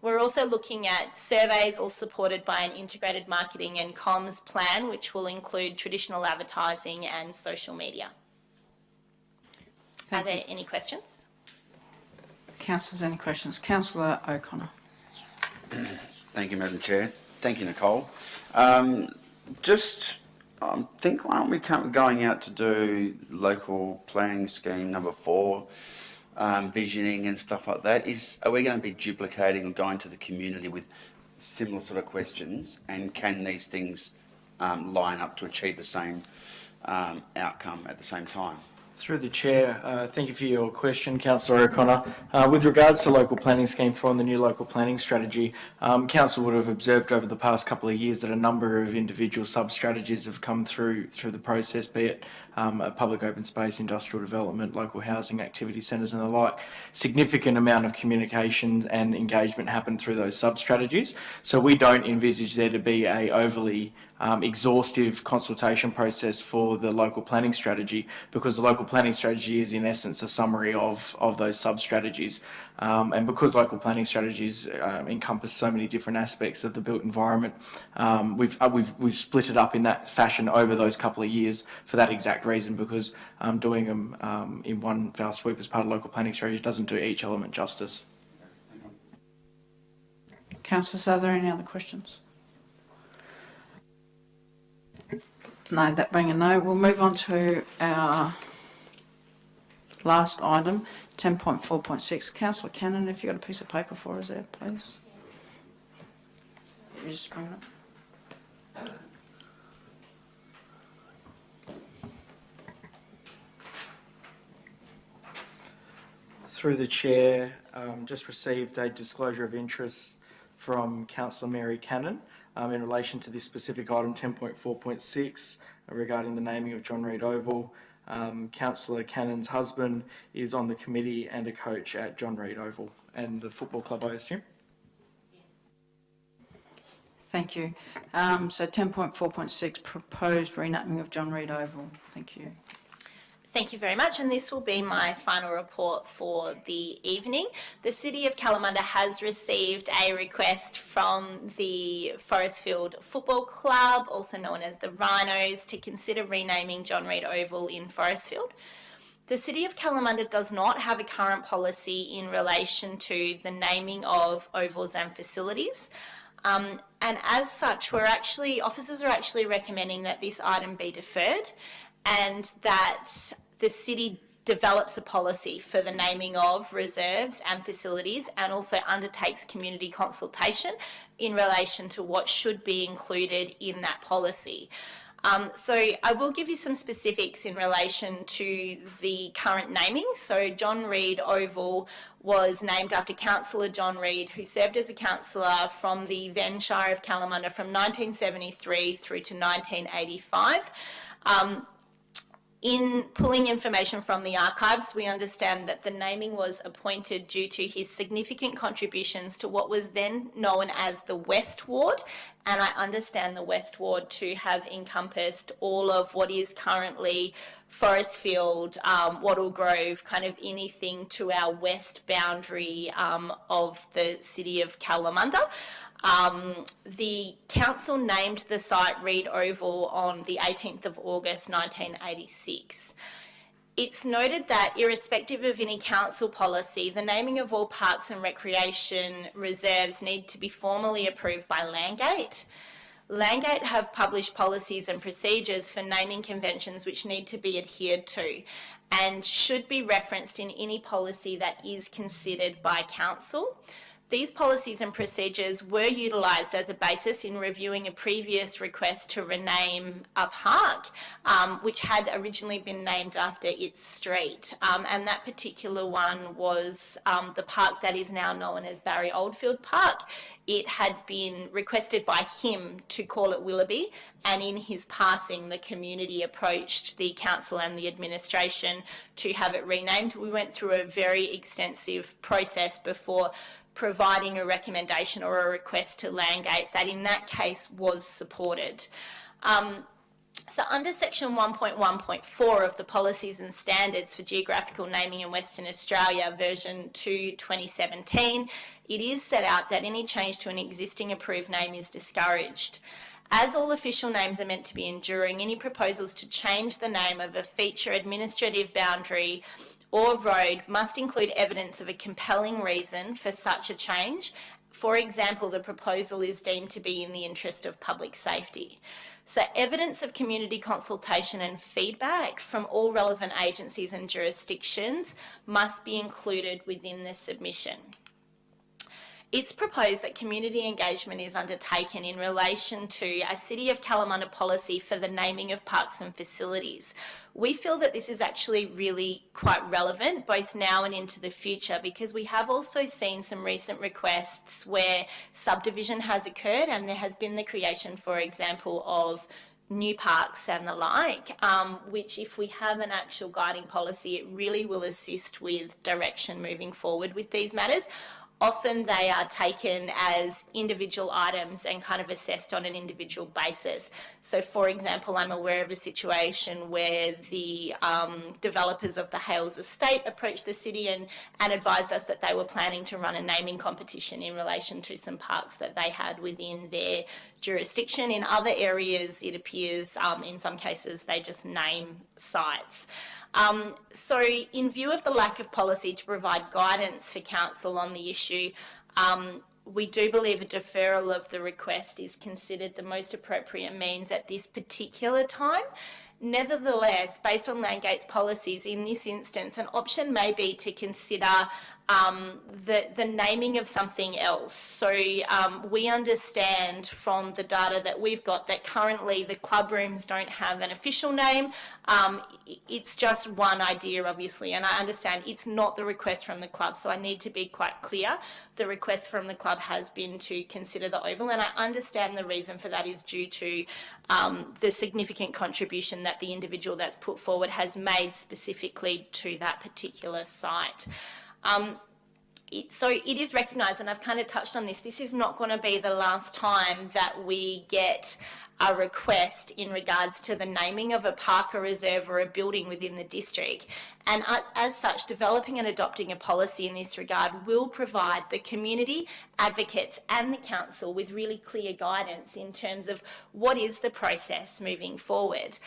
We're also looking at surveys, all supported by an integrated marketing and comms plan, which will include traditional advertising and social media. Are there any questions? Councillors, any questions? Councillor O'Connor. Thank you, Madam Chair. Thank you, Nicole. I think, why aren't we going out to do local planning scheme number 4, visioning and stuff like that? Are we going to be duplicating or going to the community with similar sort of questions? And can these things line up to achieve the same outcome at the same time? Through the Chair, thank you for your question, Councillor O'Connor. With regards to local planning scheme 4 and the new local planning strategy, Council would have observed over the past couple of years that a number of individual sub-strategies have come through the process, be it public open space, industrial development, local housing activity centres and the like. Significant amount of communication and engagement happened through those sub-strategies. So we don't envisage there to be a overly exhaustive consultation process for the local planning strategy, because the local planning strategy is in essence a summary of those sub-strategies. And because local planning strategies encompass so many different aspects of the built environment, we've split it up in that fashion over those couple of years for that exact reason, because doing them in one foul swoop as part of local planning strategy doesn't do each element justice. Councillors, are there any other questions? No, that being a no, we'll move on to our last item, 10.4.6. Councillor Cannon, if you've got a piece of paper for us there, please. You just bring it up. Through the Chair, just received a disclosure of interest from Councillor Mary Cannon in relation to this specific item 10.4.6 regarding the naming of John Reid Oval. Councillor Cannon's husband is on the committee and a coach at John Reid Oval and the football club, I assume. Thank you. So 10.4.6, proposed renaming of John Reid Oval. Thank you. Thank you very much, and this will be my final report for the evening. The City of Kalamunda has received a request from the Forestfield Football Club, also known as the Rhinos, to consider renaming John Reid Oval in Forestfield. The City of Kalamunda does not have a current policy in relation to the naming of ovals and facilities. And as such, officers are actually recommending that this item be deferred, and that the city develops a policy for the naming of reserves and facilities, and also undertakes community consultation in relation to what should be included in that policy. So I will give you some specifics in relation to the current naming. So John Reid Oval was named after Councillor John Reid, who served as a councillor from the then Shire of Kalamunda from 1973 through to 1985. In pulling information from the archives, we understand that the naming was appointed due to his significant contributions to what was then known as the West Ward, and I understand the West Ward to have encompassed all of what is currently Forestfield, Wattle Grove, kind of anything to our west boundary of the city of Kalamunda. The council named the site Reid Oval on the 18th of August 1986. It's noted that irrespective of any council policy, the naming of all parks and recreation reserves need to be formally approved by Landgate. Landgate have published policies and procedures for naming conventions which need to be adhered to and should be referenced in any policy that is considered by council. These policies and procedures were utilised as a basis in reviewing a previous request to rename a park, which had originally been named after its street. And that particular one was the park that is now known as Barry Oldfield Park. It had been requested by him to call it Willoughby, and in his passing, the community approached the council and the administration to have it renamed. We went through a very extensive process before providing a recommendation or a request to Landgate that in that case was supported. So under section 1.1.4 of the Policies and Standards for Geographical Naming in Western Australia, version 2 2017, it is set out that any change to an existing approved name is discouraged. As all official names are meant to be enduring, any proposals to change the name of a feature, administrative boundary or road must include evidence of a compelling reason for such a change. For example, the proposal is deemed to be in the interest of public safety. So evidence of community consultation and feedback from all relevant agencies and jurisdictions must be included within the submission. It's proposed that community engagement is undertaken in relation to a City of Kalamunda policy for the naming of parks and facilities. We feel that this is actually really quite relevant both now and into the future, because we have also seen some recent requests where subdivision has occurred and there has been the creation, for example, of new parks and the like, which if we have an actual guiding policy, it really will assist with direction moving forward with these matters. Often they are taken as individual items and kind of assessed on an individual basis. So, for example, I'm aware of a situation where the developers of the Hales estate approached the city and advised us that they were planning to run a naming competition in relation to some parks that they had within their jurisdiction. In other areas, it appears in some cases they just name sites. So in view of the lack of policy to provide guidance for council on the issue, we do believe a deferral of the request is considered the most appropriate means at this particular time. Nevertheless, based on Landgate's policies in this instance, an option may be to consider the naming of something else. So we understand from the data that we've got that currently the club rooms don't have an official name. It's just one idea, obviously, and I understand it's not the request from the club, so I need to be quite clear. The request from the club has been to consider the oval, and I understand the reason for that is due to the significant contribution that the individual that's put forward has made specifically to that particular site. So it is recognised, and I've kind of touched on this is not going to be the last time that we get a request in regards to the naming of a park, a reserve or a building within the district. And as such, developing and adopting a policy in this regard will provide the community, advocates and the council with really clear guidance in terms of what is the process moving forward.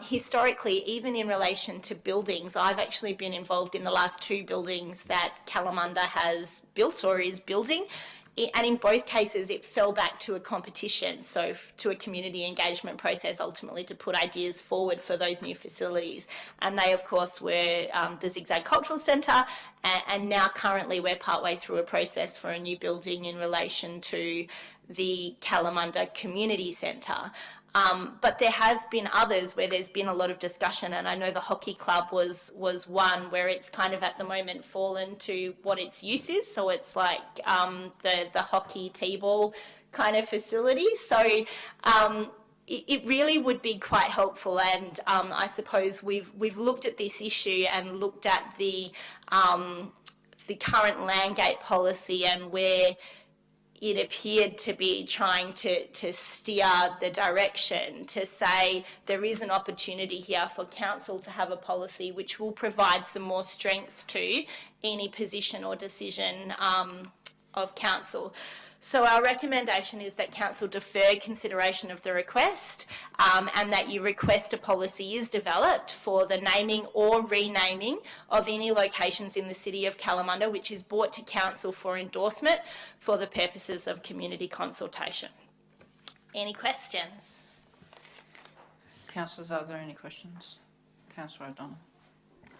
Historically, even in relation to buildings, I've actually been involved in the last 2 buildings that Kalamunda has built or is building. And in both cases, it fell back to a competition, so to a community engagement process, ultimately to put ideas forward for those new facilities. And they, of course, were the Zigzag Cultural Centre, and now currently we're partway through a process for a new building in relation to the Kalamunda Community Centre. But there have been others where there's been a lot of discussion, and I know the hockey club was one where it's kind of at the moment fallen to what its use is. So it's like the hockey T-ball kind of facility. So it really would be quite helpful, and I suppose we've looked at this issue and looked at the current Landgate policy and where it appeared to be trying to steer the direction to say there is an opportunity here for council to have a policy which will provide some more strength to any position or decision of council. So our recommendation is that Council defer consideration of the request and that you request a policy is developed for the naming or renaming of any locations in the City of Kalamunda which is brought to Council for endorsement for the purposes of community consultation. Any questions? Councillors, are there any questions? Councillor O'Donnell.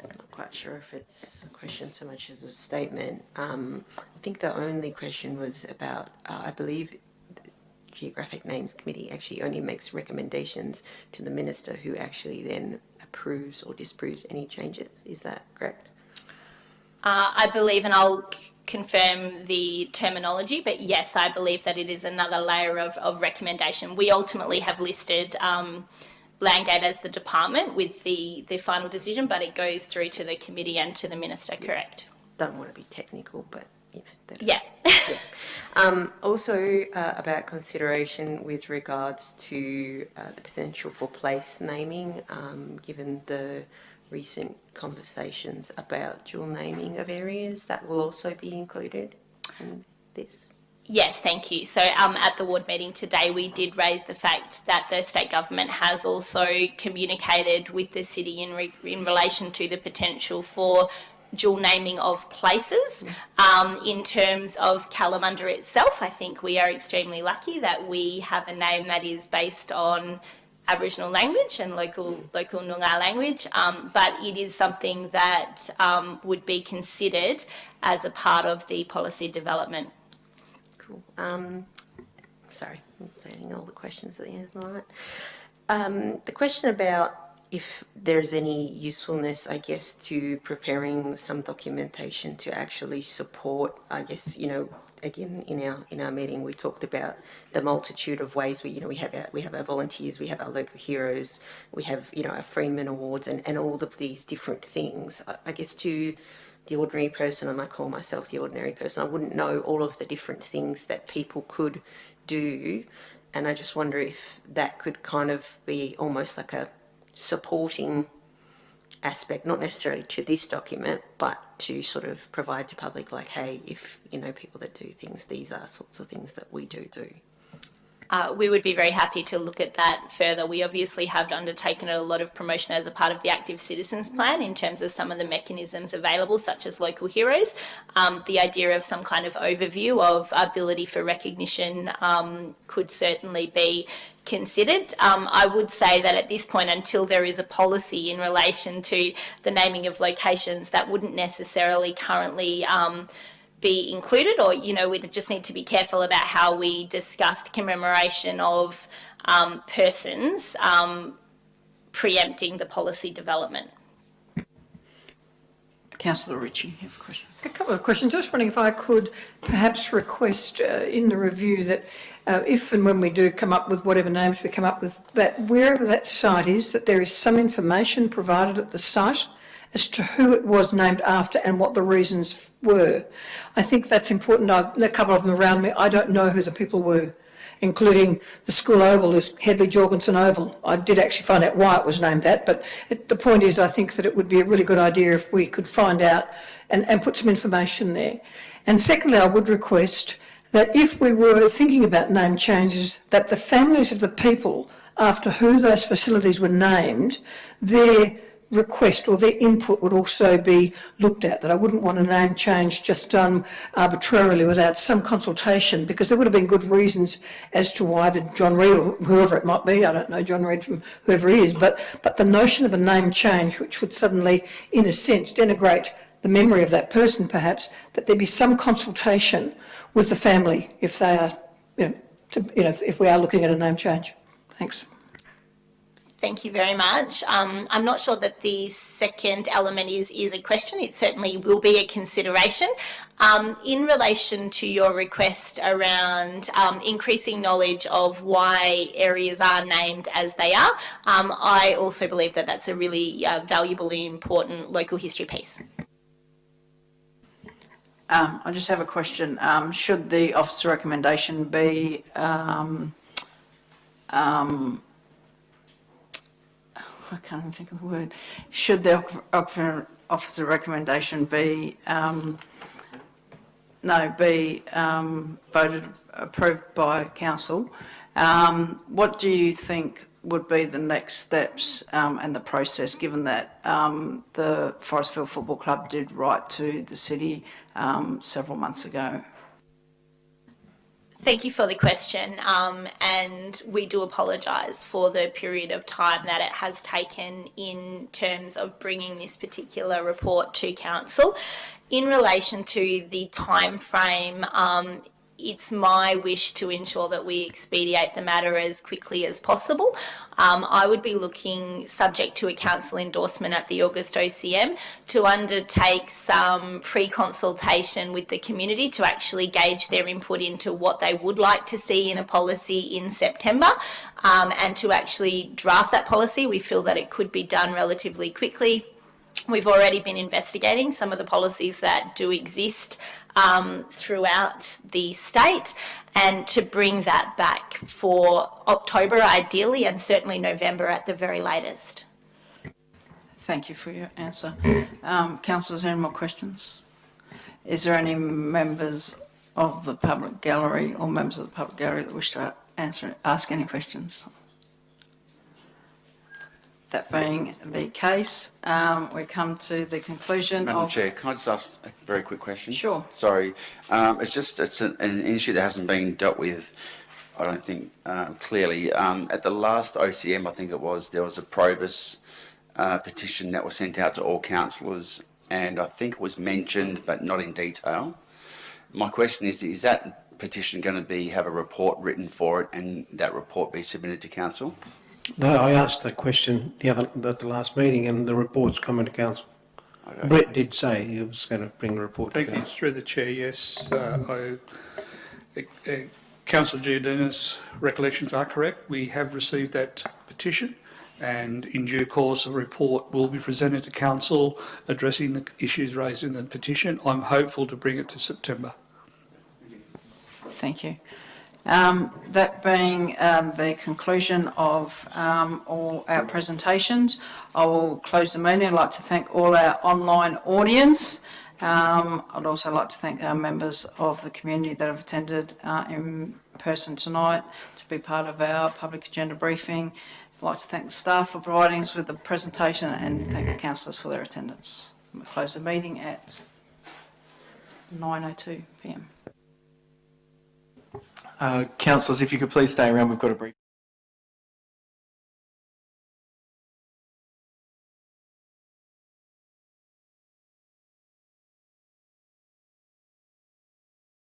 I'm not quite sure if it's a question so much as a statement. I think the only question was about, I believe the Geographic Names Committee actually only makes recommendations to the Minister who actually then approves or disapproves any changes. Is that correct? I believe, and I'll confirm the terminology, but yes, I believe that it is another layer of recommendation. We ultimately have listed Landgate as the department with the final decision, but it goes through to the committee and to the Minister, correct? Don't want to be technical, but you know. Yeah. Also about consideration with regards to the potential for place naming, given the recent conversations about dual naming of areas, that will also be included in this. Yes, thank you. So at the ward meeting today, we did raise the fact that the state government has also communicated with the city in relation to the potential for dual naming of places. In terms of Kalamunda itself, I think we are extremely lucky that we have a name that is based on Aboriginal language and local Noongar language, but it is something that would be considered as a part of the policy development. Cool. Sorry, I'm saying all the questions at the end of the night. The question about if there's any usefulness, I guess, to preparing some documentation to actually support, I guess, you know, again in our meeting we talked about the multitude of ways we have our volunteers, we have our local heroes, we have our Freeman Awards and all of these different things. I guess to the ordinary person, and I call myself the ordinary person, I wouldn't know all of the different things that people could do, and I just wonder if that could kind of be almost like a supporting aspect, not necessarily to this document, but to sort of provide to public, like, hey, if people that do things, these are sorts of things that we do. We would be very happy to look at that further. We obviously have undertaken a lot of promotion as a part of the Active Citizens Plan in terms of some of the mechanisms available, such as local heroes. The idea of some kind of overview of ability for recognition could certainly be considered. I would say that at this point, until there is a policy in relation to the naming of locations, that wouldn't necessarily currently be included, or we just need to be careful about how we discussed commemoration of persons preempting the policy development. Councillor Ritchie, you have a question. A couple of questions. I was wondering if I could perhaps request in the review that if and when we do come up with whatever names we come up with, that wherever that site is, that there is some information provided at the site as to who it was named after and what the reasons were. I think that's important. A couple of them around me, I don't know who the people were, including the school oval is Hedley Jorgensen Oval. I did actually find out why it was named that, but the point is I think that it would be a really good idea if we could find out and put some information there. And secondly, I would request that if we were thinking about name changes, that the families of the people after who those facilities were named, their request or their input would also be looked at, that I wouldn't want a name change just done arbitrarily without some consultation, because there would have been good reasons as to why the John Reid, or whoever it might be, I don't know John Reid from whoever he is, but the notion of a name change which would suddenly, in a sense, denigrate the memory of that person perhaps, that there be some consultation with the family if they are, if we are looking at a name change. Thanks. Thank you very much. I'm not sure that the second element is a question. It certainly will be a consideration. In relation to your request around increasing knowledge of why areas are named as they are, I also believe that that's a really valuable and important local history piece. I just have a question. Should the officer recommendation be I can't even think of the word. Should the officer recommendation be be approved by council. What do you think would be the next steps and the process, given that the Forestville Football Club did write to the city several months ago? Thank you for the question, and we do apologise for the period of time that it has taken in terms of bringing this particular report to council. In relation to the time frame, it's my wish to ensure that we expedite the matter as quickly as possible. I would be looking, subject to a council endorsement at the August OCM, to undertake some pre-consultation with the community to actually gauge their input into what they would like to see in a policy in September, and to actually draft that policy. We feel that it could be done relatively quickly. We've already been investigating some of the policies that do exist throughout the state, and to bring that back for October ideally, and certainly November at the very latest. Thank you for your answer. Councillors, any more questions? Is there any members of the public gallery or members of the public gallery that wish to ask any questions? That being the case, we come to the conclusion Madam of... Chair, can I just ask a very quick question? Sure. Sorry. It's an issue that hasn't been dealt with, I don't think, clearly. At the last OCM, I think it was, there was a Provis petition that was sent out to all councillors, and I think it was mentioned, but not in detail. My question is that petition going to have a report written for it, and that report be submitted to council? No, I asked that question at the last meeting, and the report's coming to council. Okay. Brett did say he was going to bring a report to council. Thank you. Through the chair, yes. Councillor Giordano's recollections are correct. We have received that petition, and in due course a report will be presented to council addressing the issues raised in the petition. I'm hopeful to bring it to September. Thank you. That being the conclusion of all our presentations, I will close the meeting. I'd like to thank all our online audience. I'd also like to thank our members of the community that have attended in person tonight to be part of our public agenda briefing. I'd like to thank the staff for providing us with the presentation, and thank the councillors for their attendance. We'll close the meeting at 9:02 p.m. Councillors, if you could please stay around, we've got a brief.